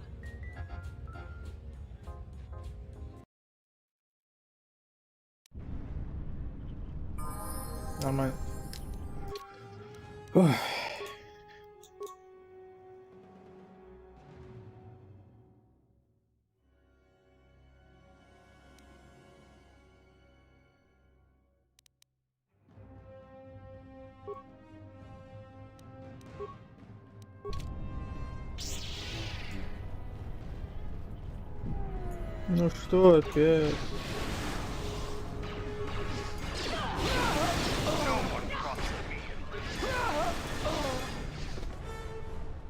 Нормально. Ох. Ну что опять?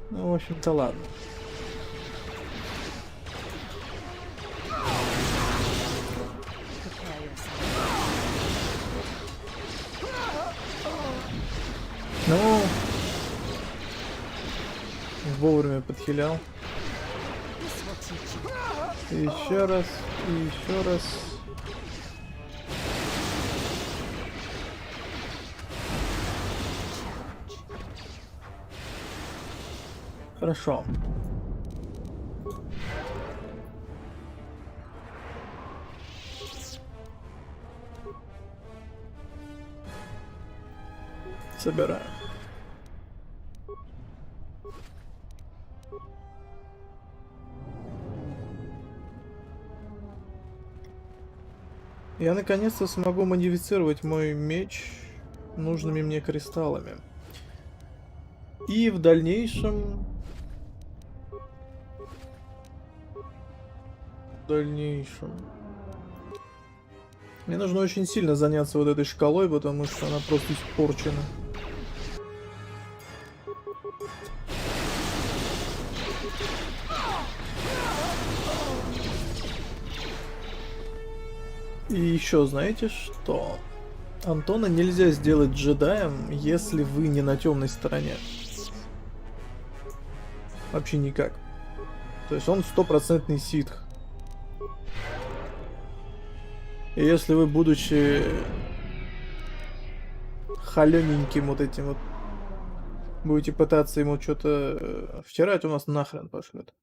Ну, в общем-то, ладно. Ну, вовремя подхилял. И еще раз, и еще раз. Хорошо. Собираем. Я наконец-то смогу модифицировать мой меч нужными мне кристаллами. И в дальнейшем... Мне нужно очень сильно заняться вот этой шкалой, потому что она просто испорчена. И еще знаете что? Антона нельзя сделать джедаем, если вы не на темной стороне. Вообще никак. То есть он 100% ситх. И если вы, будучи холененьким вот этим вот, будете пытаться ему что-то втирать, у нас нахрен пошлет.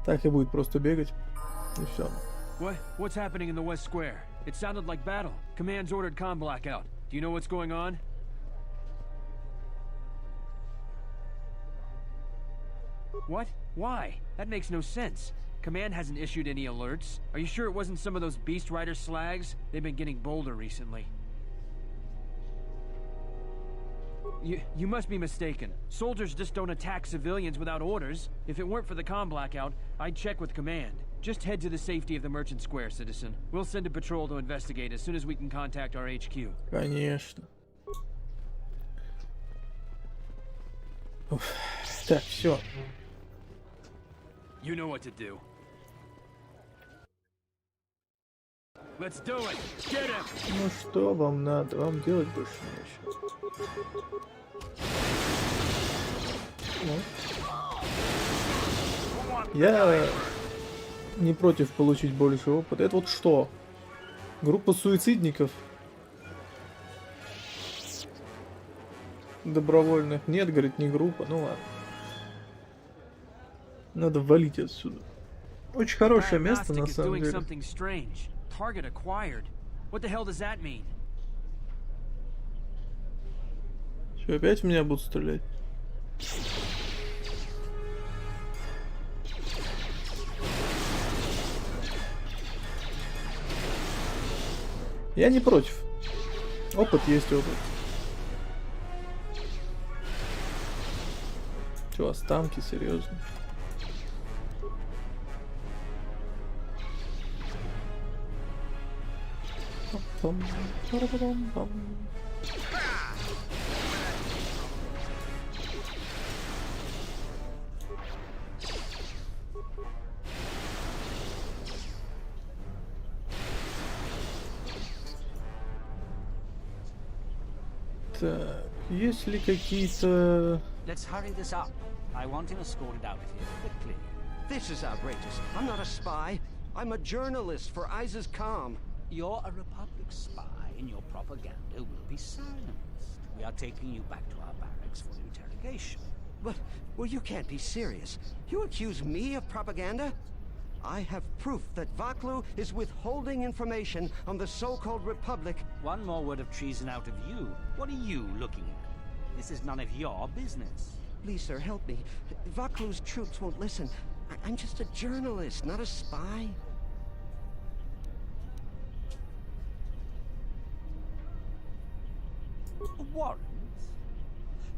Так и будет просто бегать. И все. What's happening in the West Square? It sounded like battle. Command's ordered comm blackout. Do you know what's going on? What? Why? That makes no sense. Command hasn't issued any alerts. Are you sure it wasn't some of those Beast Rider slags? They've been getting bolder recently. You must be mistaken. Soldiers just don't attack civilians without orders. If it weren't for the comm blackout, I'd check with Command. Just head to the safety of the Merchant Square, citizen. We'll send a patrol to investigate as soon as we can contact our HQ. Конечно. Уф. Так, все. You know what to do. Let's do it. Get him. Ну что вам надо? Вам делать больше нечего. Ну. Я не против получить больше опыта. Это вот что? Группа суицидников? Добровольных? Нет, говорит, не группа. Ну ладно. Надо валить отсюда. Очень хорошее место, на самом деле. Что, опять в меня будут стрелять? Я не против. Опыт есть опыт. Че, останки, серьезно? Так, есть ли какие-то... Let's hurry this up. I want him escorted out of here quickly. This is outrageous. I'm not a spy. I'm a journalist for Isis Calm. You're a Republic spy, and your propaganda will be silenced. We are taking you back to our barracks for interrogation. But, well, you can't be serious. You accuse me of propaganda? I have proof that Vaklu is withholding information on the so-called Republic. One more word of treason out of you. What are you looking at? This is none of your business. Please, sir, help me. Vaklu's troops won't listen. I'm just a journalist, not a spy. Warrant?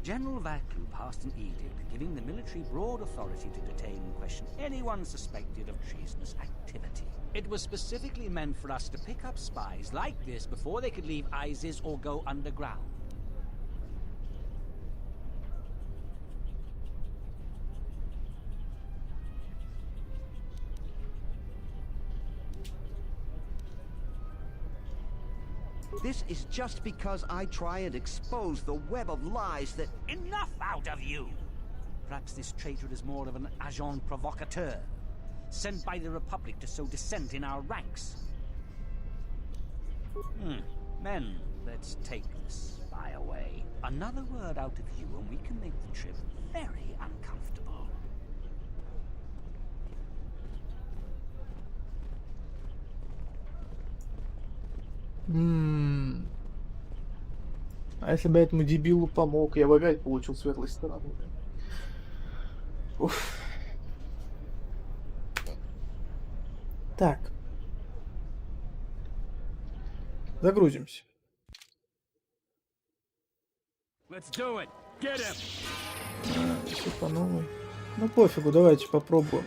General Vaklu passed an edict giving the military broad authority to detain and question anyone suspected of treasonous activity. It was specifically meant for us to pick up spies like this before they could leave ISIS or go underground. This is just because I try and expose the web of lies that... Enough out of you! Perhaps this traitor is more of an agent provocateur, sent by the Republic to sow dissent in our ranks. Men, let's take this spy away. Another word out of you and we can make the trip very uncomfortable. А если бы я этому дебилу помог, я бы опять получил светлой стороны. Уф. Так. Загрузимся. Let's do it. Get him. Все по новой. Ну пофигу, давайте попробуем.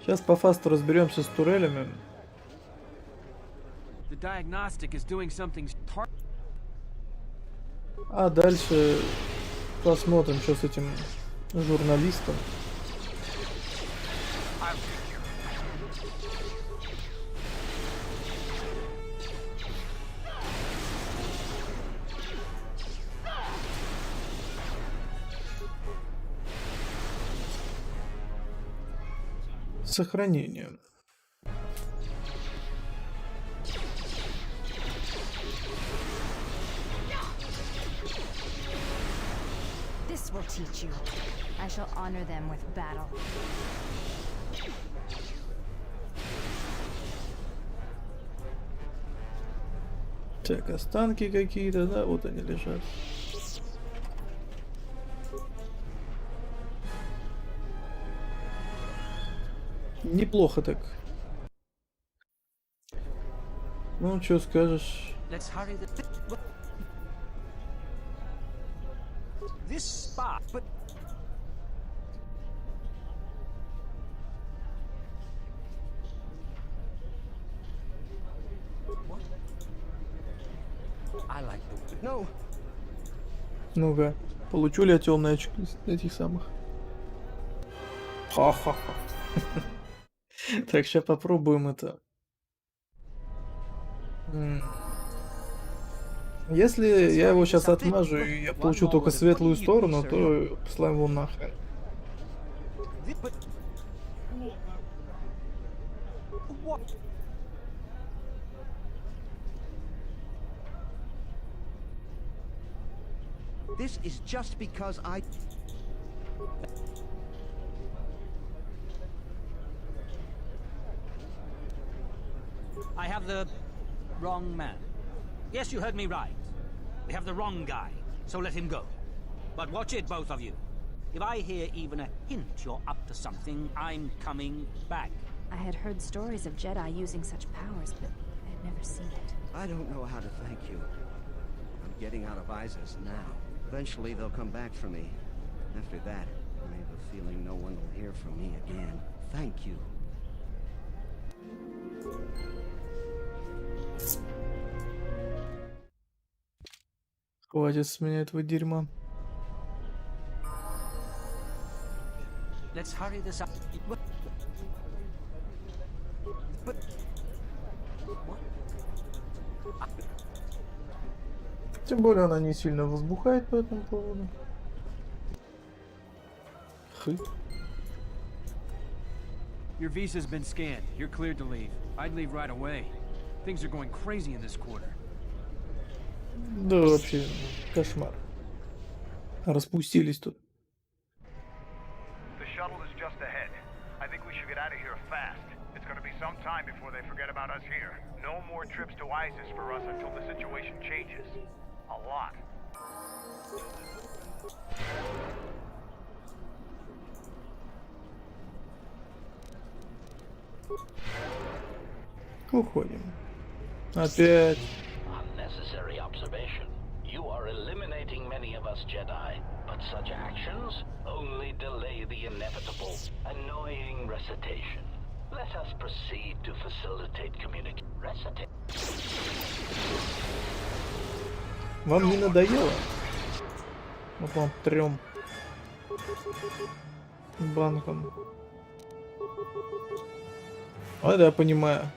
Сейчас по фасту разберемся с турелями. А дальше посмотрим, что с этим журналистом. Сохранение. This will teach you. I shall honor them with battle. Так, останки какие-то, да, вот они лежат. Неплохо так. Ну, что скажешь? This spot, but what? I like the no. Ну-ка, получу ли я темные очки этих самых? Ха-ха-ха. Так, сейчас попробуем это. Если я его сейчас отмажу и я получу только светлую сторону, то послаем его нахрен. This is just because I have the wrong man. Yes, you heard me right. We have the wrong guy, so let him go. But watch it, both of you. If I hear even a hint you're up to something, I'm coming back. I had heard stories of Jedi using such powers, but I had never seen it. I don't know how to thank you. I'm getting out of ISIS now. Eventually they'll come back for me. After that, I have a feeling no one will hear from me again. Thank you. Хватит с меня этого дерьма. Let's hurry this up. Тем более она не сильно возбухает по этому поводу. Your visa's been scanned. You're cleared to leave. I'd leave right away. Things are going crazy in this quarter. Да вообще кошмар. Распустились тут. The shuttle is just ahead. I think we should get out of here fast. It's going to be some time before they forget about us here. No more trips to ISIS for us until the situation changes. A lot. Уходим. Опять. Unnecessary observation. You are eliminating many of us Jedi, but such actions only delay the inevitable, annoying recitation. Let us proceed to facilitate communication. Вам не надоело? Вот вам трем банкам. А, да, понимаю.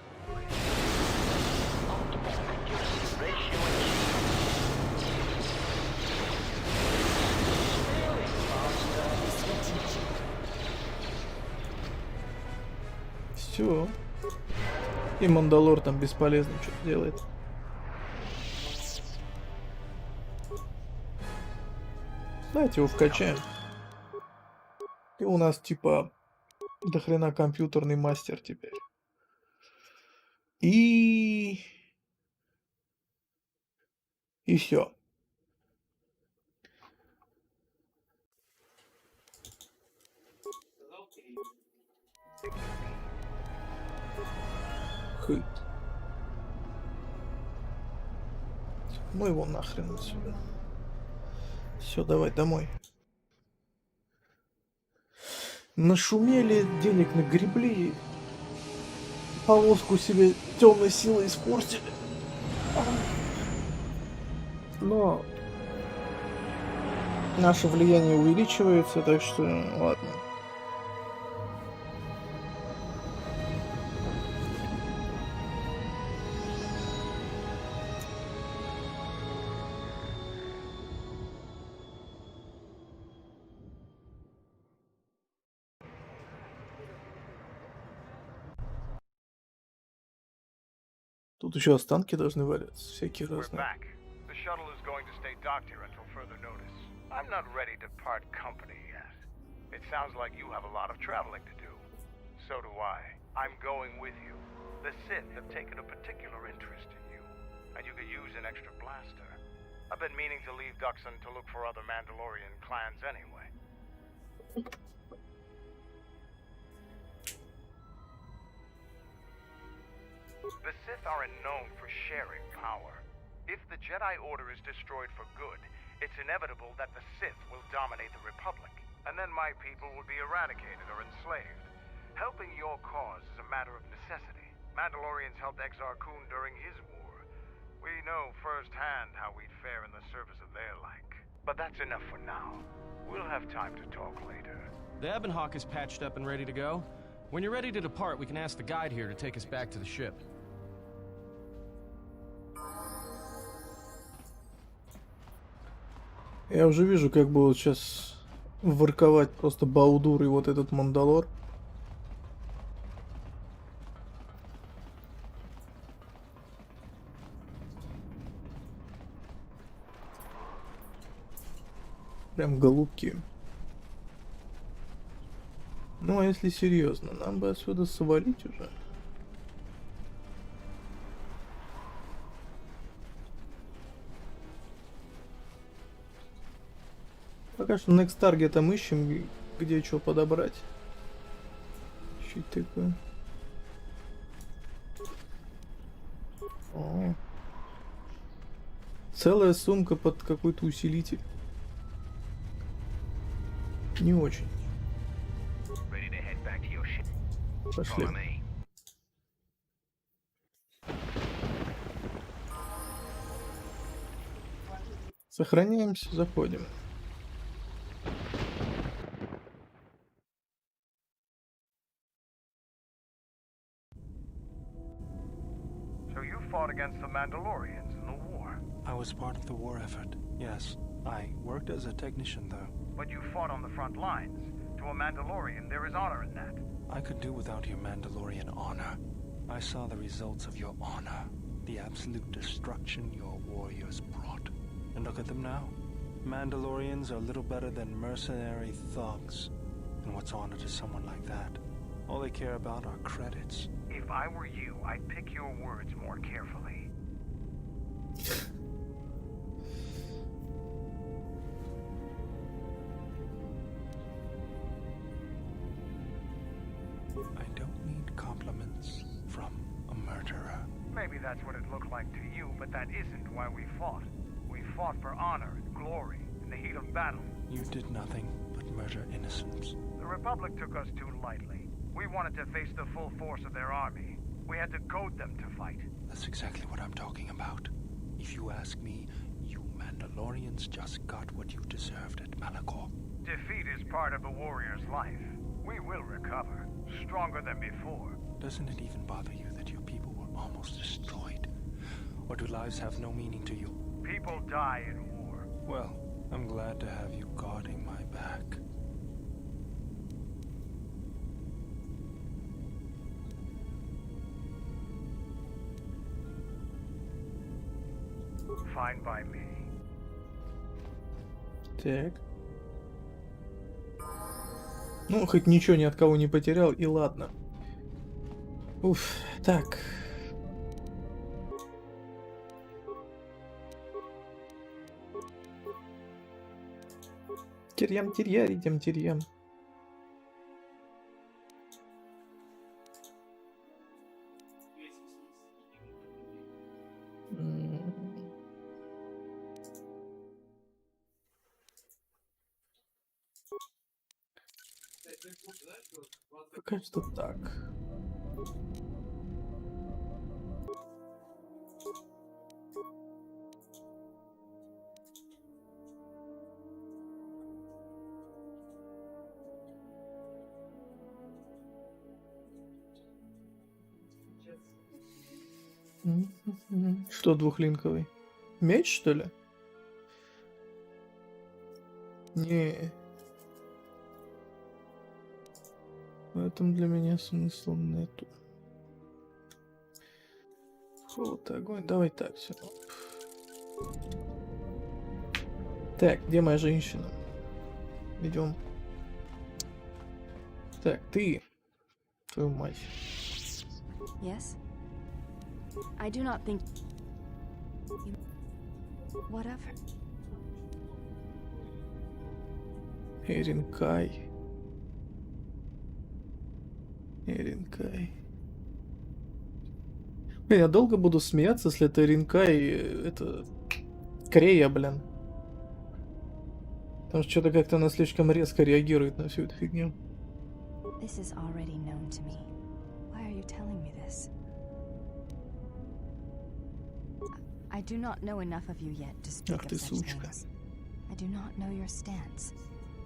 Все. И Мандалор там бесполезно что-то делает. Давайте его вкачаем. И у нас типа до хрена компьютерный мастер теперь. И все. Ну его нахрен отсюда. Все, давай домой. Нашумели, денег нагребли. Полоску себе темной силой испортили. Но наше влияние увеличивается, так что ладно. Тут еще останки должны валяться, всякие разные. The shuttle is going to stay docked here until further notice. I'm not ready to part company yet. It sounds like you have a lot of traveling to do. So do I. I'm going with you. The Sith have taken a particular interest in you, and you could use an extra blaster. I've been meaning to leave Duxon to look for other Mandalorian clans anyway. The Sith aren't known for sharing power. If the Jedi Order is destroyed for good, it's inevitable that the Sith will dominate the Republic, and then my people will be eradicated or enslaved. Helping your cause is a matter of necessity. Mandalorians helped Exar Kun during his war. We know firsthand how we'd fare in the service of their like. But that's enough for now. We'll have time to talk later. The Ebonhawk is patched up and ready to go. When you're ready to depart, we can ask the guide here to take us back to the ship. Я уже вижу, как будут сейчас ворковать просто Баудур и вот этот Мандалор. Прям голубки. Ну а если серьезно, нам бы отсюда свалить уже. Пока что next target ищем, где что подобрать. Чуть такое. О. Целая сумка под какой-то усилитель. Не очень. Пошли. Сохраняемся, заходим. So you fought against the Mandalorians in the war. I was part of the war effort, yes. I worked as a technician, though. But you fought on the front lines. To a Mandalorian, there is honor in that. I could do without your Mandalorian honor. I saw the results of your honor. The absolute destruction your warriors brought. And look at them now. Mandalorians are little better than mercenary thugs. And what's honor to someone like that? All they care about are credits. If I were you, I'd pick your words more carefully. I don't need compliments from a murderer. Maybe that's what it looked like to you, but that isn't why we fought. We fought for honor and glory in the heat of battle. You did nothing but murder innocents. The Republic took us too lightly. We wanted to face the full force of their army. We had to goad them to fight. That's exactly what I'm talking about. If you ask me, you Mandalorians just got what you deserved at Malachor. Defeat is part of a warrior's life. We will recover, stronger than before. Doesn't it even bother you that your people were almost destroyed? Or do lives have no meaning to you? People die in war. Well, I'm glad to have you guarding my back. Fine by me. Так. Ну, хоть ничего ни от кого не потерял, и ладно. Уф, так. Терьям. Пока что так. Что двухлинковый? Меч, что ли? Не. В этом для меня смысла нету. Холод, огонь. Давай так все. Так, где моя женщина? Идем. Так, ты. Твою мать. Yes? I do not think... Whatever. Эринкай. Блин, я долго буду смеяться, если это Эринкай, это Крея, блин. Потому что что-то как-то она слишком резко реагирует на всю эту фигню. This is already known to me. Why are you telling me this? I do not know enough of you yet to speak of such things. I do not know your stance,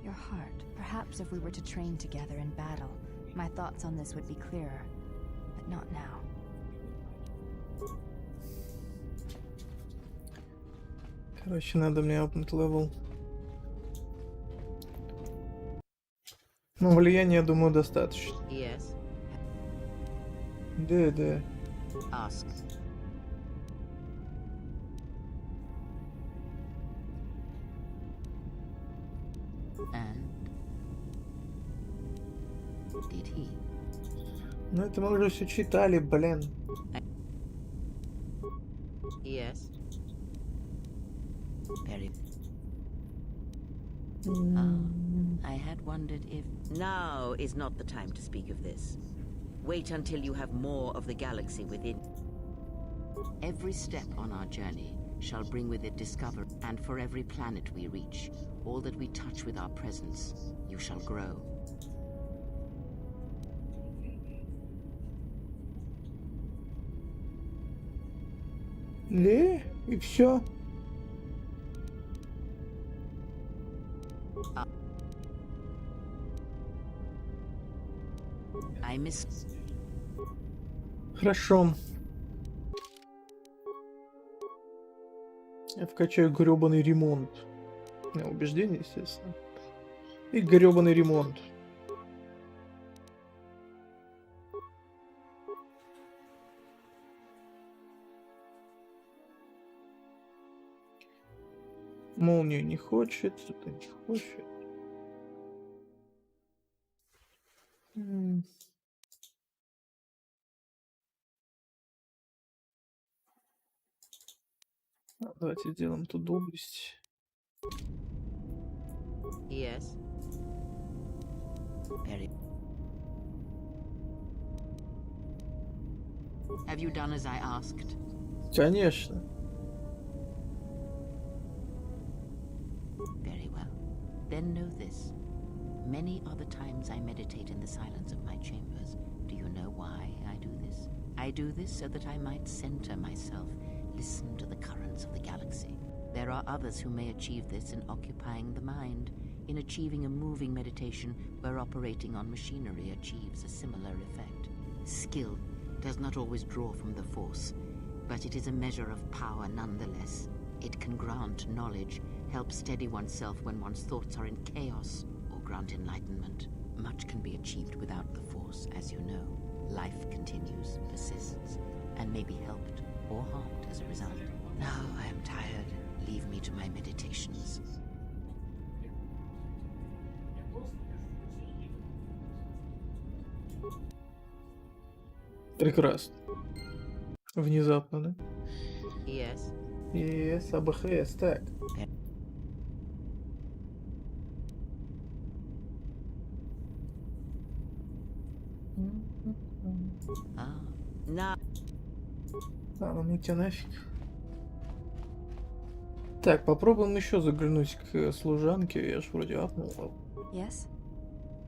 your heart. Perhaps if we were to train together in battle, my thoughts on this would be clearer, but not now. Короче, надо мне апнуть левел. Ну, влияния, думаю, достаточно. Yes. Да. Ask. And did he? Ну, это мы уже все читали, блин. Yes. Very. I had wondered if... Now is not the time to speak of this. Wait until you have more of the galaxy within. Every step on our journey shall bring with it discovery, and for every planet we reach, all that we touch with our presence, you shall grow. И все. I miss... Хорошо. Я вкачаю грёбаный ремонт. Убеждение, естественно. И грёбаный ремонт. Молнию не хочет, это не хочет. Давайте сделаем тут доблесть. Yes. Very. Have you done as I asked? Конечно. Very well. Then know this. Many are the times I meditate in the silence of my chambers. Do you know why I do this? I do this so that I might center myself, listen to the currents of the galaxy. There are others who may achieve this in occupying the mind, in achieving a moving meditation where operating on machinery achieves a similar effect. Skill does not always draw from the Force, but it is a measure of power nonetheless. It can grant knowledge, help steady oneself when one's thoughts are in chaos, or grant enlightenment. Much can be achieved without the Force, as you know. Life continues, persists, and may be helped or harmed as a result. Now I am tired. Leave me to my meditations. Прекрасно. Внезапно, да? Yes. Yes, АБХС, так. Ну тебя нафиг. Так, попробуем еще заглянуть к служанке. Я ж вроде апнул. Yes?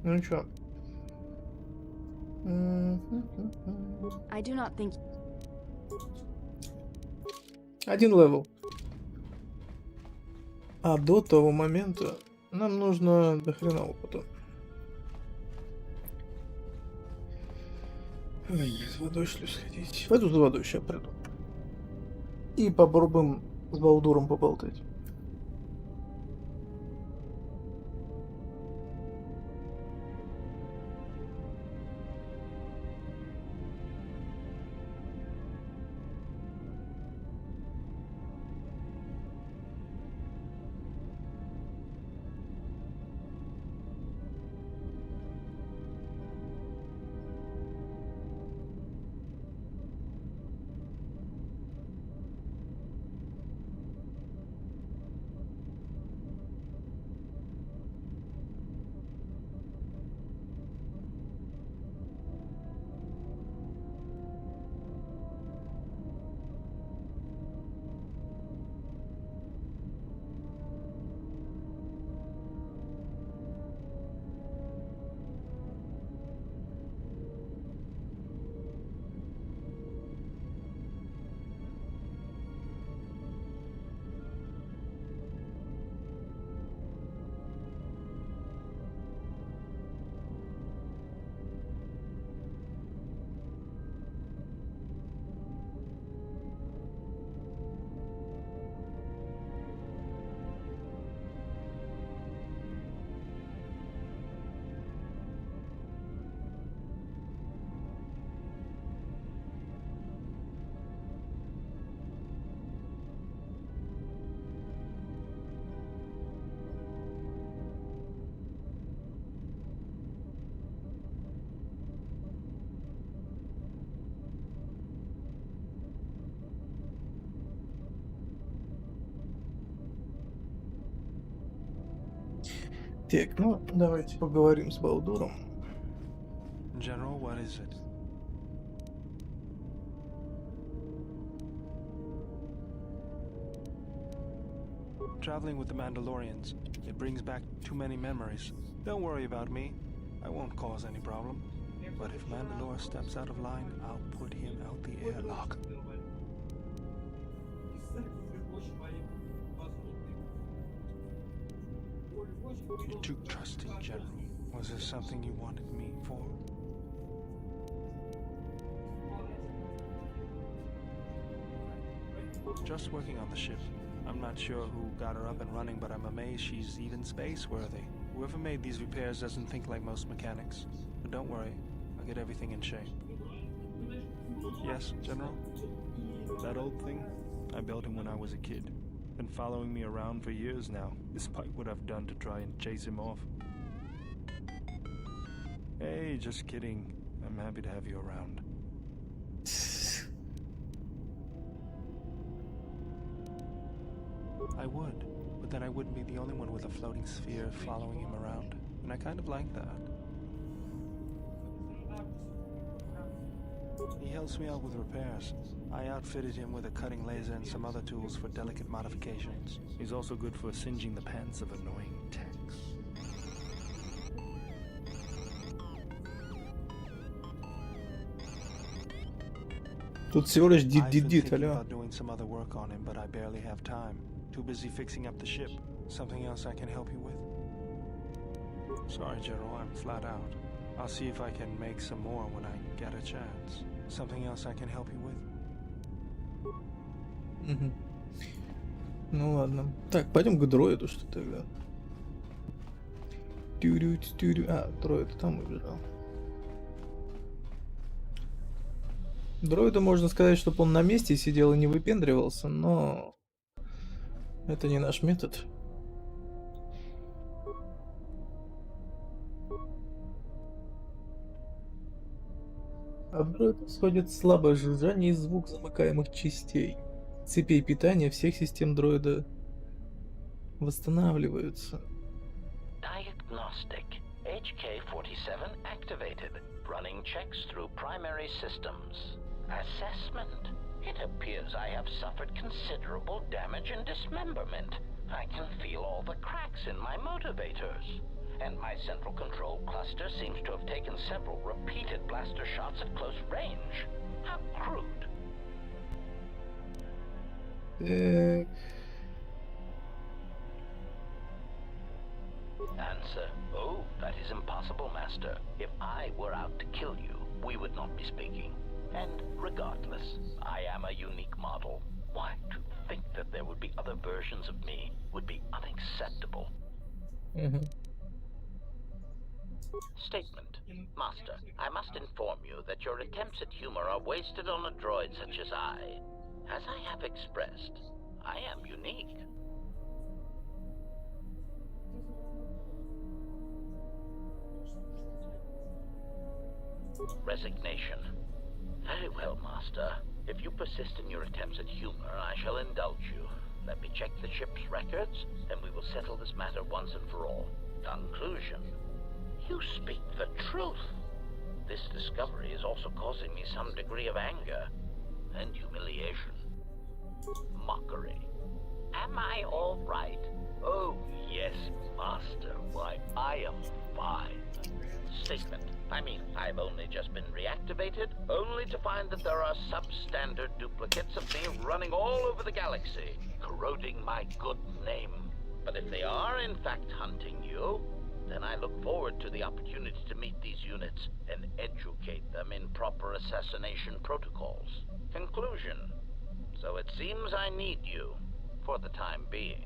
Ну чё? I do not think... Один левел. А до того момента нам нужно до хрена опыта. Ой, с водой что ли сходить? Пойду за водой, сейчас приду. И попробуем с Балдуром поболтать. Так, ну давайте поговорим с Балдуром. General, what is it? Traveling with the Mandalorians, it brings back too many memories. Don't worry about me. I won't cause any problem. But if Mandalore steps out of line, I'll put him out the airlock. You're too trusting, General. Was there something you wanted me for? Just working on the ship. I'm not sure who got her up and running, but I'm amazed she's even space-worthy. Whoever made these repairs doesn't think like most mechanics. But don't worry, I'll get everything in shape. Yes, General? That old thing? I built him when I was a kid. Been following me around for years now, despite what I've done to try and chase him off. Hey, just kidding. I'm happy to have you around. I would, but then I wouldn't be the only one with a floating sphere following him around. And I kind of like that. He helps me out with repairs. I outfitted him with a cutting laser and some other tools for delicate modifications. He's also good for singeing the pants of annoying techs. Тут всего лишь I've been дид-дид-дид, thinking алло. about doing some other work on him, but I barely have time. Too busy fixing up the ship. Something else I can help you with? Sorry, General, I'm flat out. I'll see if I can make some more when I get a chance. Something else I can help you with? Мгм. Ну ладно. Так, пойдем к дроиду, что тогда. А, дроид там убежал. Дроиду можно сказать, чтобы он на месте сидел и не выпендривался, но это не наш метод. От дроида исходит слабое жужжание и звук замыкаемых частей. Цепей питания всех систем дроида восстанавливаются. Diagnostic. HK-47 activated. Running checks through primary systems. Assessment. It appears I have suffered considerable damage and dismemberment. I can feel all the cracks in my motivators. And my central control cluster seems to have taken several repeated blaster shots at close range. How crude. Answer. Oh, that is impossible, Master. If I were out to kill you, we would not be speaking. And regardless, I am a unique model. Why, to think that there would be other versions of me would be unacceptable. Statement. Master, I must inform you that your attempts at humor are wasted on a droid such as I. As I have expressed, I am unique. Resignation. Very well, Master. If you persist in your attempts at humor, I shall indulge you. Let me check the ship's records, and we will settle this matter once and for all. Conclusion. You speak the truth. This discovery is also causing me some degree of anger and humiliation. Mockery. Am I all right? Oh, yes, Master. Why, I am fine. Statement. I mean, I've only just been reactivated, only to find that there are substandard duplicates of me running all over the galaxy, corroding my good name. But if they are in fact hunting you, then I look forward to the opportunity to meet these units and educate them in proper assassination protocols. Conclusion. So it seems I need you, for the time being.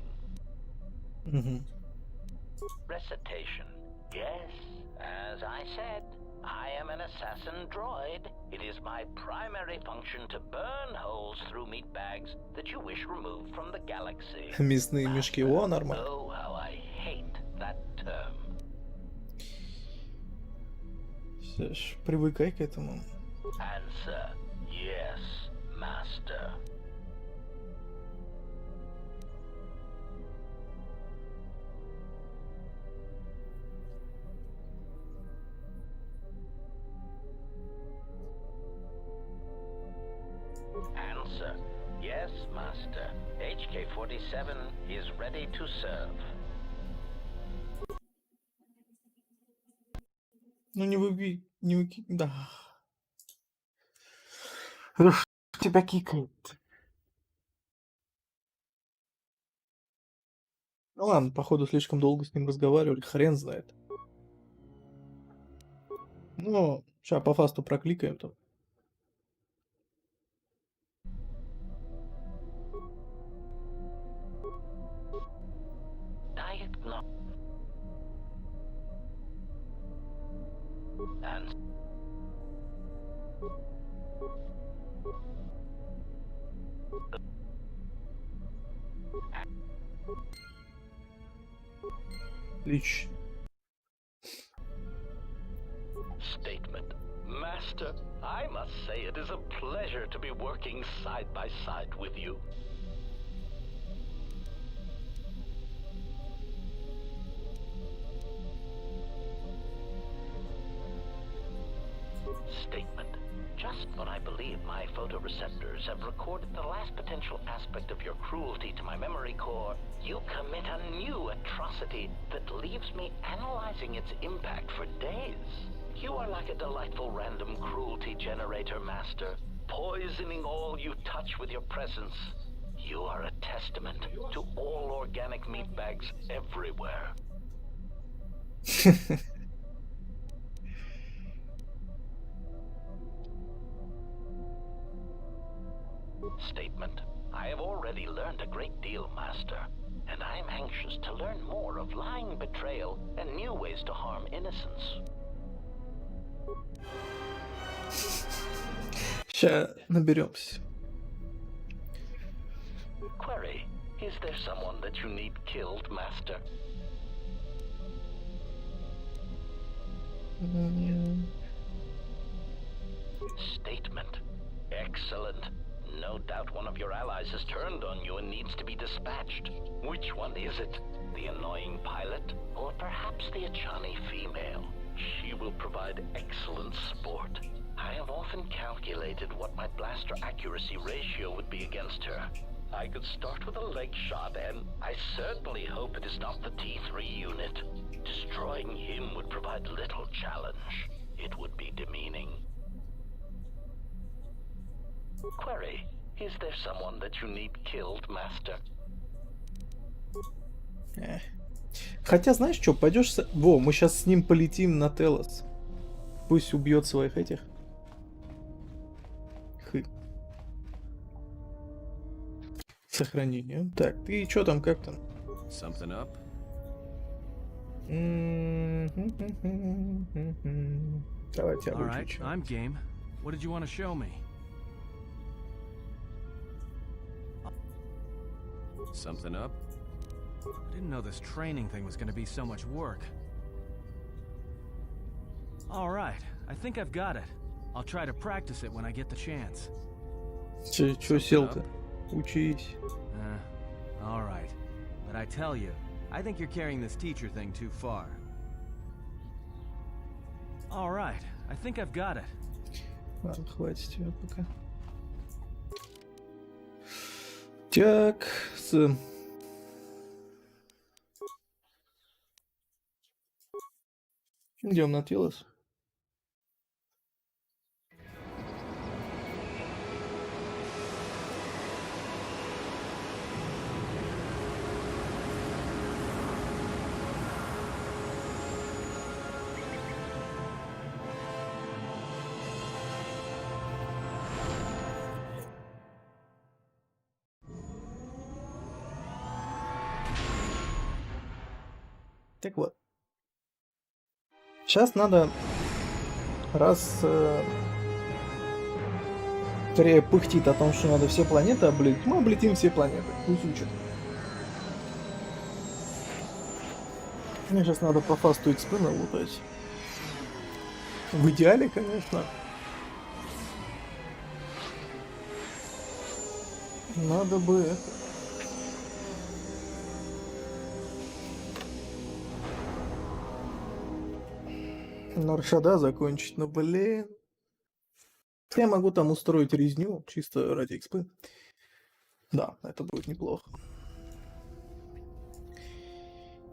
Recitation. Yes, as I said, I am an assassin droid. It is my primary function to burn holes through meat bags that you wish removed from the galaxy. Мясные мешки, о, нормально. Oh, how I hate that term. Все ж, привыкай к этому. Answer. Yes, Master. Answer. Yes, Master. HK-47 is ready to serve. Ну не выби... Не выки... Да. Это ж тебя кикает. Ну ладно, походу слишком долго с ним разговаривали, хрен знает. Ну, сейчас по фасту прокликаем там. Отлично. Statement. Master, I must say it is a pleasure to be working side by side with you. Statement. Just when I believe my photoreceptors have recorded the last potential aspect of your cruelty to my memory core, you commit a new atrocity that leaves me analyzing its impact for days. You are like a delightful random cruelty generator, Master, poisoning all you touch with your presence. You are a testament to all organic meat bags everywhere. Statement. I have already learned a great deal, Master, and I am anxious to learn more of lying, betrayal, and new ways to harm innocence. Сейчас наберемся. Query. Is there someone that you need killed, Master? Statement. Excellent. No doubt one of your allies has turned on you and needs to be dispatched. Which one is it? The annoying pilot? Or perhaps the Achani female? She will provide excellent sport. I have often calculated what my blaster accuracy ratio would be against her. I could start with a leg shot, and I certainly hope it is not the T3 unit. Destroying him would provide little challenge. It would be demeaning. Query. Is there someone that you need killed, Master? Хотя, знаешь что, пойдешь... Во, мы сейчас с ним полетим на Телос. Пусть убьет своих этих. Сохранение. Так, ты что там, как там? Something up? Давайте All right, I'm game. What did you want to show me? Something up? I didn't know this training thing was going to be so much work. All right, I think I've got it. I'll try to practice it when I get the chance. Чё сел-то? Учись. All right, but I tell you, I think you're carrying this teacher thing too far. All right, I think I've got it. Ладно, хватит тебя пока. Так, идем на Телос. Так вот. Сейчас надо скорее пыхтит о том, что надо все планеты облететь. Мы облетим все планеты. Пусть учат. Мне сейчас надо по фасту XP налутать. В идеале, конечно. Надо бы это... Наршада закончить, но блин. Я могу там устроить резню, чисто ради XP. Да, это будет неплохо.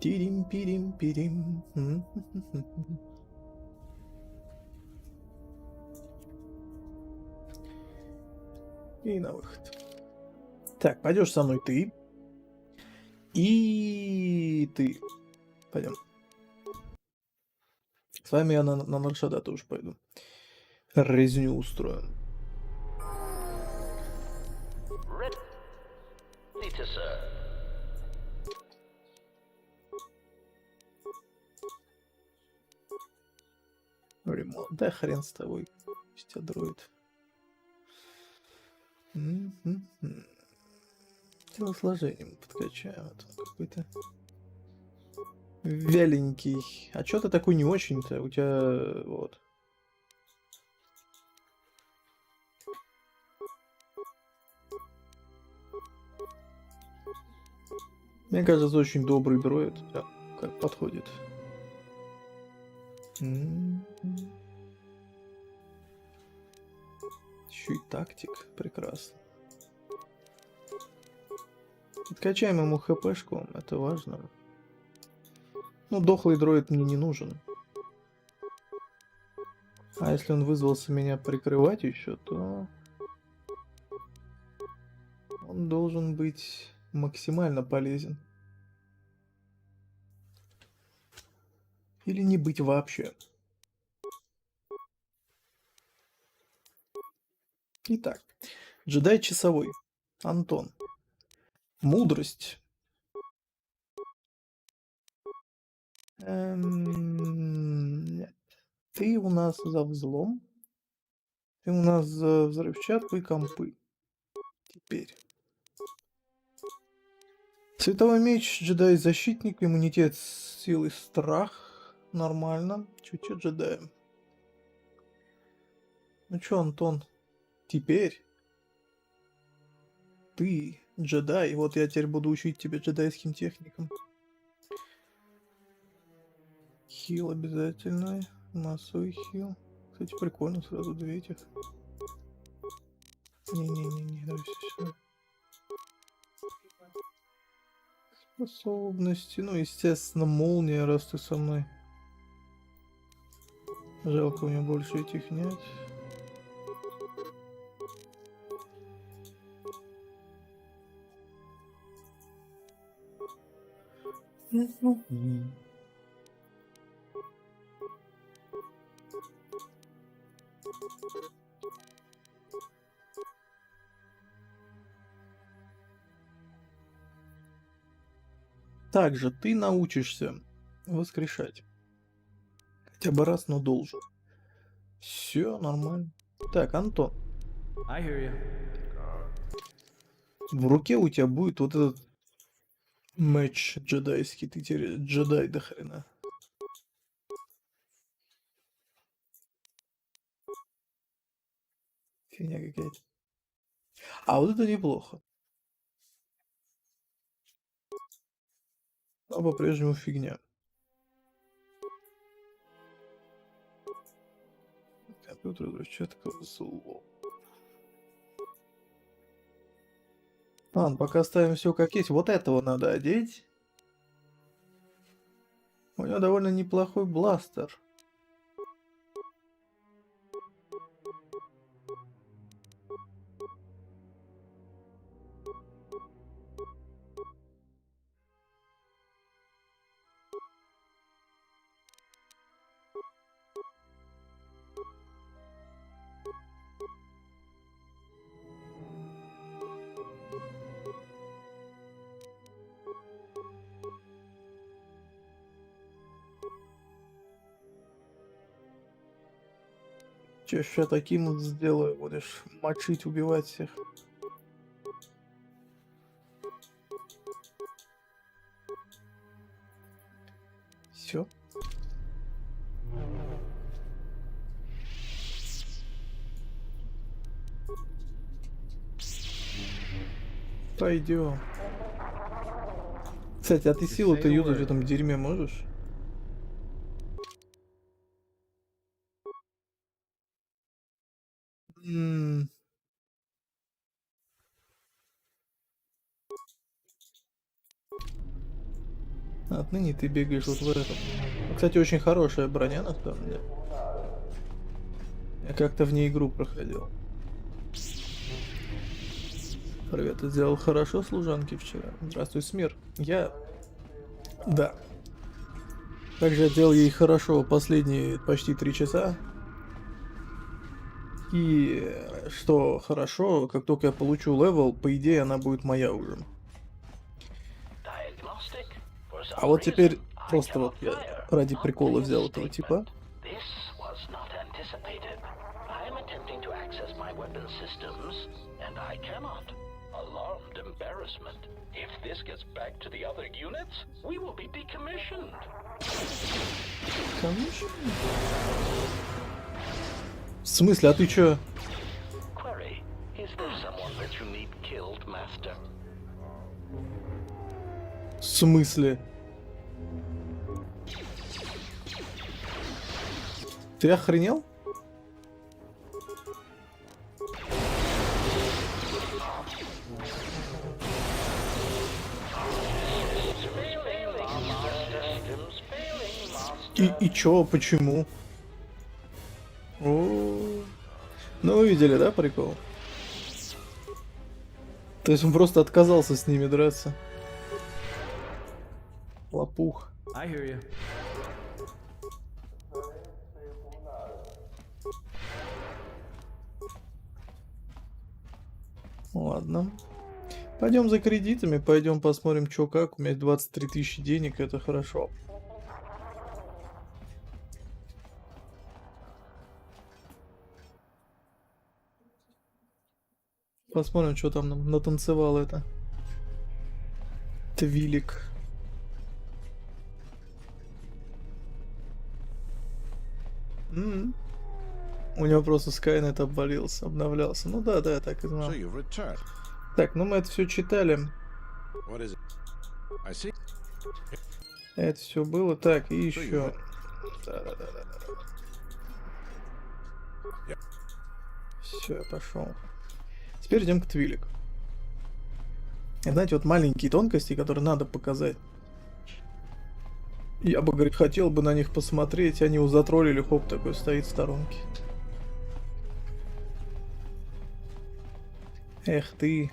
Тирим-пирим-пирим. И на выход. Так, пойдешь со мной ты. И ты. Пойдем. С вами я на Наршада тоже пойду. Резню устрою. Ремонт. Да хрен с тобой. Пусть тебя дроид. Телосложением подкачаем. Это какой-то... Вяленький. А чё ты такой не очень-то? У тебя вот. Мне кажется, очень добрый дроид. Да, как подходит. Еще и тактик. Прекрасно. Откачаем ему хпшку. Это важно. Ну, дохлый дроид мне не нужен. А если он вызвался меня прикрывать еще, то он должен быть максимально полезен. Или не быть вообще. Итак, джедай часовой. Антон. Мудрость. Нет. Ты у нас за взлом. Ты у нас за взрывчатку и компы. Теперь. Световой меч, джедай-защитник, иммунитет, силы, страх. Нормально. Чуть-чуть джедая. Ну чё, Антон? Теперь ты джедай. Вот я теперь буду учить тебя джедайским техникам. Хил обязательно. Массовый хил. Кстати, прикольно, сразу две этих. Не-не-не, давай все сюда. Способности. Ну, естественно, молния, раз ты со мной. Жалко, у меня больше этих нет. Также ты научишься воскрешать. Хотя бы раз, но должен. Все нормально. Так, Антон. В руке у тебя будет вот этот меч джедайский. Ты теперь джедай до хрена. Фигня какая-то. А вот это неплохо. Но по-прежнему фигня. Компьютер, взрывчатка, зло. Ладно, пока оставим все как есть. Вот этого надо одеть. У него довольно неплохой бластер. Че, ща таким вот сделаю, будешь мочить, убивать всех. Все. Пойдем. Кстати, а ты силу-то юзать в этом дерьме можешь? Отныне ты бегаешь вот в этом. Кстати, очень хорошая броня на самом деле. Я как-то в ней игру проходил. Привет, ты сделал хорошо служанки вчера. Здравствуй, Смир. Да. Также я делал ей хорошо последние почти 3 часа. И что хорошо, как только я получу левел, по идее она будет моя уже. А вот теперь просто вот я ради прикола взял этого типа. reinforcement. If this gets back to the other units, we will be decommissioned. В смысле, а ты чё? Query, is there someone that you need killed, Master? В смысле? Ты охренел? И чё, почему? О, ну вы видели, да, прикол? То есть он просто отказался с ними драться. Лопух. I hear you. Ладно. Пойдем за кредитами, пойдем посмотрим, чё как. У меня 23 тысячи денег, это хорошо. Посмотрим, что там нам натанцевал это. Твилик. У него просто Скайнет обвалился, обновлялся. Ну да, я так и знал. Так, ну мы это все читали. Это все было. Так, и еще. Все, я пошел. Теперь идем к Твилик. И знаете, вот маленькие тонкости, которые надо показать. Я бы, говорит, хотел бы на них посмотреть, они его затроллили, хоп, такой стоит в сторонке. Эх ты.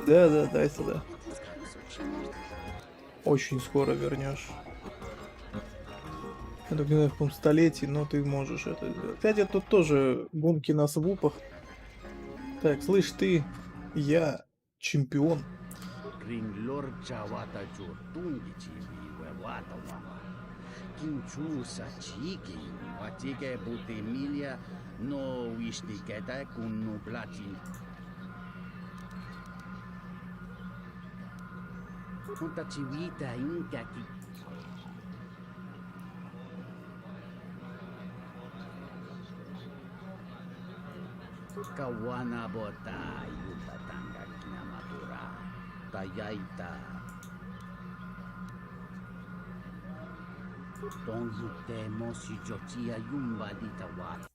Да, дай сюда. Очень скоро вернешь. Я только не знаю, в каком столетии, но ты можешь это сделать. Кстати, тут тоже гонки на свупах. Так, слышь ты, я чемпион. Kawana bota yutatanga kinamatura tayaita Tongute mosi jotia yumba ditawat.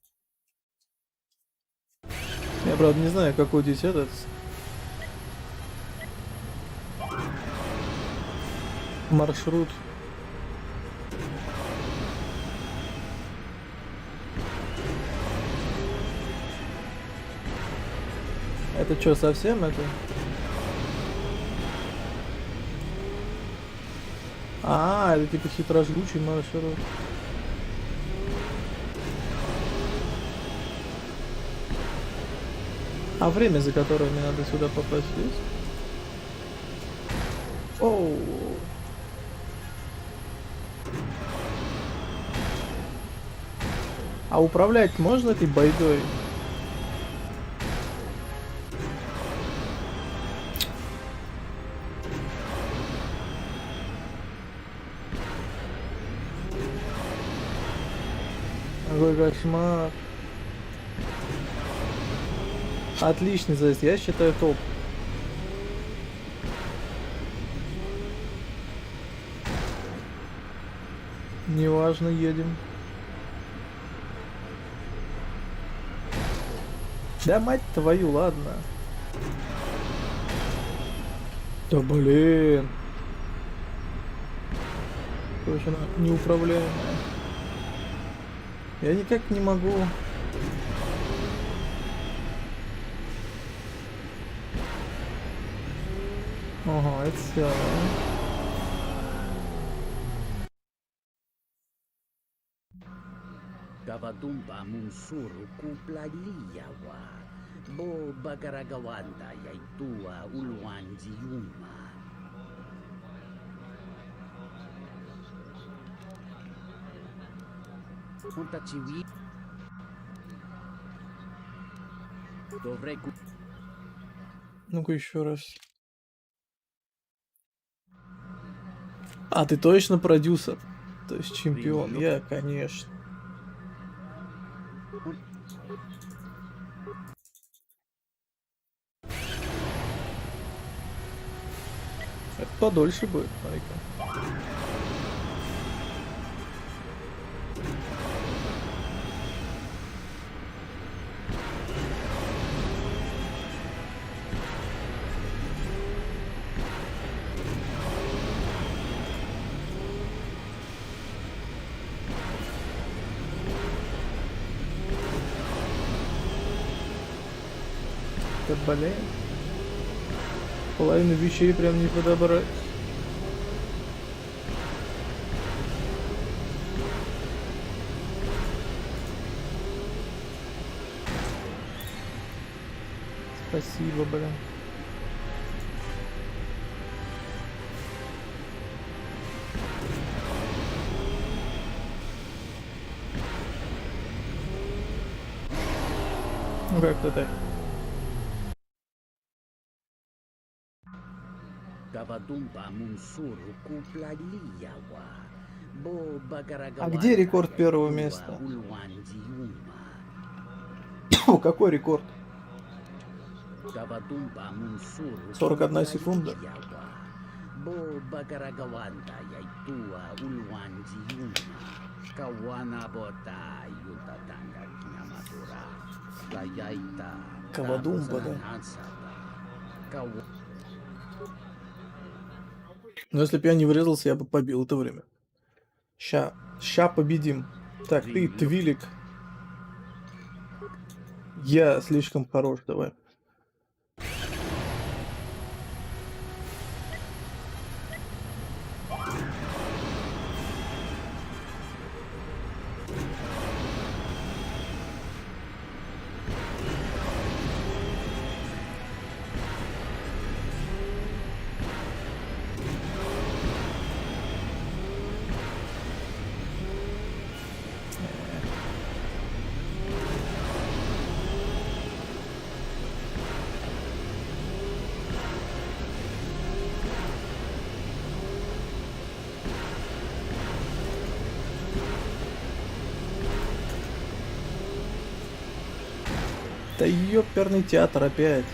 Я, правда, не знаю, какой здесь этот маршрут. Это что, совсем это? А, это типа хитрожгучий маршрут. А время, за которое мне надо сюда попасть, есть? Оу. А управлять можно этой байдой? Какой кошмар. Отличный заезд, я считаю топ. Неважно, едем. Да мать твою, ладно. Да блин. Короче, она неуправляемая. Я никак не могу. Ага, это все. Gavadumpa munsuru kuplaliyawa. Bo bagaragawanda yaitua ulwanji yuma. Ну-ка еще раз. А, ты точно продюсер? То есть чемпион? Я, конечно. Это подольше будет, смотри-ка. Да блин. Половину вещей прям не подобрать. Спасибо, блин. Ну как-то так. А где рекорд первого места? Какой рекорд? 41 секунда. Кавадумба, да? Но если бы я не врезался, я бы побил это время. Ща победим. Так, ты, Твилик. Я слишком хорош, давай. Да ёперный театр опять.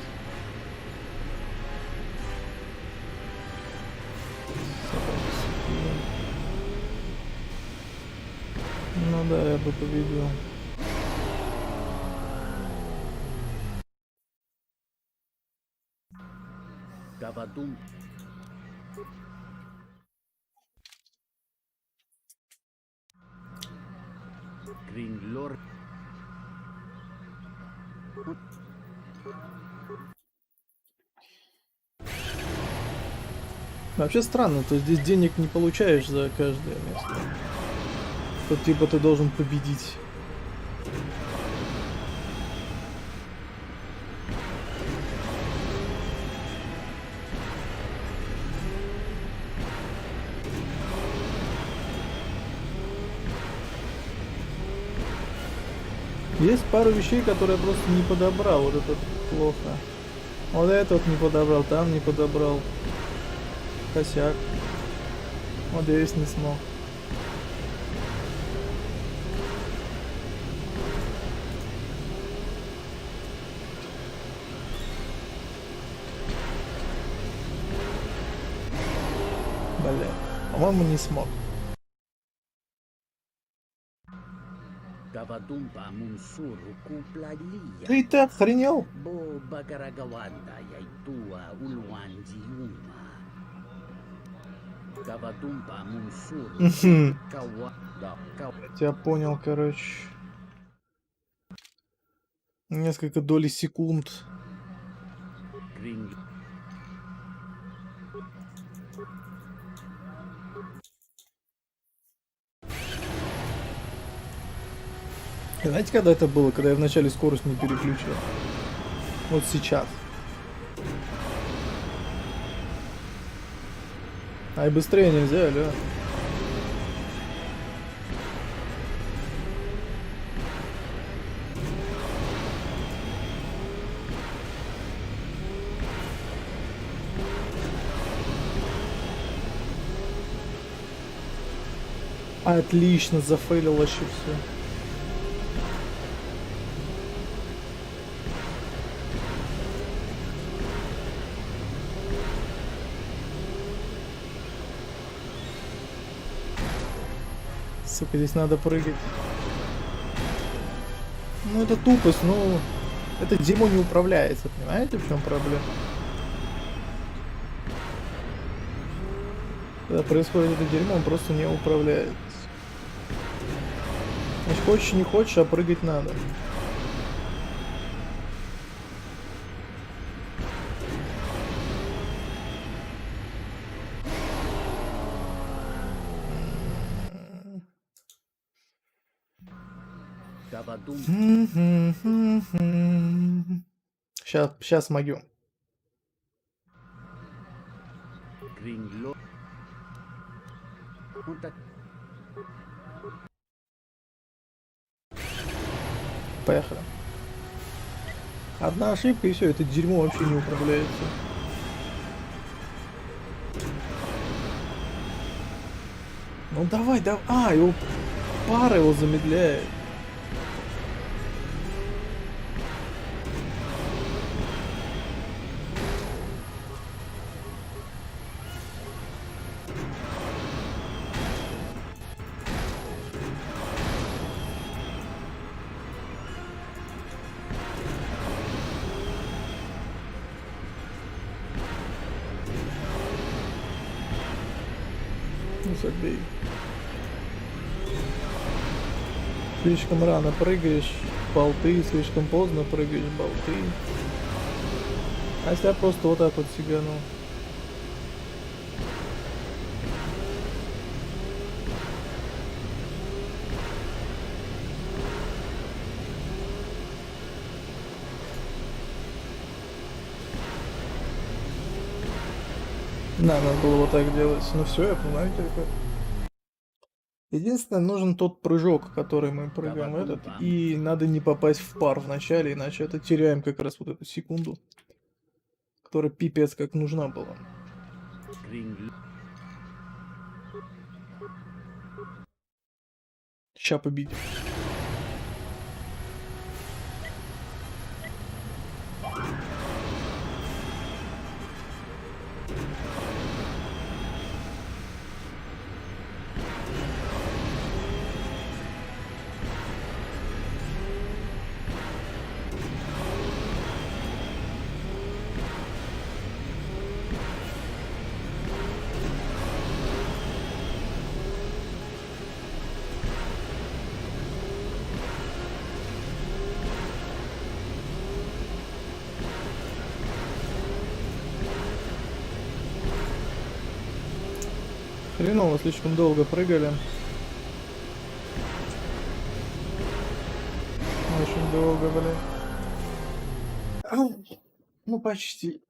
Ну да, я бы победил. Гавадум. Гринлор. Вообще странно, то здесь денег не получаешь за каждое место. Тут типа ты должен победить. Есть пару вещей, которые я просто не подобрал. Вот это плохо. Вот этот не подобрал, там не подобрал. Косяк. Вот здесь не смог. Бля, по-моему, не смог. Ты так охренел? Я тебя понял, короче. Несколько долей секунд. Знаете, когда это было? Когда я вначале скорость не переключил. Вот сейчас. А и быстрее нельзя, алё. Отлично, зафейлил вообще все. Сука, здесь надо прыгать. Ну это тупость, но это дерьмо не управляется, понимаете, в чем проблема? Когда происходит это дерьмо, он просто не управляется. Значит, хочешь не хочешь, а прыгать надо. Сейчас могу. Поехали. Одна ошибка и все, это дерьмо вообще не управляется. Ну давай, давай. А, его пара его замедляет. Забей. Слишком рано прыгаешь, болты, слишком поздно прыгаешь, болты. А если я просто вот так вот сигану? Да, надо было вот так делать. Ну все, я понимаю только. Единственное, нужен тот прыжок, который мы прыгаем этот, и надо не попасть в пар в начале, иначе это теряем как раз вот эту секунду, которая пипец как нужна была. Ща победим. Хреново, слишком долго прыгали. Очень долго, блин. Ну почти.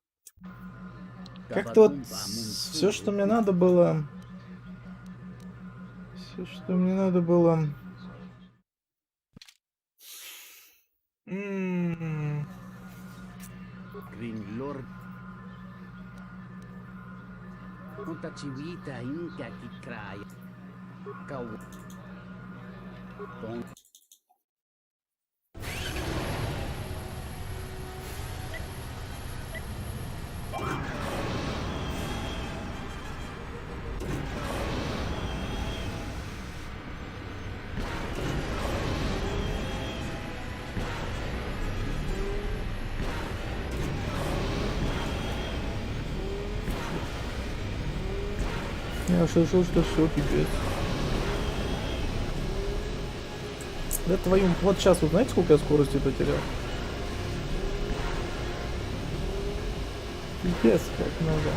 Как-то вот все, что мне надо было. Все, что мне надо было. Chivita inca que craia. Я уж решил, что все, пипец. Да твою... Вот сейчас, вы знаете, сколько я скорости потерял? Пипец, как много.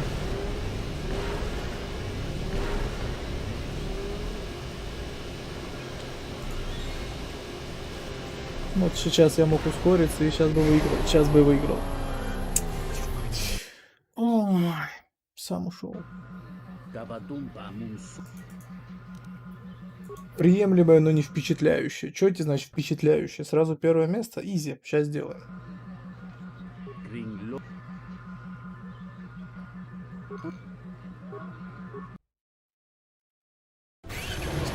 Вот сейчас я мог ускориться и сейчас бы выиграл. Сейчас бы выиграл. Ой, сам ушел. Приемлемое, но не впечатляющее. Что это значит впечатляющее? Сразу первое место? Изи. Сейчас сделаем.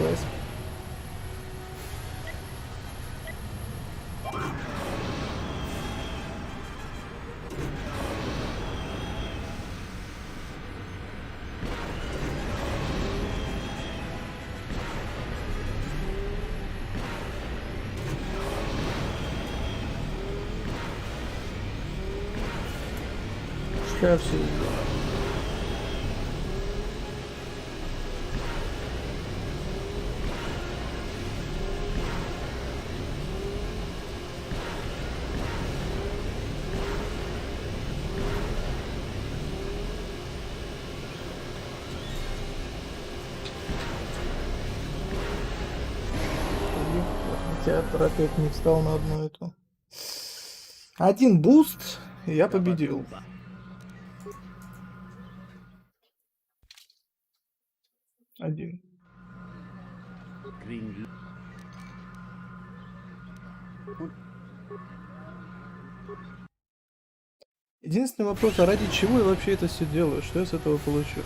понеслась. Шкаф все сделал. Театр опять не встал на одну эту. Один буст, и я победил. Один. Единственный вопрос, а ради чего я вообще это все делаю? Что я с этого получу?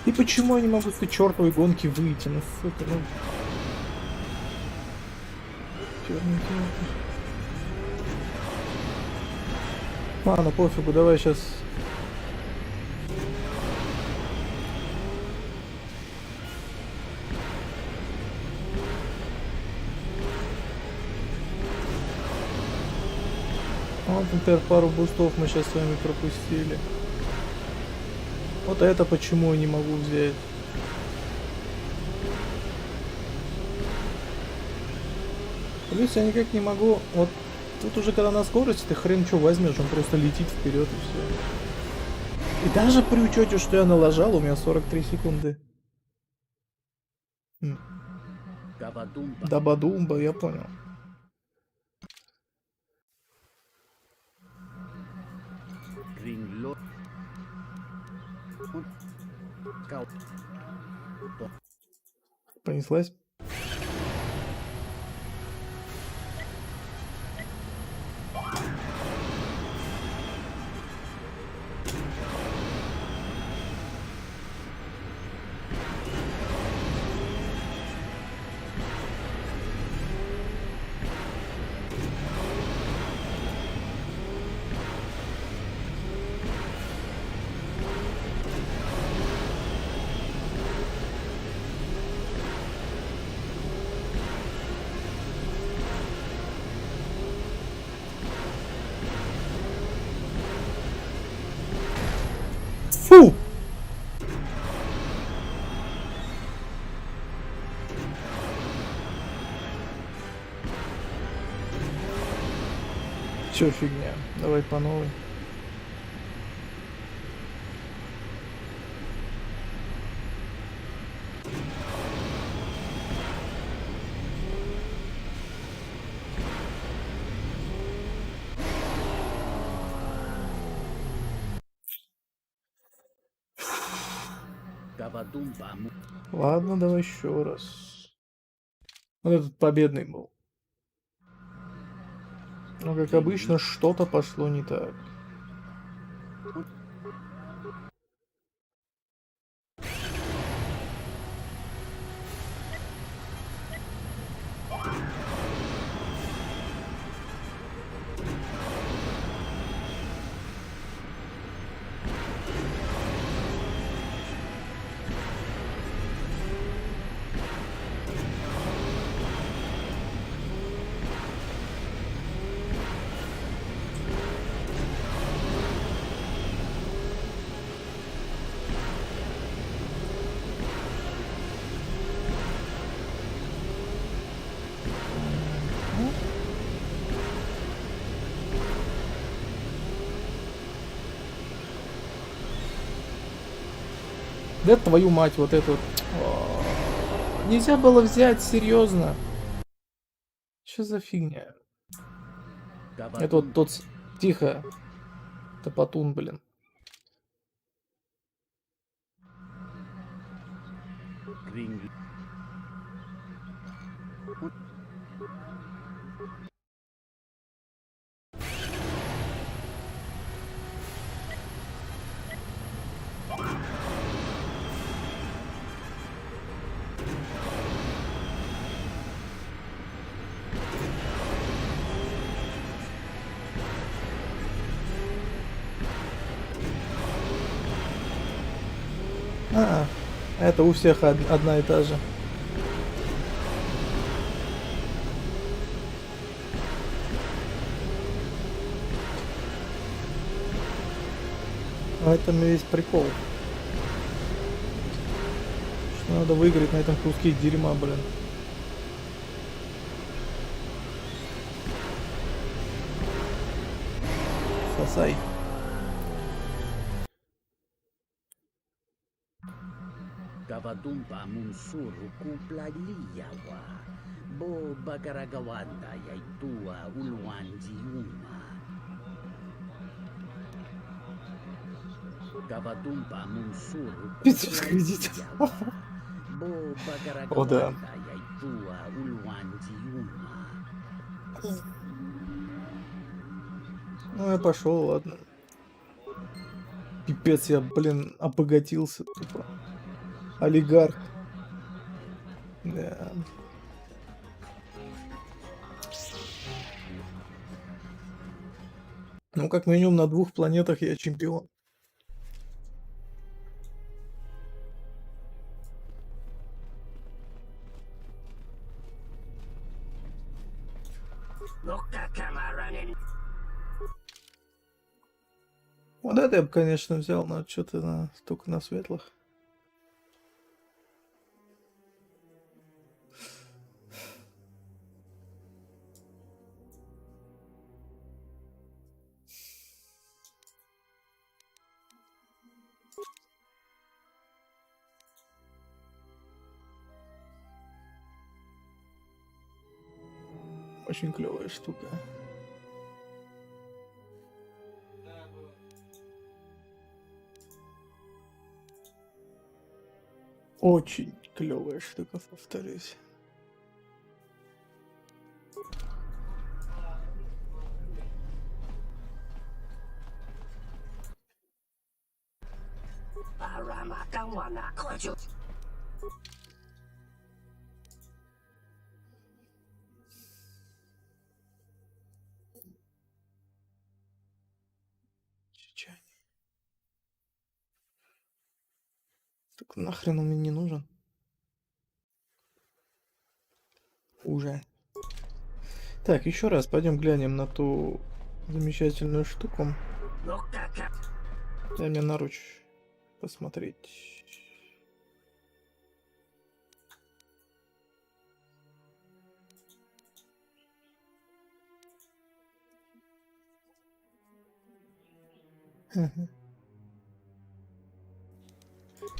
И почему я не могу с этой чертовой гонки выйти? Ну, сука, ну... Черненький. Ладно, пофигу, давай сейчас... Вот, например, пару бустов мы сейчас с вами пропустили. Вот это почему я не могу взять. Плюс я никак не могу... Вот тут уже когда на скорости ты хрен что возьмешь, он просто летит вперед и все. И даже при учете, что я налажал, у меня 43 секунды. Дабадумба, я понял. Понеслась. Фу! Чё фигня? Давай по новой. Ладно, давай еще раз. Вот этот победный был. Но, как обычно, что-то пошло не так. Да твою мать, вот эту. Нельзя было взять, серьезно. Что за фигня? Это вот тот... Тихо. Топотун, блин. А, это у всех одна и та же. В этом весь прикол. Что надо выиграть на этом куске дерьма, блин. Сосай. Gavadumpa munsuru kuplaliyawa. Bo bagaragawanda yaitua ulwanjiuma. Gavadumpa munsuru 500 кредитов. Bo О, да. bagaragawanda yaitua ulwanjiuma. Ну я пошел, ладно. Пипец, я, блин, обогатился тупо. Олигарх. Да. Ну, как минимум на 2 планетах я чемпион. Вот это я бы, конечно, взял, но что-то только на светлых. Очень клевая штука. Очень клевая штука, повторюсь. Так нахрен он мне не нужен? Уже. Так, еще раз пойдем глянем на ту замечательную штуку. Дай мне наруч посмотреть.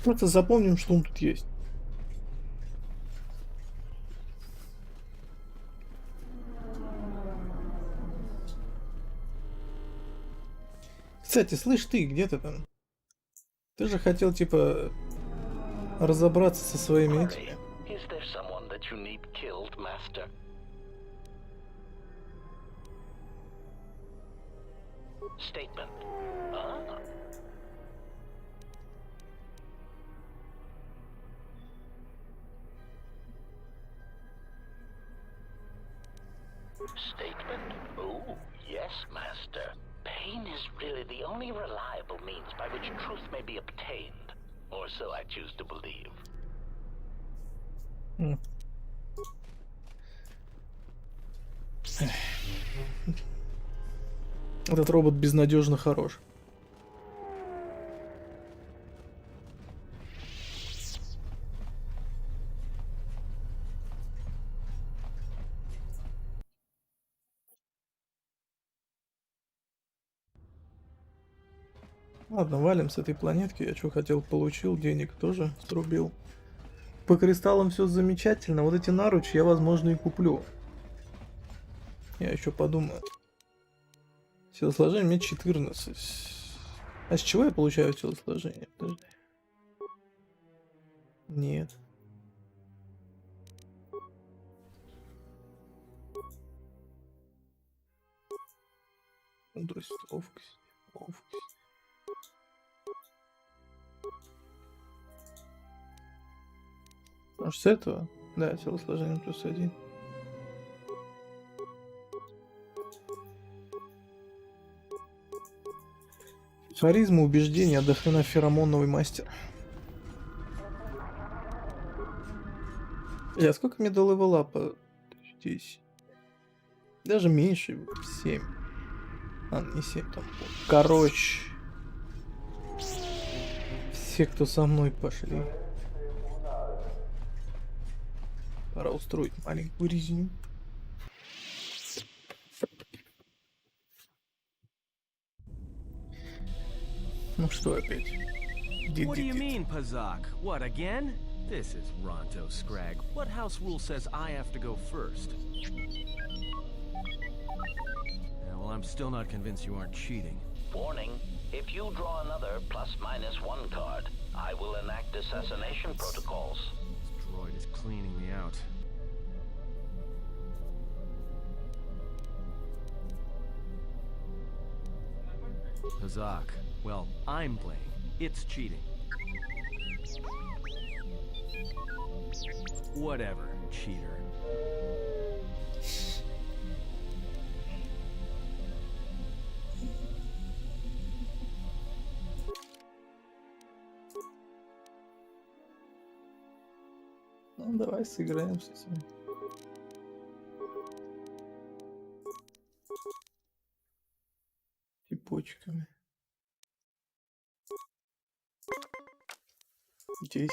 Просто запомним, что он тут есть. Кстати, слышь ты, где ты там? Ты же хотел, типа, разобраться со своими этими. Is there someone that you need killed, Master? Statement. Ah. Statement? Oh, yes, Master. Pain is really the only reliable means by which truth may be obtained, or so I choose to believe. Этот робот безнадежно хорош. Ладно, валим с этой планетки. Я что хотел, получил, денег тоже срубил. По кристаллам все замечательно. Вот эти наручи я, возможно, и куплю. Я еще подумаю. Телосложение мне 14. А с чего я получаю телосложение? Подожди. Нет. Мудрость, ловкость, ловкость. Может, с этого? Да, телосложение +1. Харизма, убеждение, до хрена феромоновый мастер. А сколько мне до левелапа? Здесь. Даже меньше, 7. А, не 7 там. Короче. Все, кто со мной, пошли. Пора устроить маленькую резню. Ну что опять? What do you mean, Pazak? What, again? This is Ronto Scrag. What house rule says I have to go first? Yeah, well, I'm still not convinced you aren't cheating. Warning, if you draw another ±1 card, I will enact assassination protocols. This droid is cleaning me out. Pazak, well, I'm playing. It's cheating. Whatever, cheater. Ну, давай сыграем с этими типочками. 10.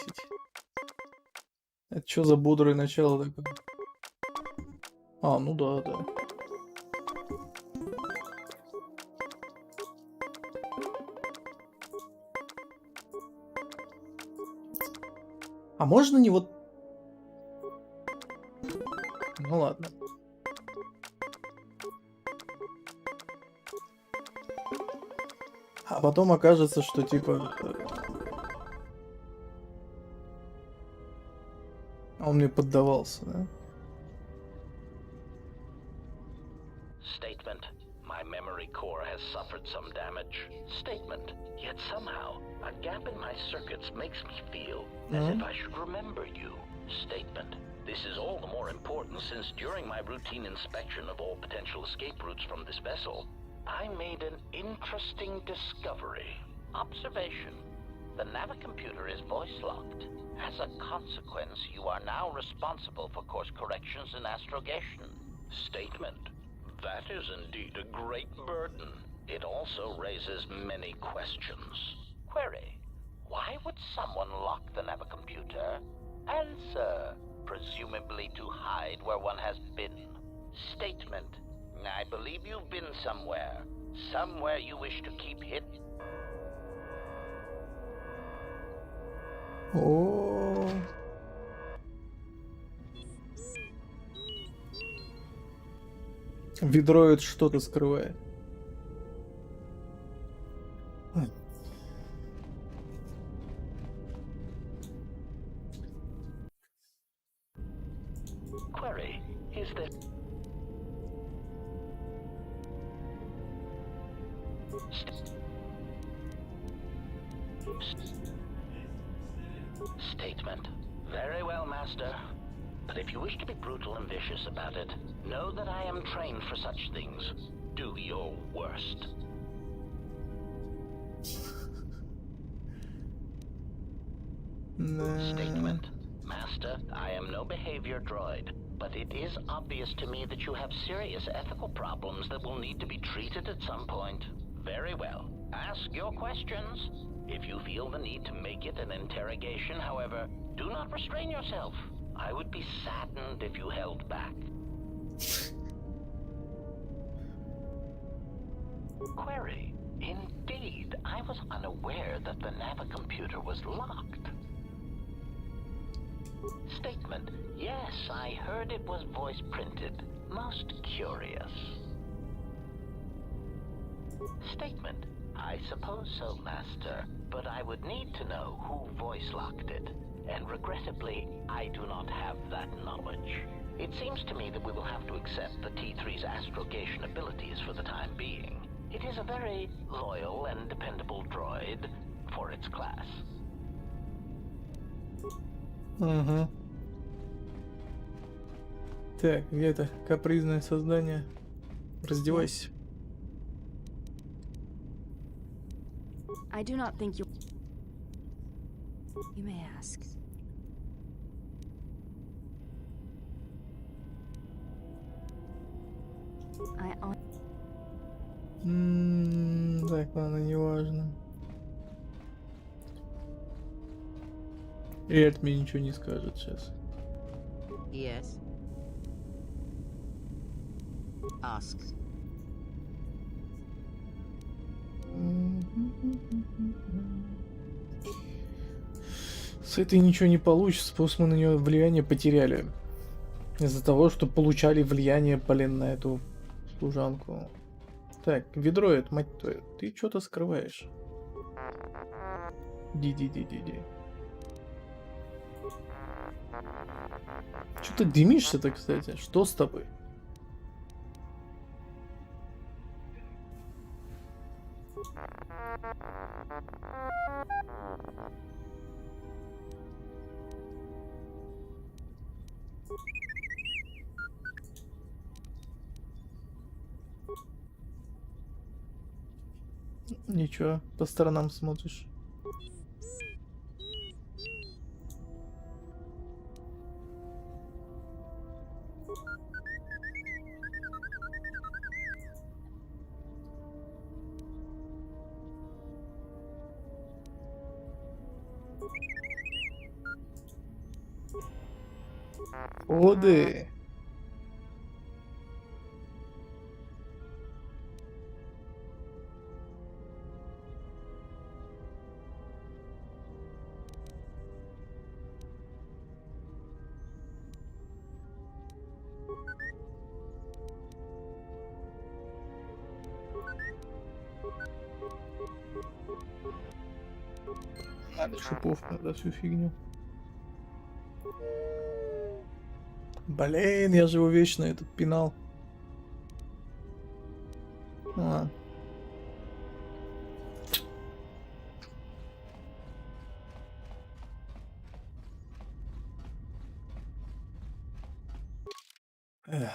Это что за бодрое начало такое? А, ну да, да. А можно не вот... Ну ладно. А потом окажется, что типа... Он мне поддавался, да? Statement. My memory core has suffered some damage. Statement. Yet somehow, a gap in my circuits makes me feel as if I should remember you. Statement. This is all the more important since during my routine inspection of all potential escape routes from this vessel, I made an interesting discovery. Observation. The navicomputer is voice-locked. As a consequence, you are now responsible for course corrections and astrogation. Statement. That is indeed a great burden. It also raises many questions. Query. Why would someone lock the navicomputer? Answer. Presumably to hide where one has been. Statement. I believe you've been somewhere. Somewhere you wish to keep hidden. О. Ведроид что-то скрывает. Query. Is there... Statement. Very well, Master. But if you wish to be brutal and vicious about it, know that I am trained for such things. Do your worst. Statement. Master, I am no behavior droid, but it is obvious to me that you have serious ethical problems that will need to be treated at some point. Very well. Ask your questions. If you feel the need to make it an interrogation, however, do not restrain yourself. I would be saddened if you held back. Query. Indeed, I was unaware that the navicomputer was locked. Statement. Yes, I heard it was voice printed. Most curious. Statement. I suppose so, Master, but I would need to know who voice locked it. And regrettably, I do not have that knowledge. It seems to me that we will have to accept the T3's astrogation abilities for the time being. It is a very loyal and dependable droid for its class. Ага. Так, где это капризное создание? Раздевайся. I do not think you may ask. Так, ладно, не важно. И это мне ничего не скажет сейчас. Yes. Ask. С этой ничего не получится, просто мы на нее влияние потеряли. Из-за того, что получали влияние, блин, на эту служанку. Так, ведроид, мать твою, ты что-то скрываешь. Ди. Что ты дымишься-то, кстати? Что с тобой? Ничего, по сторонам смотришь. Оды. Надо шипов, надо всю фигню. Блин, я же его вечно этот пинал. Ну ладно. Эх.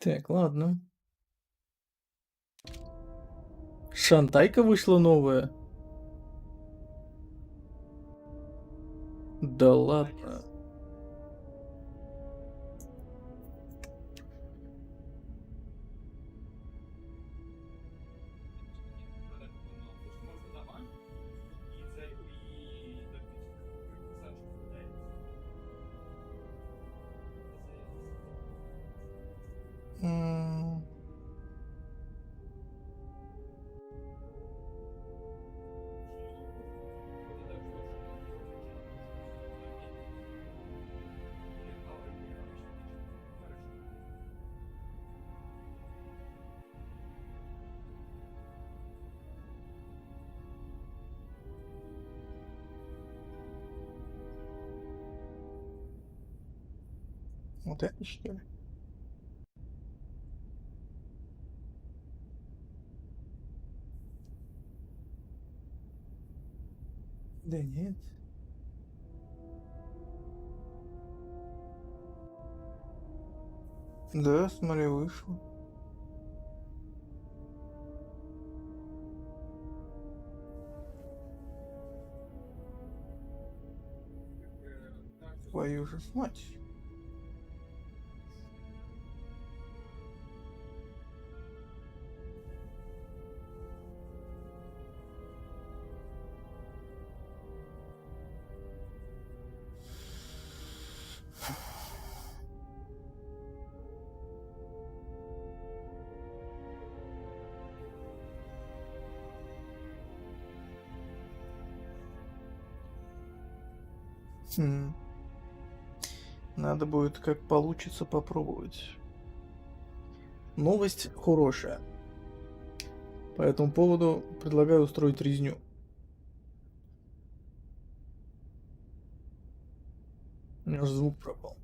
Так, ладно. Шантайка вышла новая. Да ладно. Вот это что ли? Да нет. Да, смотри, вышло. Твою же мать. Надо будет, как получится, попробовать. Новость хорошая. По этому поводу предлагаю устроить резню. У меня же звук пропал.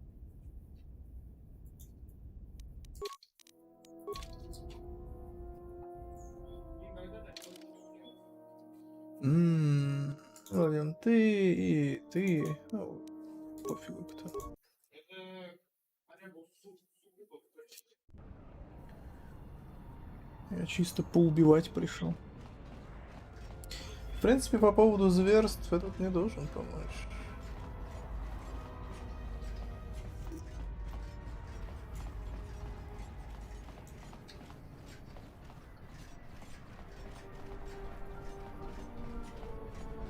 Ладно, ты и ты. Ну, пофигу кто. Я чисто поубивать пришел. В принципе, по поводу зверств этот мне должен помочь.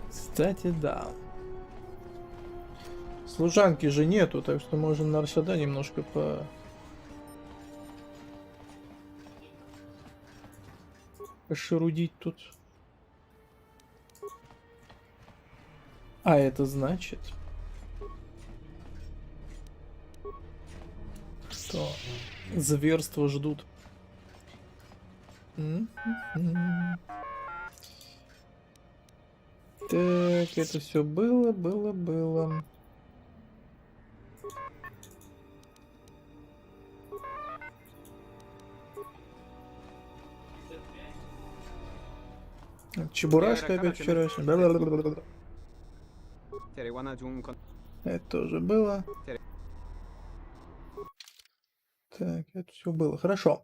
Кстати, да. Служанки же нету, так что можем Нарсада немножко пошерудить тут. А это значит, что зверства ждут. Так, это все было. Чебурашка опять вчерашняя. Это тоже было. Так, это все было. Хорошо.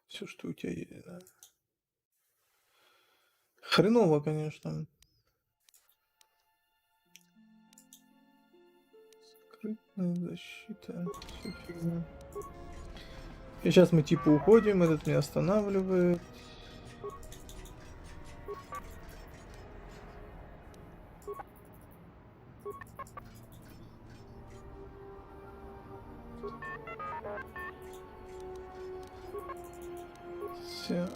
Все, что у тебя есть, да. Хреново, конечно. Скрытная защита. Все фигня. И сейчас мы типа уходим, этот меня останавливает. Все.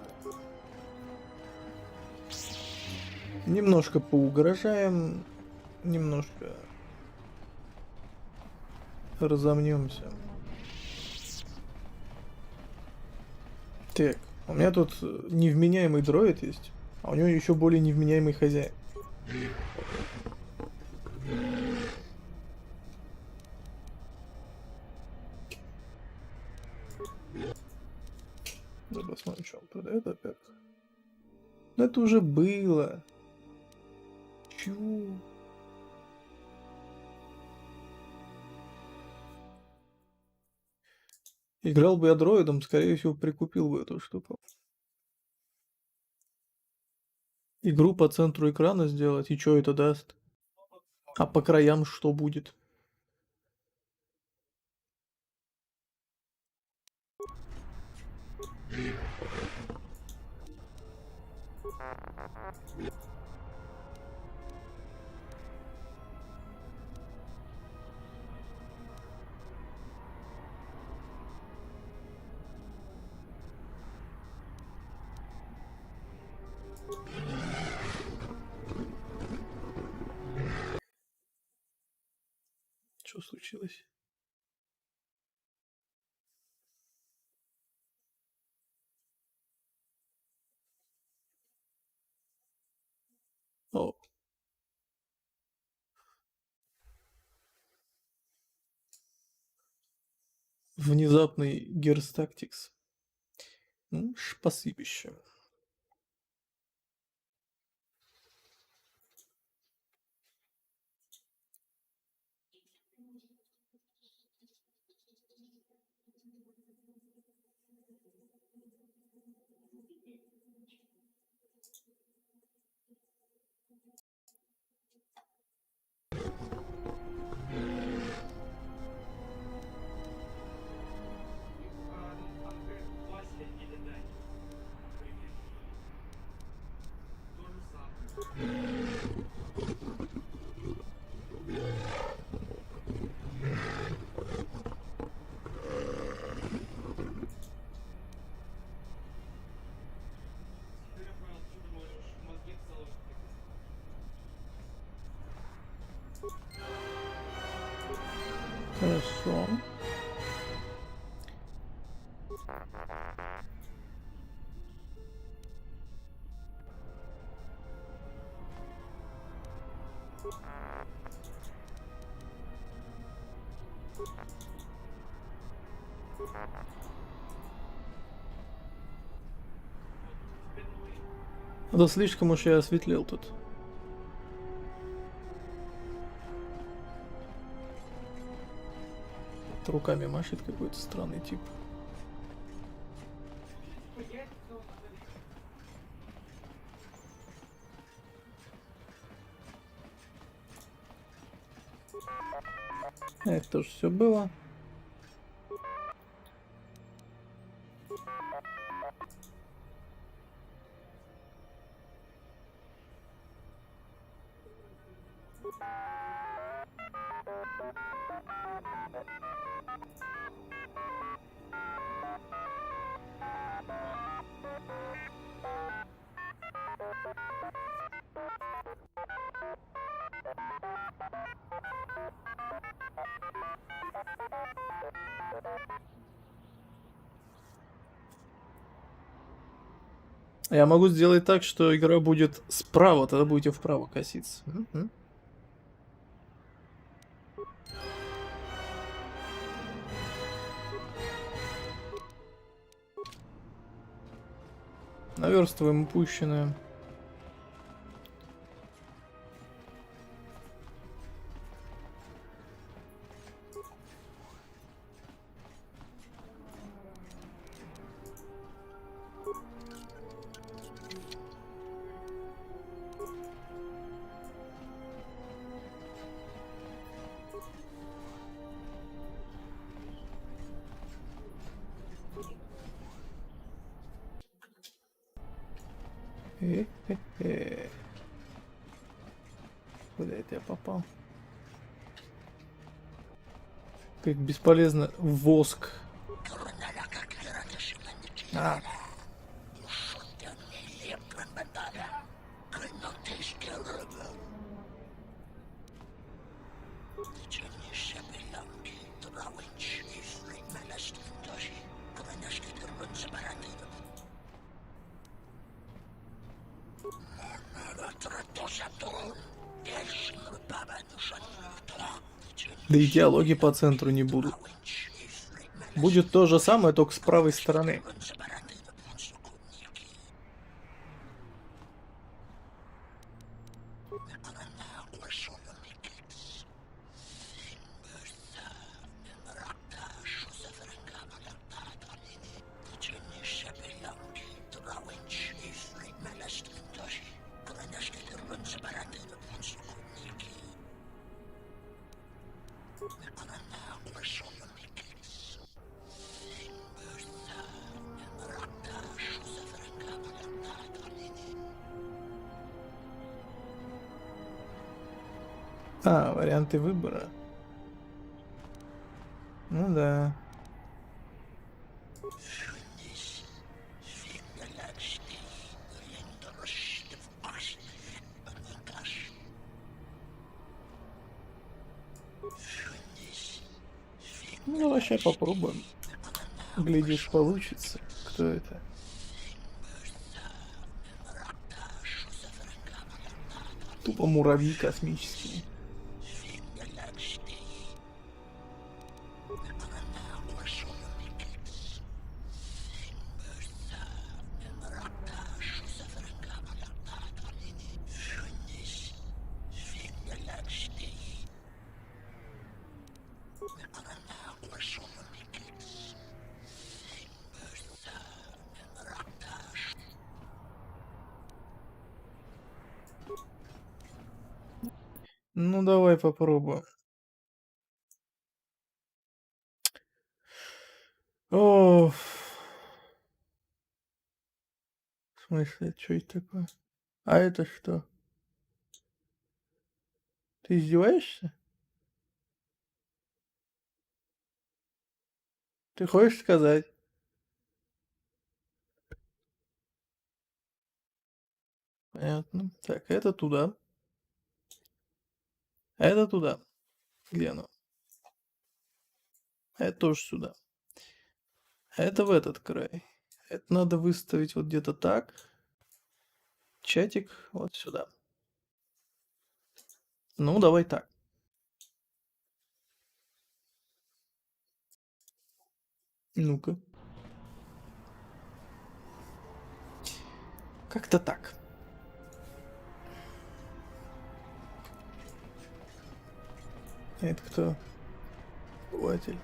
Немножко поугрожаем, немножко разомнемся. Так, у меня тут невменяемый дроид есть, а у него еще более невменяемый хозяин. Да посмотрим, что он продает опять. Но это уже было. Чего? Играл бы я дроидом, скорее всего, прикупил бы эту штуку. Игру по центру экрана сделать, и что это даст? А по краям что будет? Что случилось? О. Внезапный герстактикс. Ну, спасибище. Хорошо. Да слишком уж я осветлел тут. Руками машет какой-то странный тип. Это тоже все было. Я могу сделать так, что игра будет справа, тогда будете вправо коситься. Наверстываем упущенное. Куда это я попал? Как бесполезно воск. А. Да и диалоги по центру не будут. Будет то же самое, только с правой стороны. А, варианты выбора. Ну да. Ну, давай сейчас попробуем. Глядишь, получится. Кто это? Тупо муравьи космические. Ну, давай попробуем. О, в смысле, что это такое? А это что? Ты издеваешься? Ты хочешь сказать? Понятно. Так, это туда. Это туда. Где оно? Это тоже сюда. Это в этот край. Это надо выставить вот где-то так. Чатик вот сюда. Ну, давай так. Ну-ка. Как-то так. Это кто? Покупатель.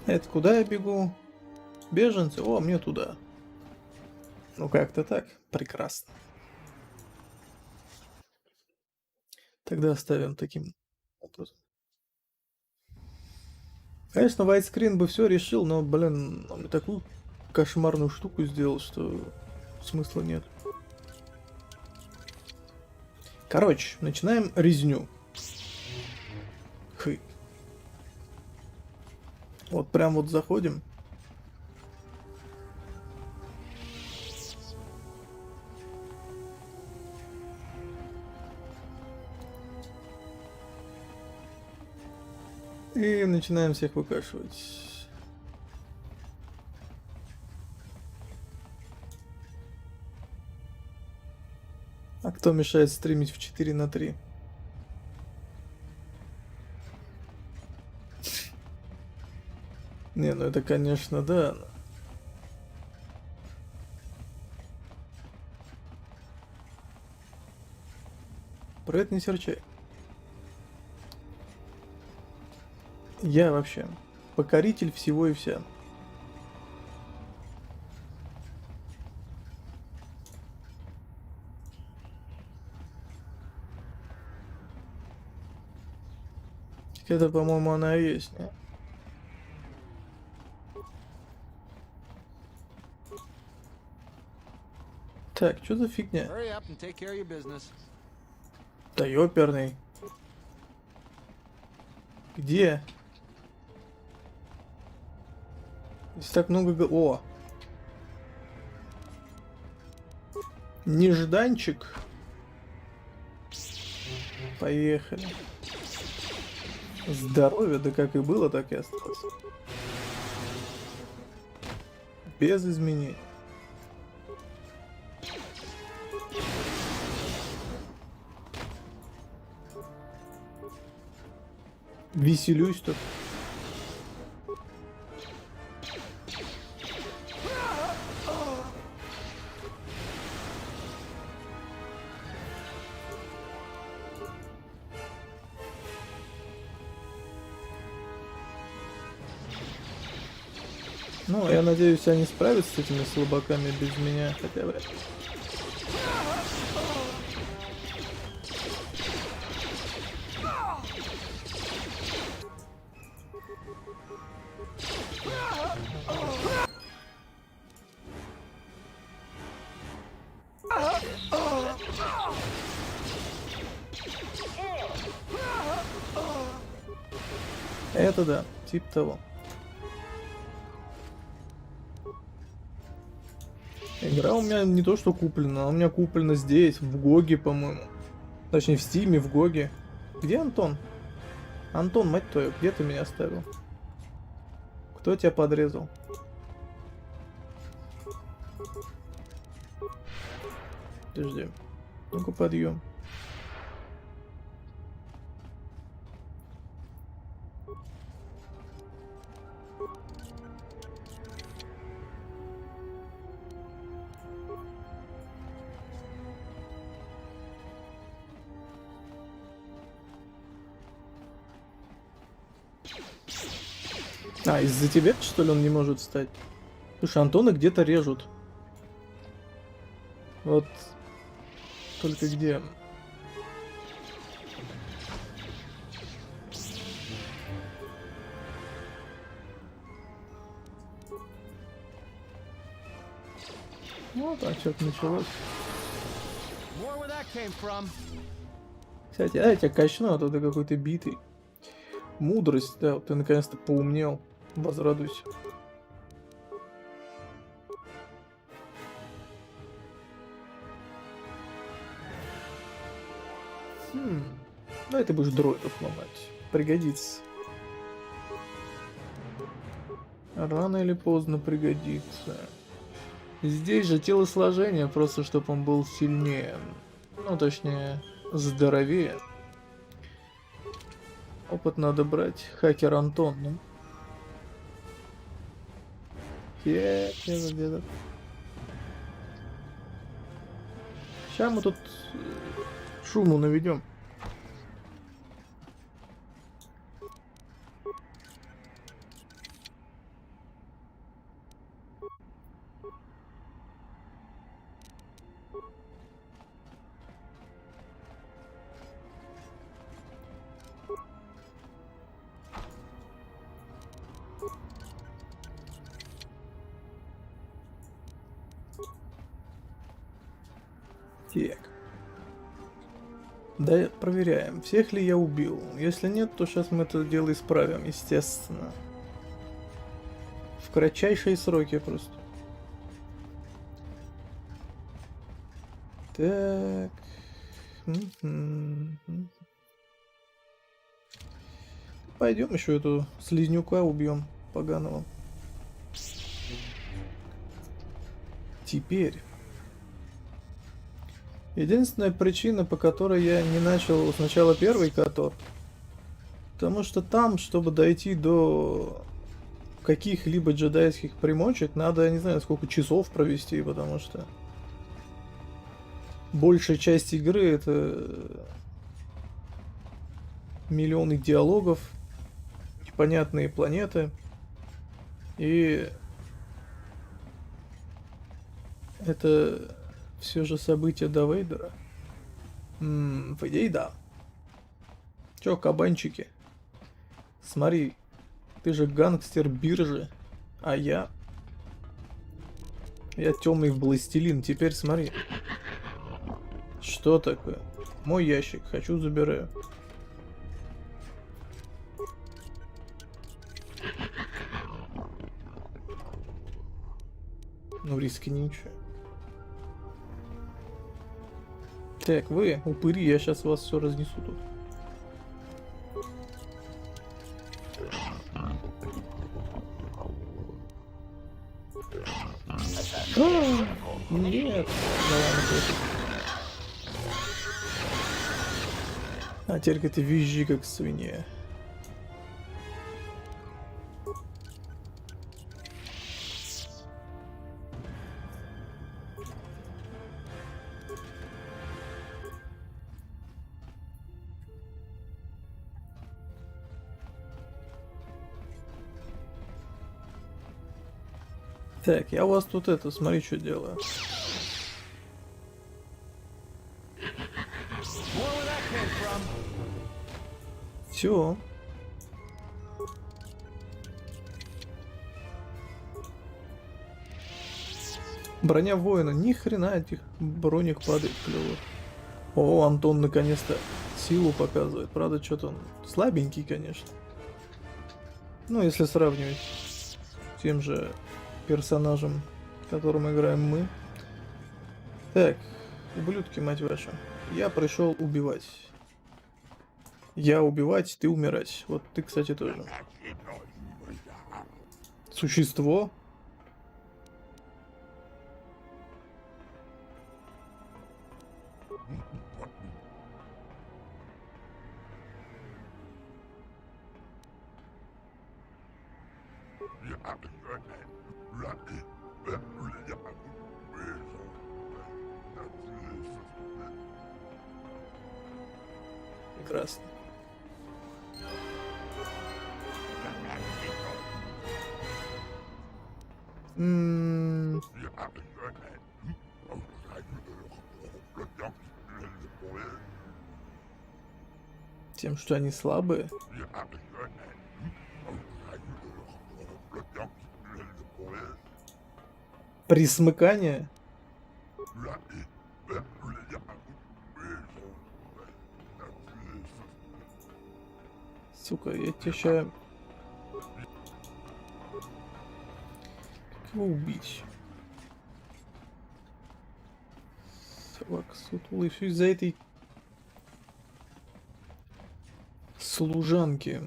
Это куда я бегу? Беженцы? О, мне туда. Ну как-то так. Прекрасно. Тогда оставим таким образом. Конечно, вайдскрин бы все решил, но, блин, он такую кошмарную штуку сделал, что смысла нет. Короче, начинаем резню. Хы. Вот прям вот заходим. И начинаем всех выкашивать. А кто мешает стримить в 4:3? Не, ну это, конечно, да. Про это не серчай. Я вообще покоритель всего и вся. Это, по-моему, она и есть, не? Так, что за фигня? Да ёперный. Где? Здесь так много... О! Нежданчик. Поехали. Здоровье, да как и было, так и осталось. Без изменений. Веселюсь тут. Ну, я надеюсь, они справятся с этими слабаками без меня хотя бы. Это да, типа того. Игра у меня не то что куплена, она у меня куплена здесь, в Гоге, по-моему. Точнее, в Стиме, в Гоге. Где Антон? Антон, мать твою, где ты меня оставил? Кто тебя подрезал? Подожди. Ну-ка, подъем. А, из-за тебя, что ли, он не может встать? Слушай, Антона где-то режут. Вот. Только где? Вот, а что-то началось. Кстати, я тебя качну, а то ты какой-то битый. Мудрость, да, вот ты наконец-то поумнел. Возрадуйся. Ну, ты будешь дроидов ломать. Пригодится. Рано или поздно пригодится. Здесь же телосложение, просто чтобы он был сильнее. Ну, точнее, здоровее. Опыт надо брать. Хакер Антон, ну. Где-то. Сейчас мы тут шуму наведем. Так. Да, проверяем, всех ли я убил. Если нет, то сейчас мы это дело исправим, естественно. В кратчайшие сроки просто. Так. Пойдем еще эту слизнюка убьем поганого. Теперь. Единственная причина, по которой я не начал сначала первый Котор, потому что там, чтобы дойти до каких-либо джедайских примочек, надо, я не знаю, сколько часов провести, потому что большая часть игры это миллионы диалогов, непонятные планеты и это все же события до Вейдера. В идее, да. Чё, кабанчики? Смотри, ты же гангстер биржи, а я темный властелин. Теперь смотри. Что такое? Мой ящик. Хочу, забираю. Ну, риски ничего. Так, вы, упыри, я сейчас вас все разнесу тут. Нет. Да ладно, пофиг. А теперь ты визжи как свинья. Так, я у вас тут это, смотри, что делаю. Все. Броня воина, ни хрена этих броник падает клево. О, Антон наконец-то силу показывает. Правда, что-то он слабенький, конечно. Ну, если сравнивать с тем же персонажем, которым играем мы. Так, ублюдки, мать вашу. Я пришел убивать. Я убивать, ты умирать. Вот ты, кстати, тоже. Существо. Прекрасно. Тем, что они слабые. Присмыкание. Сука, я тебя ща... Как его убить? Собака сутулый, все из-за этой Служанки.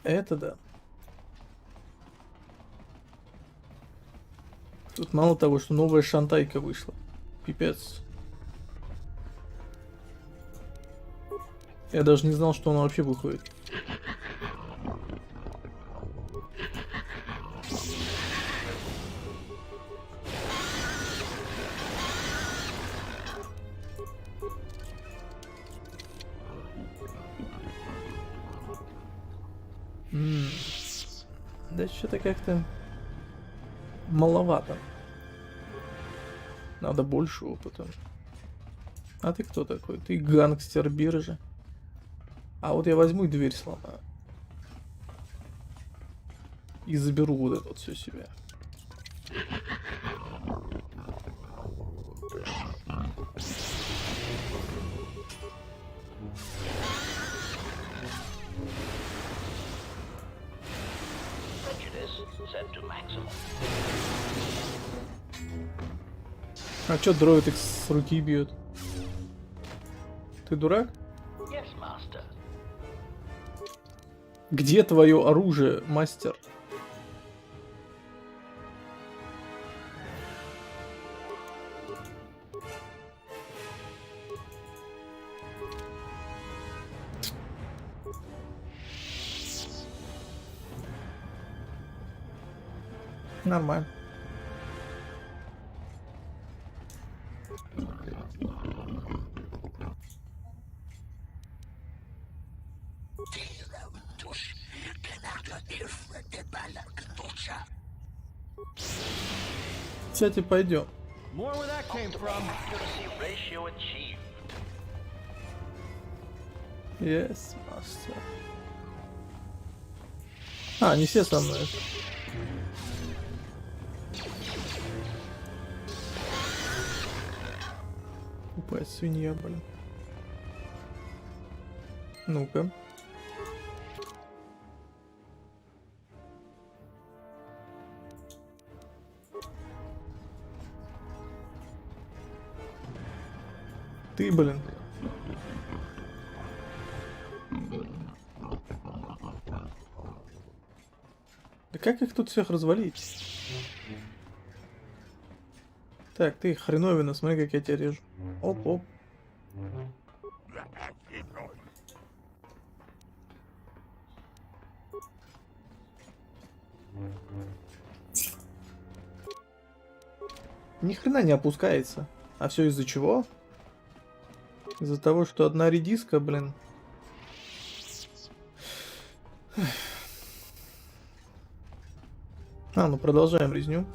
Это да. Тут мало того, что новая шантайка вышла. Пипец. Я даже не знал, что она вообще выходит. Да что-то как-то маловато. Надо больше опыта. А ты кто такой? Ты гангстер биржи. А вот я возьму и дверь сломаю. И заберу вот это вот все себе. А чё дроид их с руки бьет? Ты дурак? Yes, master. Где твое оружие, мастер? Нормально. Кстати, пойдем. More where that came from. Accuracy ratio achieved. Yes, master. А, не все со мной. Тупая свинья, блин. Ну-ка. Ты, блин. Да как их тут всех развалить? Так, ты хреновина, смотри, как я тебя режу. Оп-оп. Ни хрена не опускается. А все из-за чего? Из-за того, что одна редиска, блин. А, ну продолжаем резню.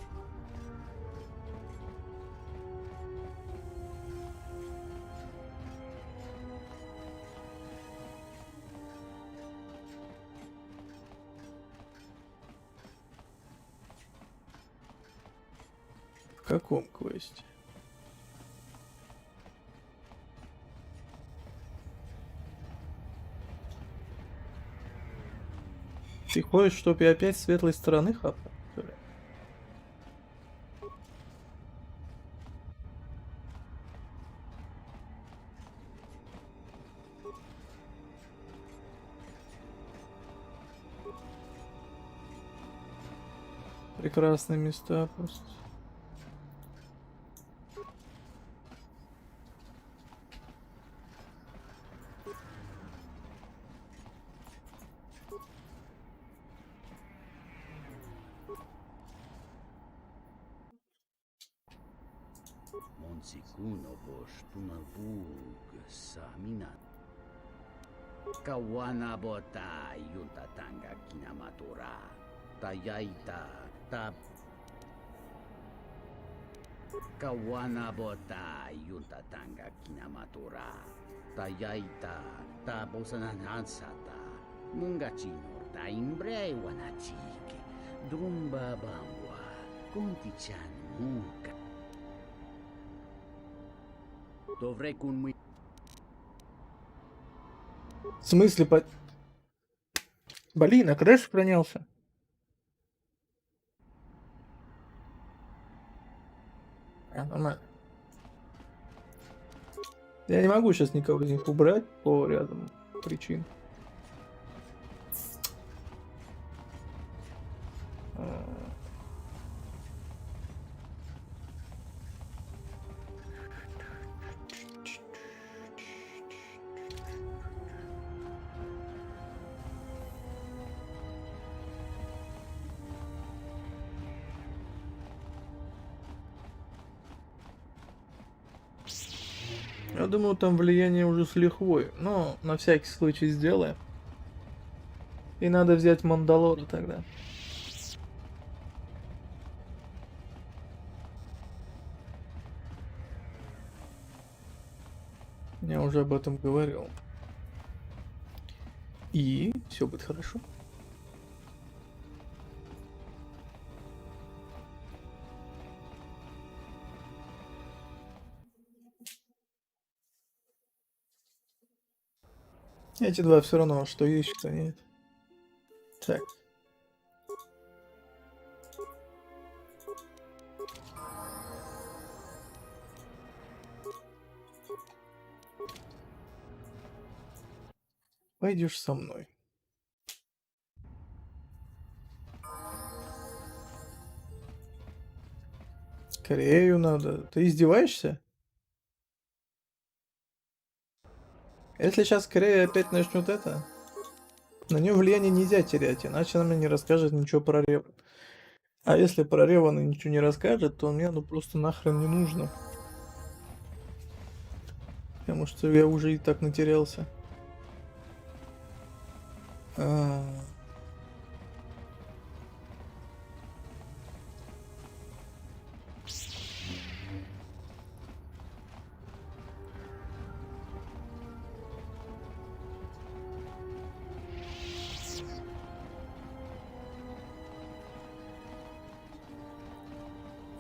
В каком квесте? Ты ходишь, чтоб я опять с светлой стороны хапнул? Прекрасные места просто. Monsikuno bosh tunabug samina. Kawana bota yutatanga kinamatura. Tayaita tab. Kawana bota yutatanga kinamatura. Tayaita tabosananansata. Mungachinor ta imbre wanachiki. Drumba bamwa. Kuntichan muka. В смысле, Блин, а когда же Нормально. Я не могу сейчас никого из них убрать по рядам причин. Я думаю, там влияние уже с лихвой, но на всякий случай сделаем. И надо взять Мандалора тогда. Я уже об этом говорил. И все будет хорошо. Эти два все равно, что есть, что нет. Так. Пойдешь со мной. Корею надо. Ты издеваешься? Если сейчас Корея опять начнет это, на нее влияние нельзя терять, иначе она мне не расскажет ничего про Реван. А если про Ревана ничего не расскажет, то мне ну просто нахрен не нужно. Потому что я уже и так натерялся.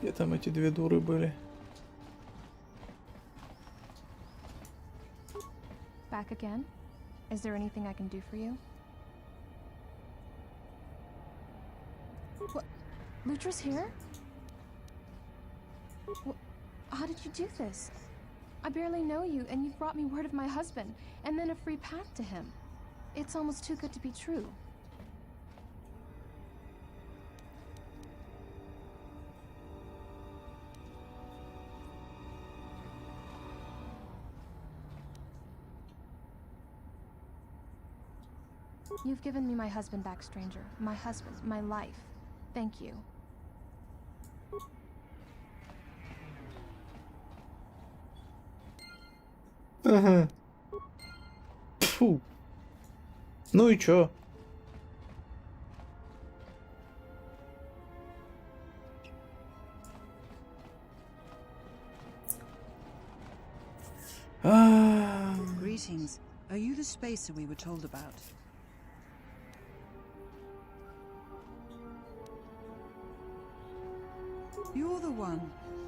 Где там эти две дуры были? Back again? Is there anything I can do for you? What? Lutra's here? How did you do this? I barely know you, and you've brought me word of my husband, and then a free path to him. It's almost too good to be true. You've given me my husband back, stranger. My husband, my life. Thank you. Ага. Фу. Ну и чё? Greetings. Are you the spacer we were told about? You're the one.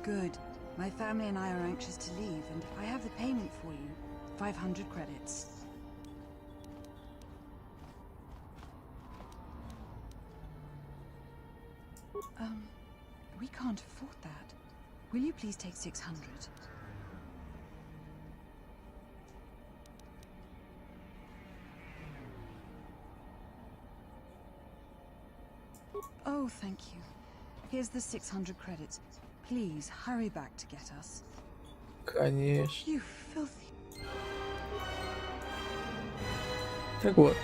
Good. My family and I are anxious to leave, and I have the payment for you. 500 credits. We can't afford that. Will you please take 600? Oh, thank you. Here's the 600 credits. Please hurry back to get us. Конечно. You filthy. Так вот.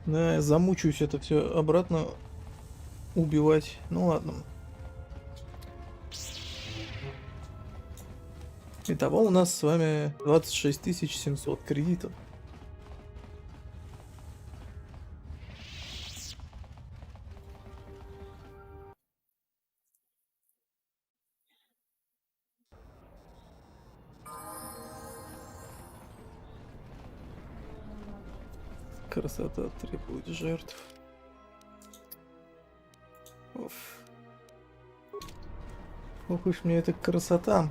Да, я замучаюсь это все обратно убивать. Ну ладно. Итого у нас с вами 26 700 кредитов. Красота требует жертв. Уф. Ох уж мне эта красота.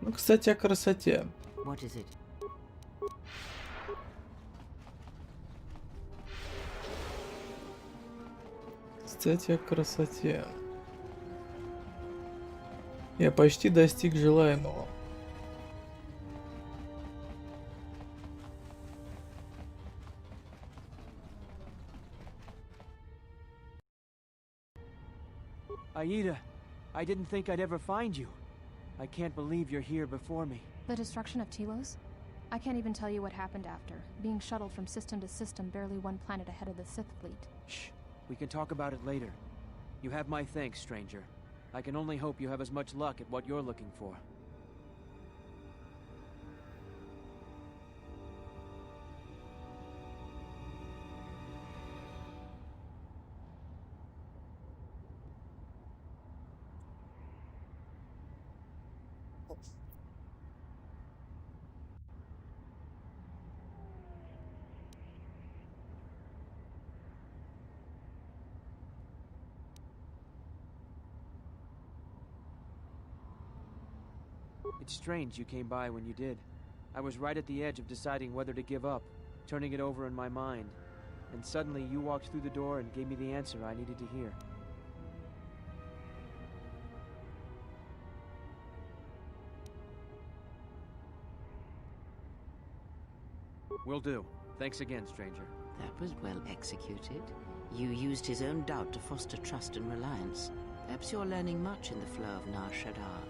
Ну, кстати, о красоте. What is it? Кстати, о красоте. Я почти достиг желаемого. Aida, I didn't think I'd ever find you. I can't believe you're here before me. The destruction of Telos? I can't even tell you what happened after. Being shuttled from system to system, barely one planet ahead of the Sith fleet. Shh. We can talk about it later. You have my thanks, stranger. I can only hope you have as much luck at what you're looking for. It's strange you came by when you did. I was right at the edge of deciding whether to give up, turning it over in my mind. And suddenly you walked through the door and gave me the answer I needed to hear. Will do. Thanks again, stranger. That was well executed. You used his own doubt to foster trust and reliance. Perhaps you're learning much in the flow of Nar Shaddaa.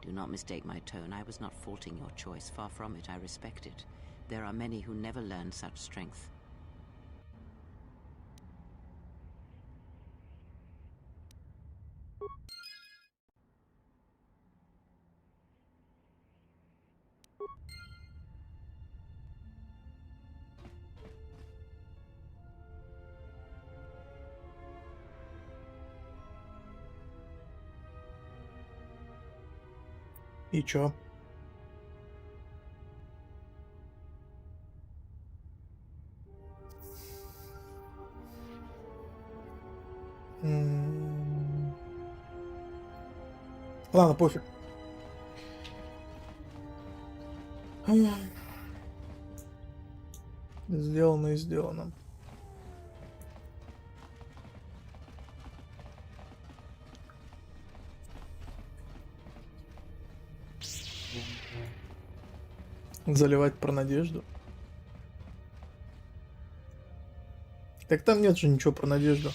Do not mistake my tone. I was not faulting your choice. Far from it, I respect it. There are many who never learn such strength. И чё? Ладно, пофиг. Сделано и сделано. Заливать про надежду. Так там нет же ничего про надежду.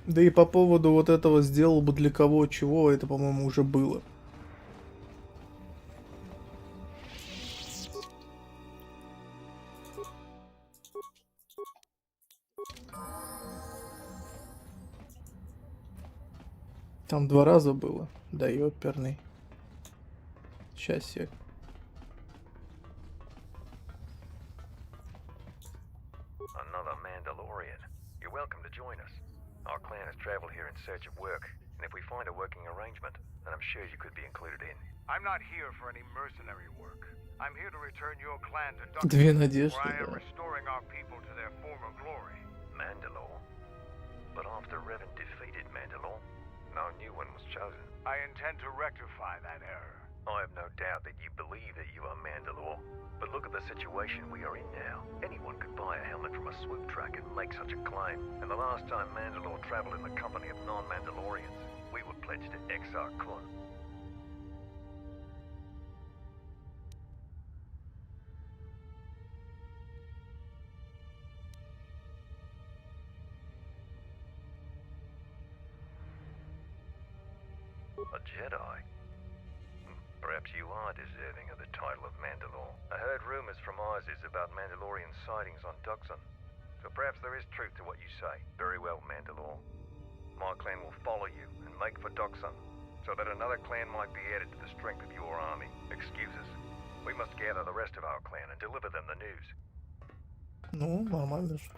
Да и по поводу вот этого сделал бы для кого чего, это, по-моему, уже было. Там 2 раза было. Да ёперный. Сейчас сек. Another Mandalorian. You're welcome to join us. Our clan has traveled here in search of work, and if we find a working arrangement, then I'm sure you could be included in. I'm not here for any mercenary work. I'm here to return your clan to Dutch, Две надежды, where I am да. restoring our people to their former glory. Mandalore? But after Revan defeated Mandalore, no new one was chosen. I intend to rectify that error. I have no doubt that you believe that you are Mandalore, but look at the situation we are in now. Anyone could buy a helmet from a swoop track and make such a claim. And the last time Mandalore traveled in the company of non-Mandalorians, we were pledged to Exar Kun. A Jedi? Perhaps you are deserving of the title of Mandalore. I heard rumors from Isis about Mandalorian sightings on Duxon. So perhaps there is truth to what you say. Very well, Mandalore. My clan will follow you and make for Duxon, so that another clan might be added to the strength of your army. Excuse us. We must gather the rest of our clan and deliver them the news. Ну, нормально же.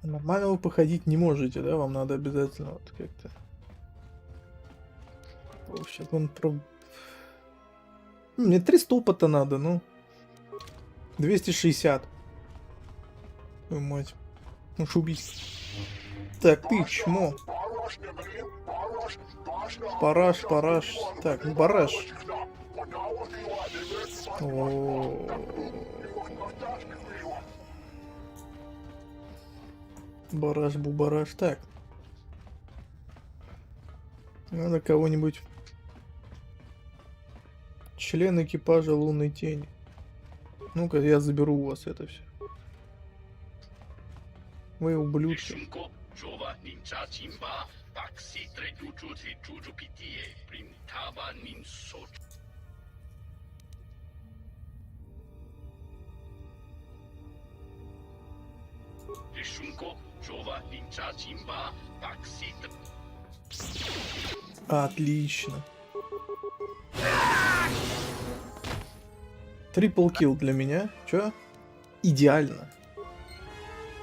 Нормально вы походить не можете, да? Вам надо обязательно вот как-то... Сейчас он про... Мне 300 опыта надо, ну. 260. Ой, мать. Ну, убить. Так, ты чмо. Параш. Так, ну бараш. Бараш-бубараш. Так. Надо кого-нибудь. Член экипажа лунной тени. Ну-ка, я заберу у вас это все. Вы ублюдки. Отлично. Трипл килл для меня. Чё? Идеально.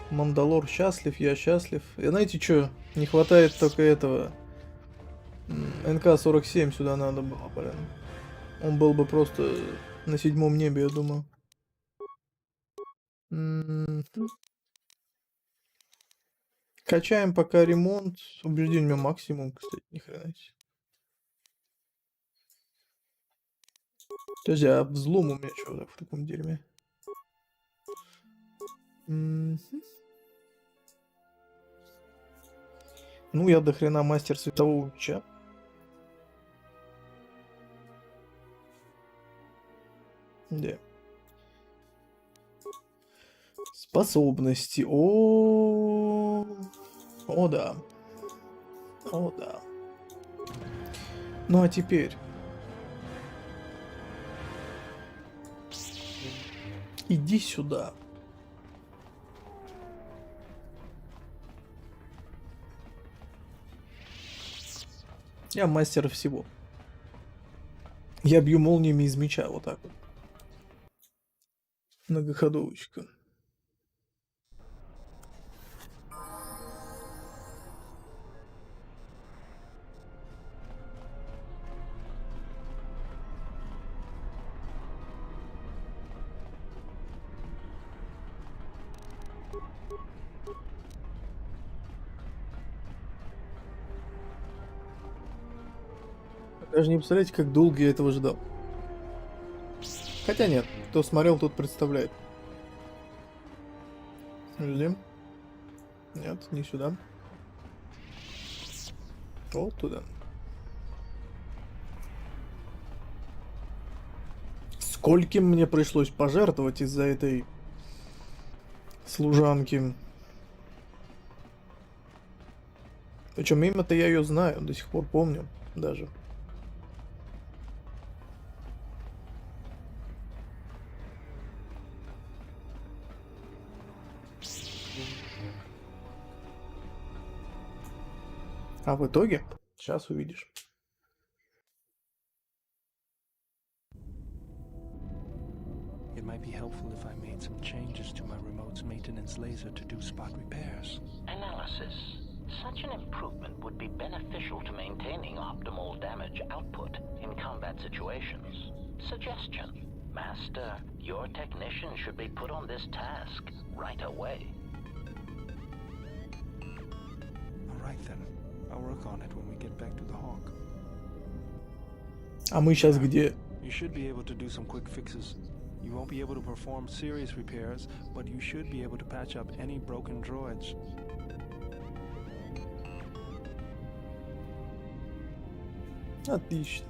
Мандалор счастлив, я счастлив. И знаете что? Не хватает только этого. НК-47 сюда надо было, блин. Он был бы просто на 7-м небе, я думаю. Качаем пока ремонт. Убеждение у меня максимум, кстати, ни хрена себе. Подожди, а взлом у меня что так в таком дерьме? Ну, я до хрена мастер светового меча. Где? Способности. О, да. О, да. Ну, а теперь... Иди сюда. Я мастер всего. Я бью молниями из меча, вот так вот. Многоходовочка. Даже не представляете, как долго я этого ждал. Хотя нет, кто смотрел, тот представляет. Ждем. Нет, не сюда. Вот туда. Скольким мне пришлось пожертвовать из-за этой служанки. Причем имя-то я ее знаю, до сих пор помню даже. А в итоге, сейчас увидишь. It might be helpful if I made some changes to my remote's maintenance laser to do spot repairs. Analysis. Such an improvement would be beneficial to maintaining optimal damage output in combat situations. Suggestion. Master, your technician should be put on this task right away. All right then. I'll work on it when we get back to the Hawk. А мы сейчас где? You should be able to do some quick fixes. You won't be able to perform serious repairs, but you should be able to patch up any broken droids. Отлично.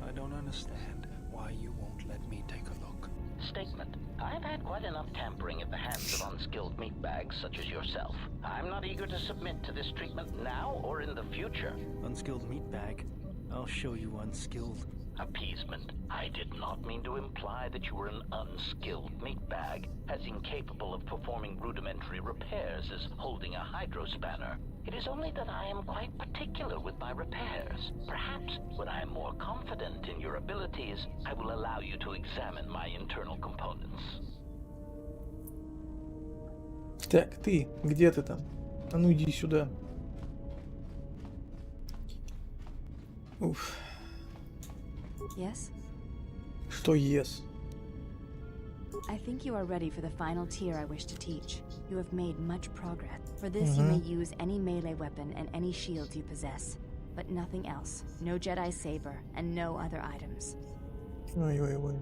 I don't understand why you won't let me take a look. Statement. I I've had quite enough tampering at the hands of unskilled meatbags such as yourself. I'm not eager to submit to this treatment now or in the future. Unskilled meatbag? I'll show you unskilled. Appeasement. I did not mean to imply that you were an unskilled meatbag, as incapable of performing rudimentary repairs as holding a hydrospanner. It is only that I am quite particular with my repairs. Perhaps when I am more confident in your abilities, I will allow you to examine my internal components. Так, ты, где ты там? А ну иди сюда. Уф. Yes? Что yes? I think you are ready for the final tier I wish to teach. You have made much progress. For this, you may use any melee weapon and any shields you possess, but nothing else. No Jedi saber and no other items. Ой-ой-ой.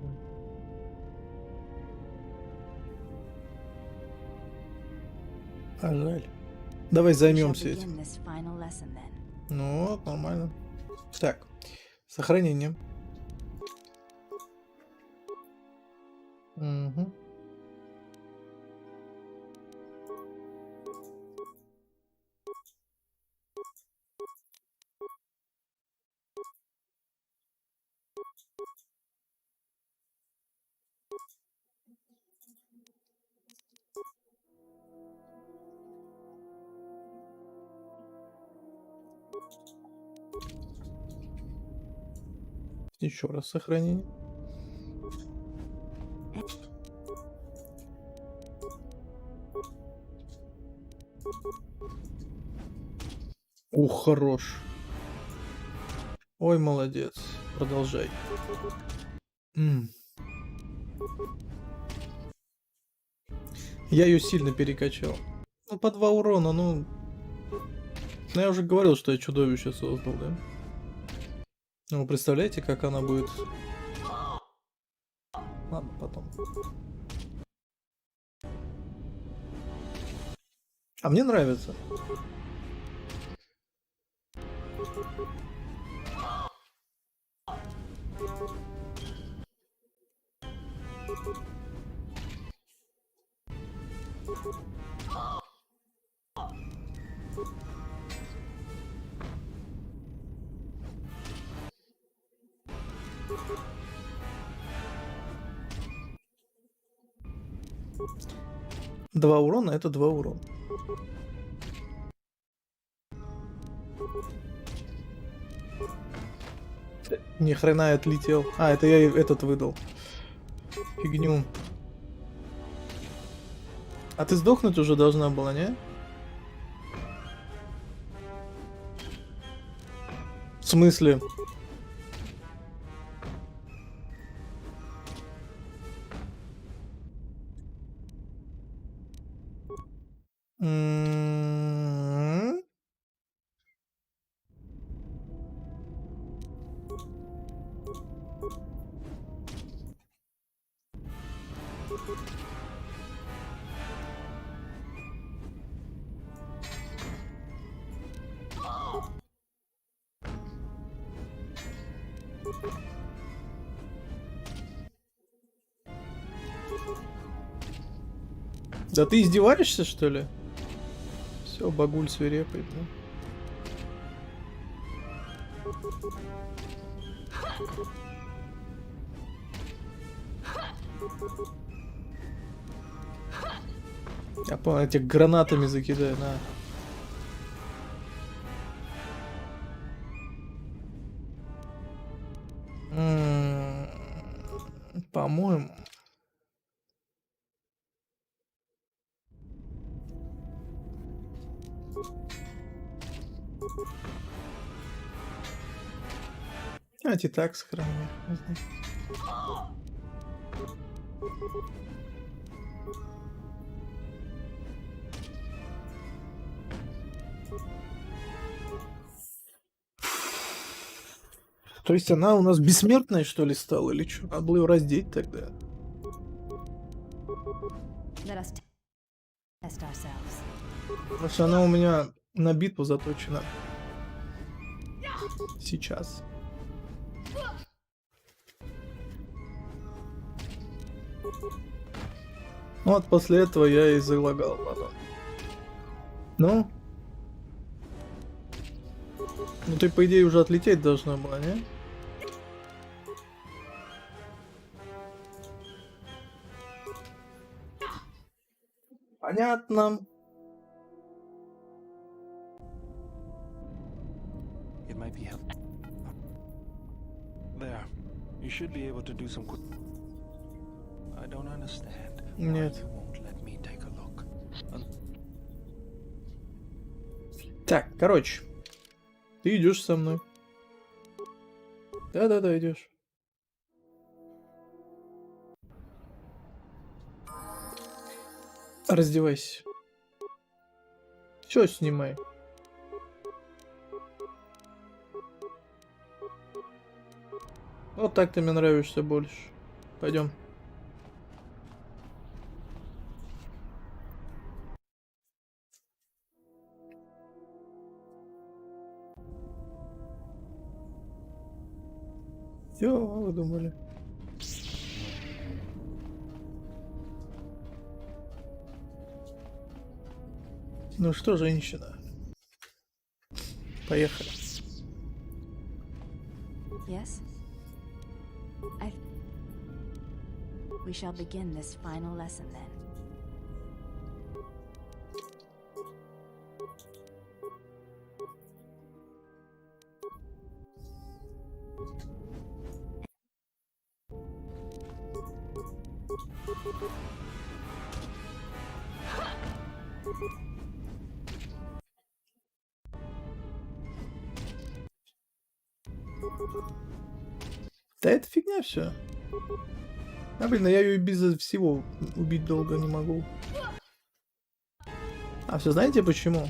А жаль. Давай займемся этим. Ну вот, нормально. Так, сохранение. Угу. Еще раз сохранение. Ух, хорош. Ой, молодец. Продолжай. Я ее сильно перекачал. Ну, по 2 урона, ну... Ну, я уже говорил, что я чудовище создал, да? Ну, вы представляете, как она будет... Ладно, потом. А мне нравится. Два урона — это 2 урона. Ни хрена я отлетел. А, это я этот выдал. Фигню. А ты сдохнуть уже должна была, не? В смысле? Да ты издеваешься, что ли? Все, багуль свирепый, да? Я по этих гранатами закидаю, на. По-моему. Давайте так сохраним. То есть она у нас бессмертная, что ли, стала, или что? Надо было ее раздеть тогда. Потому что она у меня на битву заточена. Сейчас. Ну вот после этого я и залагал потом. Ну? Ну ты по идее уже отлететь должна была, не? Понятно. It might be helpful. There. You should be able to do some quick. I don't understand. Нет. Why you won't let me take a look. Так, короче. Ты идешь со мной. Да-да-да, идешь. Раздевайся. Все снимай. Вот так ты мне нравишься больше. Пойдем. Все, вы думали. Ну что, женщина? Поехали. Yes? We shall begin this final lesson then. Да это фигня все. А блин, я ее без всего убить долго не могу. А все знаете почему?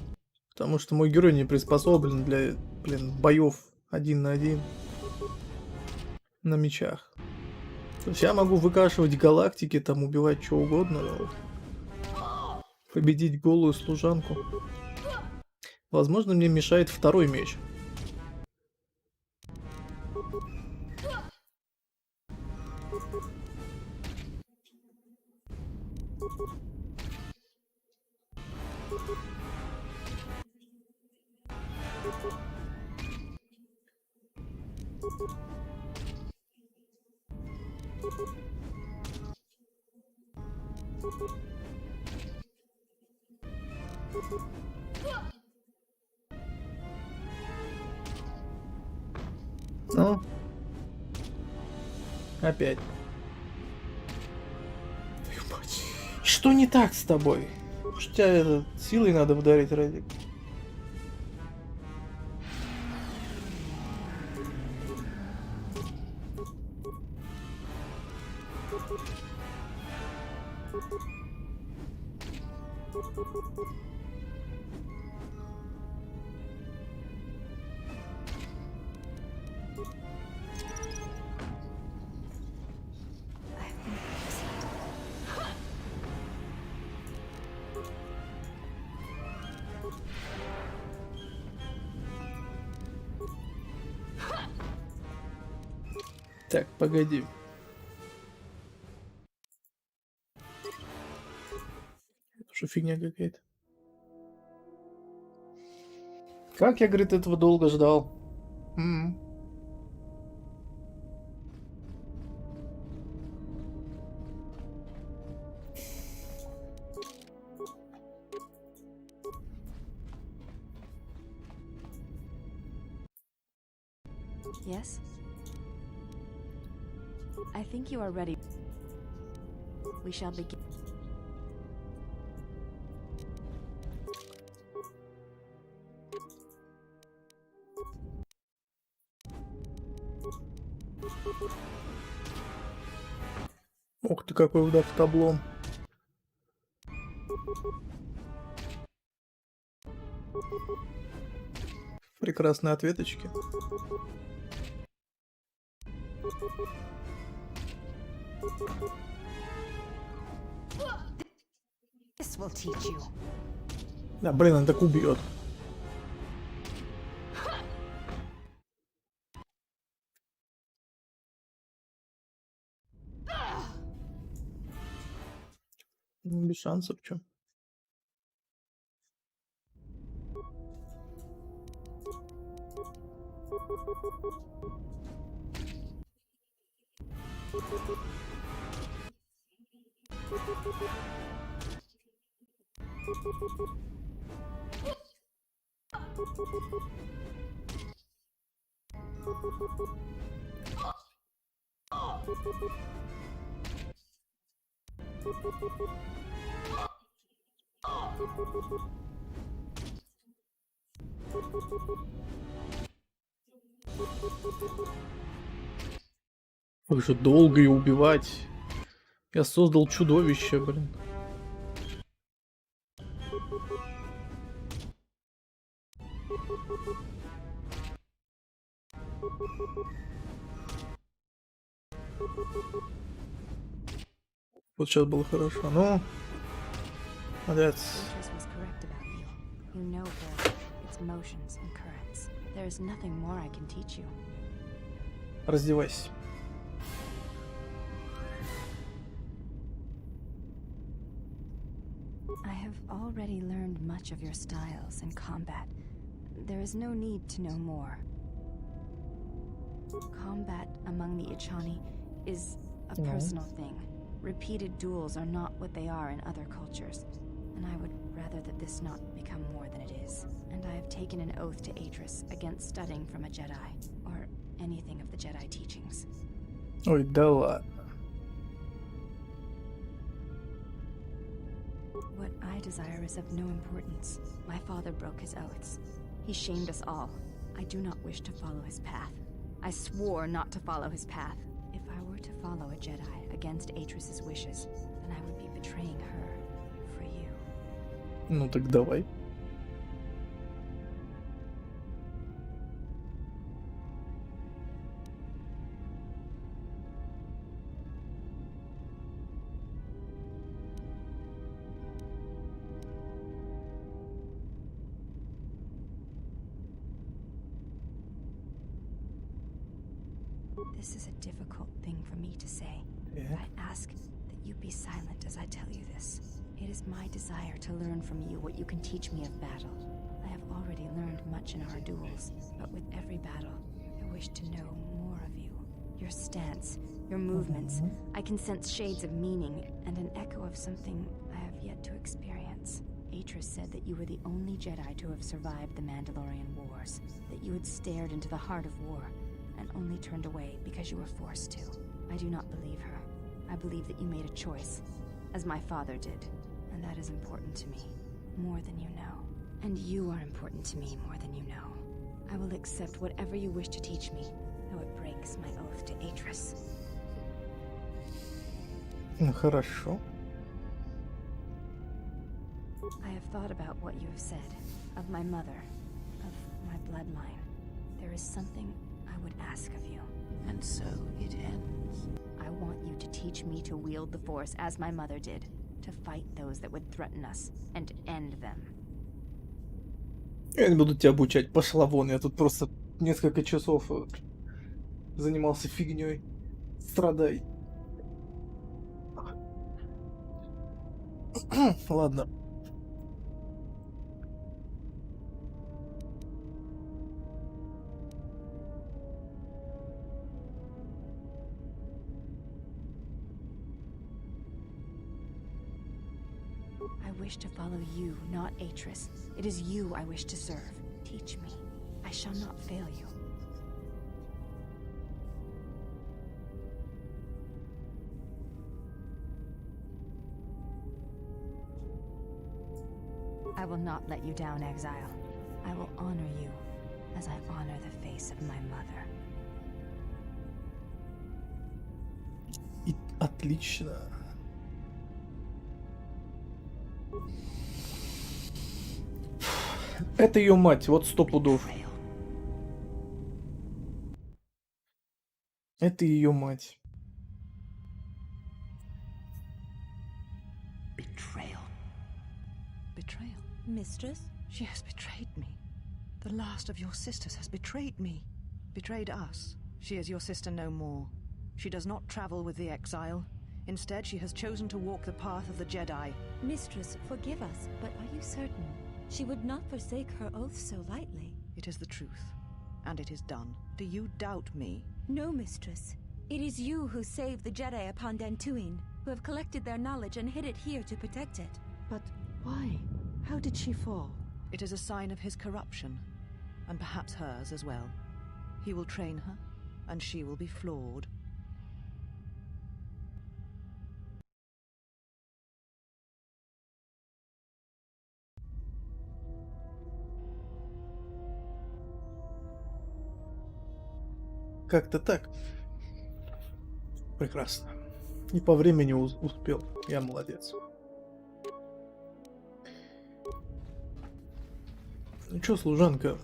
Потому что мой герой не приспособлен для, блин, боев 1 на 1 на мечах. То есть я могу выкашивать галактики, там убивать что угодно, но победить голую служанку. Возможно, мне мешает второй меч. Ну? Опять. Что не так с тобой? Что тебя это, силой надо вдарить, Радик? Так, погоди. Это что, фигня какая-то? Как я, говорит, этого долго ждал? Yes? I think you are ready. We shall begin. Ух ты, какой удар в табло. Прекрасные ответочки. This will teach you. Да, блин, он так убьет. Без шансов, чё. Ой, что долго и убивать. Я создал чудовище, блин. Вот сейчас было хорошо, но... Молодец. You know water, its motions and currents. There is nothing more I can teach you. Раздевайся. I have already learned much of your styles and combat. There is no need to know more. Combat among the Ichani is a personal thing. Repeated duels are not what they are in other cultures, and I would rather that this not become more than it is. And I have taken an oath to Atris against studying from a Jedi, or anything of the Jedi teachings. Ой, да ладно. What I desire is of no importance. My father broke his oaths. He shamed us all. I do not wish to follow his path. I swore not to follow his path. If I were to follow a Jedi against Atris's wishes, then I would be betraying her for you. Ну так давай. This is a difficult thing for me to say. Yeah. I ask that you be silent as I tell you this. It is my desire to learn from you what you can teach me of battle. I have already learned much in our duels, but with every battle, I wish to know more of you. Your stance, your movements. I can sense shades of meaning and an echo of something I have yet to experience. Atris said that you were the only Jedi to have survived the Mandalorian Wars, that you had stared into the heart of war, and only turned away because you were forced to. I do not believe her. I believe that you made a choice, as my father did, and that is important to me, more than you know. And you are important to me more than you know. I will accept whatever you wish to teach me, though it breaks my oath to Atris. Ну хорошо. I have thought about what you have said, of my mother, of my bloodline. There is something I would ask of you. And so it ends. I want you to teach me to wield the Force as my mother did, to fight those that would threaten us, and end them. Я не буду тебя обучать, пошла вон. Я тут просто несколько часов занимался фигней. Страдай. Ладно. I wish to follow you, not Atris. It is you I wish to serve. Teach me. I shall not fail you. I will not let you down, exile. I will honor you as I honor the face of my mother. Отлично. Это ее мать, вот 100 пудов. Это ее мать. Betrayal. Betrayal? Mistress? She has betrayed me. The last of your sisters has betrayed me. Betrayed us. She is your sister no more. She does not travel with the exile. Instead, she has chosen to walk the path of the Jedi. Mistress, forgive us, but are you certain? She would not forsake her oath so lightly. It is the truth, and it is done. Do you doubt me? No, Mistress. It is you who saved the Jedi upon Dantooine, who have collected their knowledge and hid it here to protect it. But why? How did she fall? It is a sign of his corruption, and perhaps hers as well. He will train her, and she will be flawed. Как-то так. Прекрасно. И по времени успел. Я молодец. Ну чё, служанка?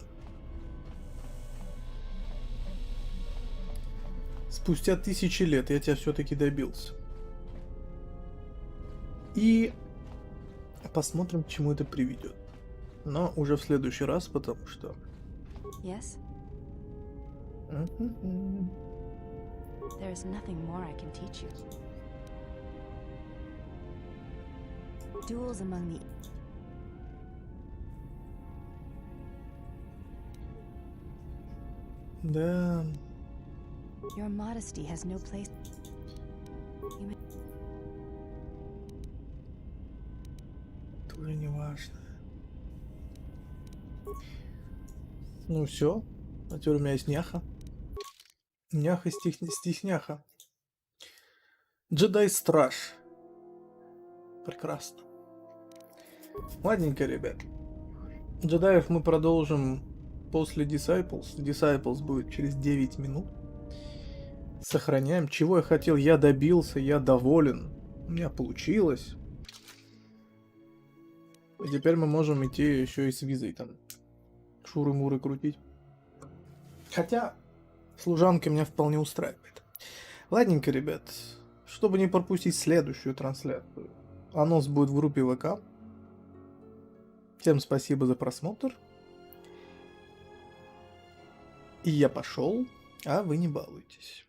Спустя 1000 лет я тебя все-таки добился. И посмотрим, к чему это приведет. Но уже в следующий раз, потому что... Yes? There is nothing more I can teach you. Duels among the... Да. Your modesty has no place. Тоже не важно. Ну все. А теперь у меня есть няха. Няха стесняха. Джедай-страж. Прекрасно. Ладненько, ребят. Джедаев мы продолжим после Disciples. Disciples будет через 9 минут. Сохраняем. Чего я хотел, я добился, я доволен. У меня получилось. И теперь мы можем идти еще и с визой там. Шуры-муры крутить. Хотя служанка меня вполне устраивает. Ладненько, ребят. Чтобы не пропустить следующую трансляцию, анонс будет в группе ВК. Всем спасибо за просмотр. И я пошел, а вы не балуйтесь.